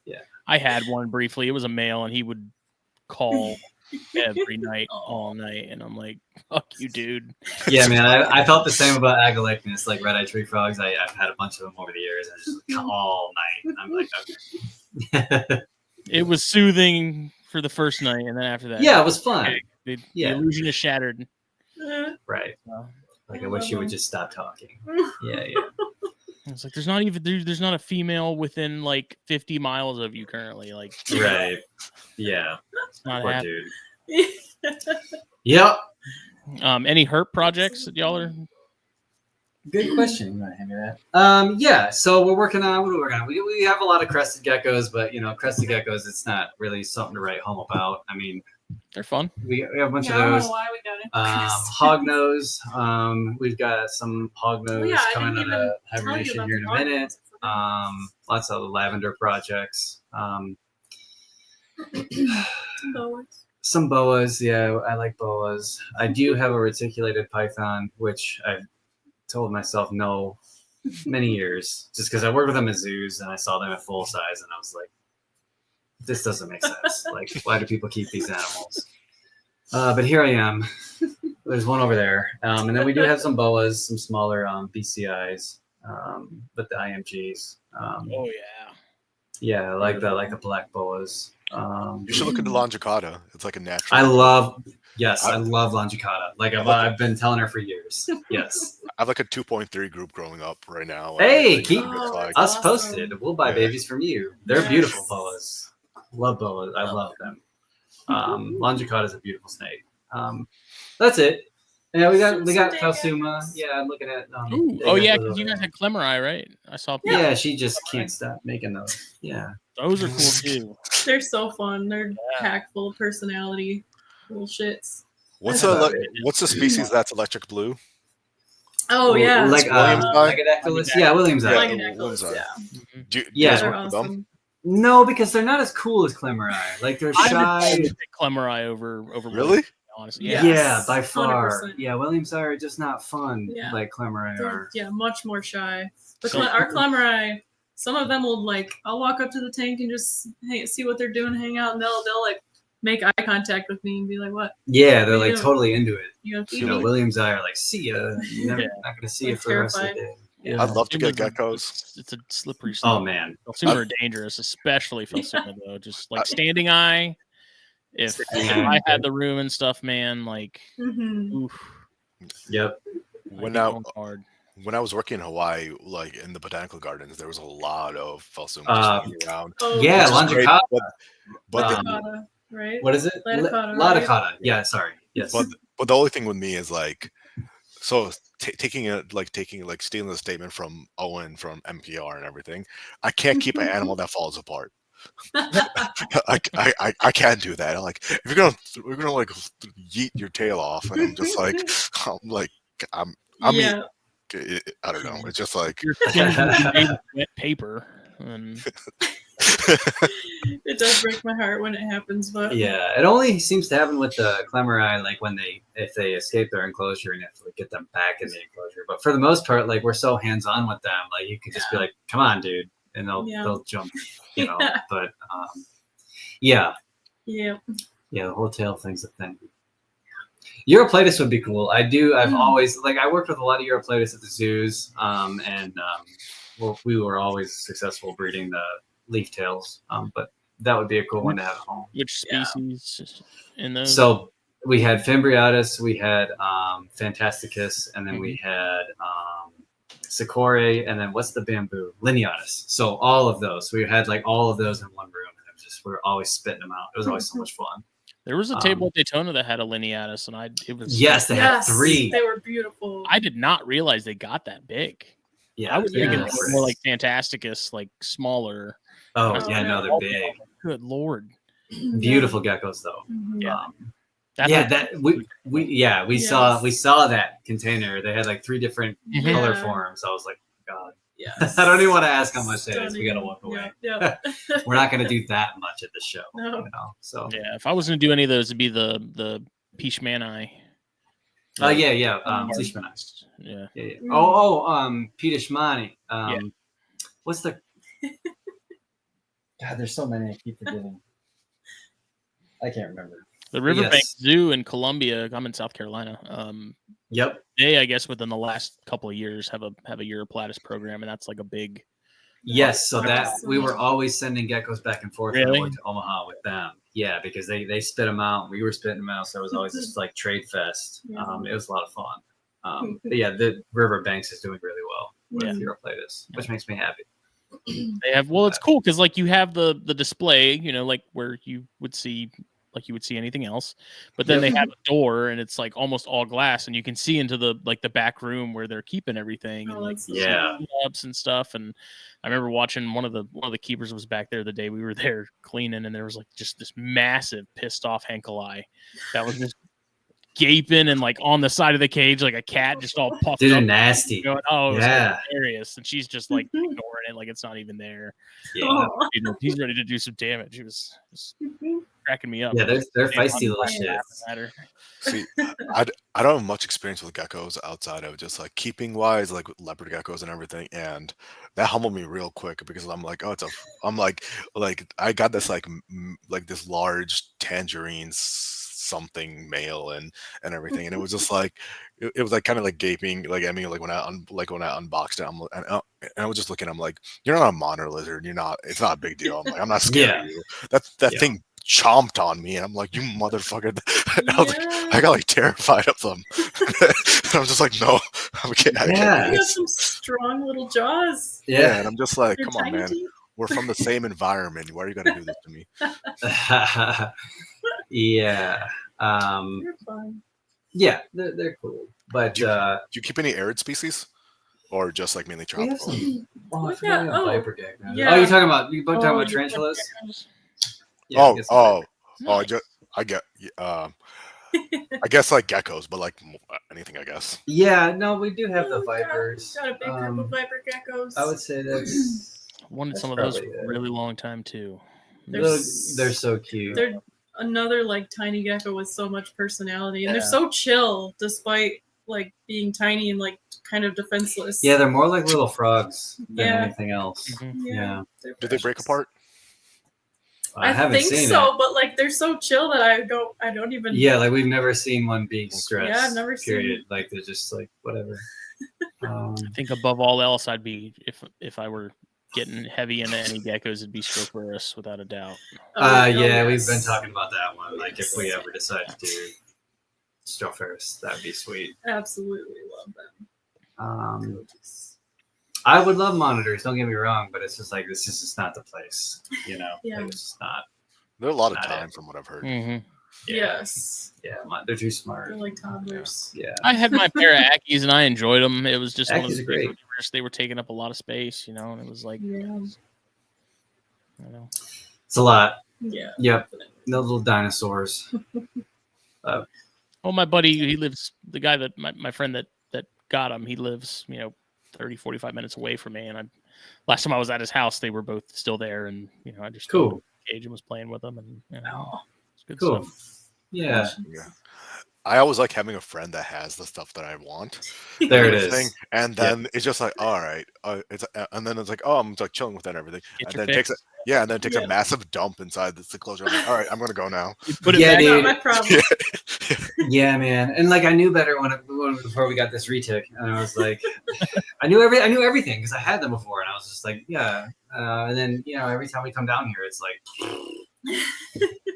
Yeah. I had one briefly. It was a male, and he would call every night, all night, and I'm like, "Fuck you, dude." Yeah, man. I felt the same about Agalaichnus, like red-eyed tree frogs. I've had a bunch of them over the years. I just like, all night. I'm like, okay. It was soothing for the first night, and then after that, it was fun. The illusion is shattered. Right. Like I wish you would just stop talking. Yeah. It's like there's not a female within like 50 miles of you currently. Like right. Yeah. It's not poor happening. Dude. Yep. Any herp projects that y'all are? Good question. You want to hand me that? Yeah. So we're working on. What are we working on? We have a lot of crested geckos, but crested geckos, it's not really something to write home about. I mean, they're fun. We have a bunch of those. I don't know why we got it. Hognose. We've got some hognose coming out of hibernation here in a minute. Lots of lavender projects. Some boas. Yeah, I like boas. I do have a reticulated python, which I've told myself no many years, just because I worked with them at zoos and I saw them at full size, and I was like, this doesn't make sense. Like, why do people keep these animals? But here I am. There's one over there. And then we do have some boas, some smaller BCIs, but the IMGs. Oh yeah. Yeah, like the black boas. You should look into Longicata. It's like a natural. I love Longicata. Like I've been telling her for years. Yes. I have like a 2.3 group growing up right now. Hey, keep us us posted. We'll buy babies from you. They're beautiful boas. Love boas. I love them. Longicata is a beautiful snake. That's it. Yeah, we got Kalsuma. Yeah, I'm looking at. Oh yeah, because you guys had Clemeri, right? I saw. Yeah, she just can't stop making those. Yeah, those are cool too. They're so fun. They're packed full of personality. Little shits. What's the species that's electric blue? Oh yeah, like Williams-eye? Yeah, Williams-eye. Yeah, they're awesome. No, because they're not as cool as Clemeri. Like they're shy. Clemeri over really. Honestly, yeah, by far. 100%. Yeah, Williams-eye are just not fun like Clemeri are. Yeah, much more shy. But our Clemeri, some of them will like. I'll walk up to the tank and just see what they're doing, hang out, and they'll like make eye contact with me and be like, "What?" Yeah, they're like totally into it. You know, Williams-eye are like, "See ya." You're not gonna see you for the rest of the day. Yeah. I'd love to get geckos. It's a slippery slope. Oh man, Super dangerous, especially Philsuma though. Just like standing eye. If I had the room and stuff, man, like, oof. Yep. When I was working in Hawaii, like in the botanical gardens, there was a lot of Philsuma around. Oh, yeah, Longicata. But right? What is it? Laudicata. Right? Yeah, sorry. Yes. But the only thing with me is like, so stealing the statement from Owen from NPR and everything, I can't keep an animal that falls apart. I can't do that. Like, if you're gonna like yeet your tail off, and I'm just like, I don't know. It's just like wet paper. And it does break my heart when it happens, but yeah, it only seems to happen with the Clemeri, like if they escape their enclosure and you have to like, get them back in the enclosure. But for the most part, like we're so hands on with them, like you could just be like, "Come on, dude," and they'll jump, you know. But the whole tail thing's a thing. Europlatus would be cool. I've always I worked with a lot of Europlatus at the zoos, we were always successful breeding the leaf tails, but that would be a cool one to have at home. Which species in those? So we had Fimbriatus, we had Fantasticus, and then we had Sakura, and then what's the bamboo? Lineatus. So all of those. We had like all of those in one room, and we were always spitting them out. It was always so much fun. There was a table at Daytona that had a Lineatus, and they had 3. They were beautiful. I did not realize they got that big. Yeah, I was thinking more like Fantasticus, like smaller. Oh yeah, no, they're big. Good lord, beautiful geckos though. We saw that contaner. They had like 3 different color forms. I was like, God, I don't even want to ask how much that is. We gotta walk away. We're not gonna do that much at the show. No. You know? So yeah, if I was gonna do any of those, it'd be the Peachmani. Fleishmani. Yeah. Peachmani. What's the? God, there's so many. I keep forgetting. I can't remember. The Riverbank Zoo in Columbia. I'm in South Carolina. Yep. They, I guess, within the last couple of years, have a Europlatus program, and that's like a big. Yes, so that we were always sending geckos back and forth to Omaha with them. Yeah, because they spit them out, we were spitting them out, so it was always just like trade fest. It was a lot of fun. But yeah, the Riverbanks is doing really well with Europlatus, which makes me happy. They have it's cool because like you have the display, you know, like where you would see anything else, but then they have a door and it's like almost all glass, and you can see into the back room where they're keeping everything and ups and stuff. And I remember watching one of the keepers was back there the day we were there cleaning, and there was like just this massive pissed off Henkelai that was just gaping and like on the side of the cage like a cat, just all puffed up. Nasty. Going, it was hilarious, and she's just like ignoring it like it's not even there. Yeah, he's ready to do some damage. He was cracking me up. Yeah, they're feisty little Doesn't shits. matter. See, I don't have much experience with geckos outside of just like keeping wise, like with leopard geckos and everything, and that humbled me real quick because I'm like, oh, I'm like I got this like like this large tangerine something male and everything, and it was just like it was like kind of like gaping, like I mean, like when I unboxed it, and I was just looking, I'm like, you're not a monitor lizard, it's not a big deal. I'm like, I'm not scared of you. That thing chomped on me, and I'm like, you motherfucker. I was like, I got like terrified of them. I'm just like, no, I can't. You got some strong little jaws. Yeah, and I'm just like, They're come on, man. tiny. We're from the same environment. Why are you gonna do this to me? Yeah. They're fun. Yeah, they're cool. But do you keep any arid species, or just like mainly we have tropical? some. Oh, I We've forgot we got- have oh, viper geckos. yeah. Oh, you're talking about Oh, tarantulas? Yeah, Oh, I guess so. I get. I guess like geckos, but like anything, I guess. Yeah, no, we do have the We've got- vipers. Got a big group of viper geckos. I would say that's Wanted That's some of those probably for a it. really long time too. They're they're so cute. They're another like tiny gecko with so much personality, and Yeah. they're so chill despite like being tiny and like kind of defenseless. Yeah, they're more like little frogs than Yeah. anything else. Mhm. Yeah. they're Do they break precious. apart? I I haven't think seen so, it. but like they're so chill that I don't even. Yeah, like we've never seen one being stressed. Yeah, I've never seen- period. Like they're just like whatever. I think above all else, I'd be if I were getting heavy into any geckos, it'd be Strophurus without a doubt. Yeah, we've yes. been talking about that one. Like if we Yes. ever decide to do Strophurus, that'd be sweet. Absolutely love them. I would love monitors. Don't get me wrong, but it's just like this is just not the place. Yeah. Like, it's just not. They're a lot of Not time it. from what I've heard. Mm-hmm. Yeah, Yes, yeah, they're too smart. they're like toddlers. Yeah, I had my pair of Ackies and I enjoyed them. It was just one of Ackies the are great. things where they were taking up a lot of space, and it was like, Yeah, it's a lot. yeah. Yep, no little dinosaurs. Oh, my buddy, he lives, the guy that my friend that got him, he lives, 30, 45 minutes away from me. And last time I was at his house, they were both still there. And, I just Cool. opened the cage and was playing with them. And, Oh, it's good Cool. stuff. Yeah, Yeah. I always like having a friend that has the stuff that I want. there it and everything, is. And then it's just like, all right, and then it's like, oh, I'm like chilling with it and everything, Get and your then it takes Yeah. a massive dump inside this enclosure. I'm like, all right, I'm gonna go now. You put it Yeah, back. dude. not my problem. Yeah, man. And like I knew better when before we got this retic, and I was like, I knew everything because I had them before, and I was just like, yeah. And then every time we come down here, it's like.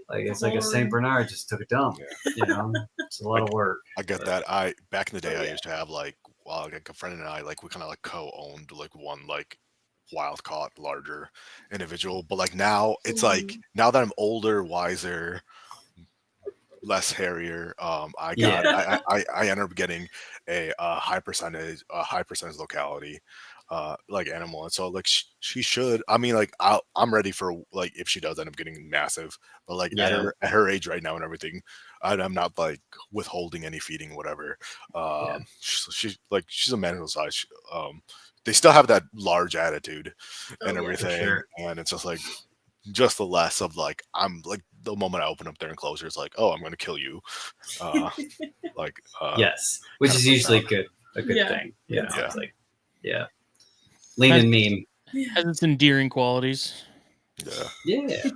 Like it's like a Saint Bernard just took a dump. It's a lot of work. I get that. Back in the day, I used to have like a friend and I we kind of like co-owned like one like wild caught larger individual, but like now it's like now that I'm older, wiser, less hairier, I ended up getting a high percentage locality like animal, and so like she should, I mean, like I'm ready for like if she does end up getting massive, but like at her age right now and everything, I'm not like withholding any feeding, whatever. She's a manageable size. They still have that large attitude and everything, sure. and it's just like just the less of like I'm like the moment I open up their enclosure, it's like, oh, I'm gonna kill you. Yes, which is usually good. A good Yeah. thing. Yeah. It's like lean and mean. Has its endearing qualities. Yeah.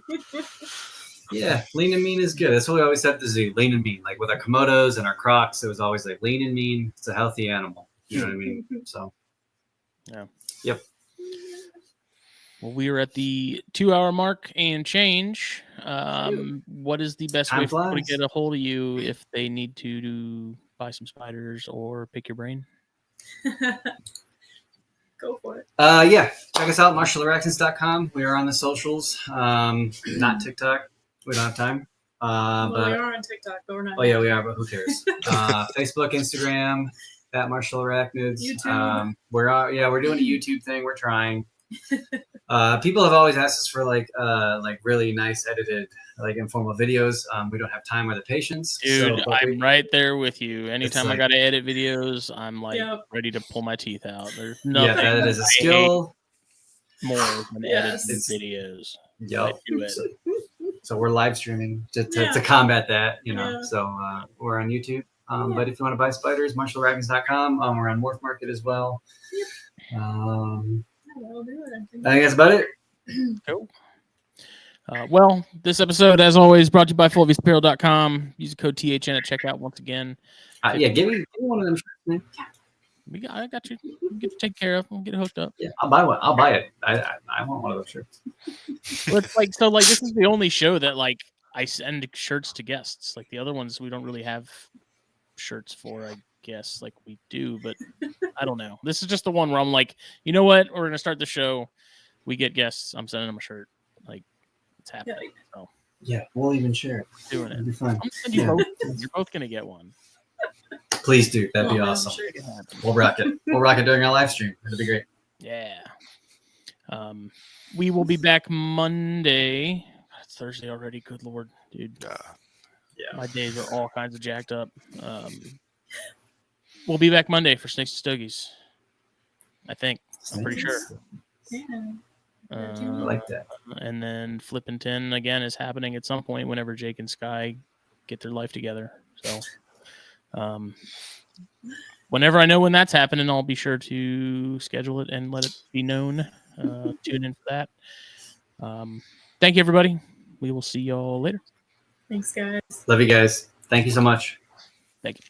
Yeah, lean and mean is good. That's what we always said at the zoo. Lean and mean. Like with our Komodos and our Crocs, it was always like lean and mean. It's a healthy animal. You know what I mean? So. Yeah. Yep. Well, we are at the 2-hour mark and change. What is the best Time way for people to flies. get a hold of you if they need to buy some spiders or pick your brain? Go for it. Yeah. Check us out, marshallarachnids.com. We are on the socials. Not TikTok. We don't have time. Well, But we are on TikTok, but we're not. oh yeah, we are. But who cares? Facebook, Instagram, at Marshall Arachnids. YouTube. We're doing a YouTube thing. We're trying. People have always asked us for like really nice edited like informal videos. We don't have time or the patience. Dude, I'm right there with you. Anytime I like- got to edit videos, I'm like Yep. ready to pull my teeth out. There's Yeah, nothing that is a I skill. hate more than Yes. editing videos. Yep. I do it. So we're live streaming to combat that, you know. Yeah. So we're on YouTube. But if you want to buy spiders, MarshallArachnids.com. We're on Wharf Market as well. That'll do it, I think that's about it. Cool. Well, this episode, as always, brought to you by FullVSapparel.com. Use the code THN at checkout once again. Yeah, give me one of them shirts, man. I got you. We'll get you taken care of. We'll get it hooked up. Yeah, I'll buy one. I'll buy it. I want one of those shirts. Well, it's like so. Like this is the only show that like I send shirts to guests. Like the other ones, we don't really have shirts for. I guess like we do, but I don't know. This is just the one where I'm like, you know what? We're gonna start the show. We get guests. I'm sending them a shirt. Like it's happening. So Yeah, we'll even share it. doing it. It'll be fun. I'm sending you both. You're both gonna get one. Please do. That'd be awesome. Sure. We'll rock it. We'll rock it during our live stream. It'll be great. Yeah. We will be back Monday. It's Thursday already. Good Lord, dude. Yeah. My days are all kinds of jacked up. We'll be back Monday for Snakes and Stogies. I think. I'm pretty sure. Yeah. I like that. And then Flippin' 10 again is happening at some point whenever Jake and Sky get their life together. So whenever I know when that's happening, I'll be sure to schedule it and let it be known. Tune in for that. Thank you, everybody. We will see y'all later. Thanks, guys. Love you guys. Thank you so much. Thank you.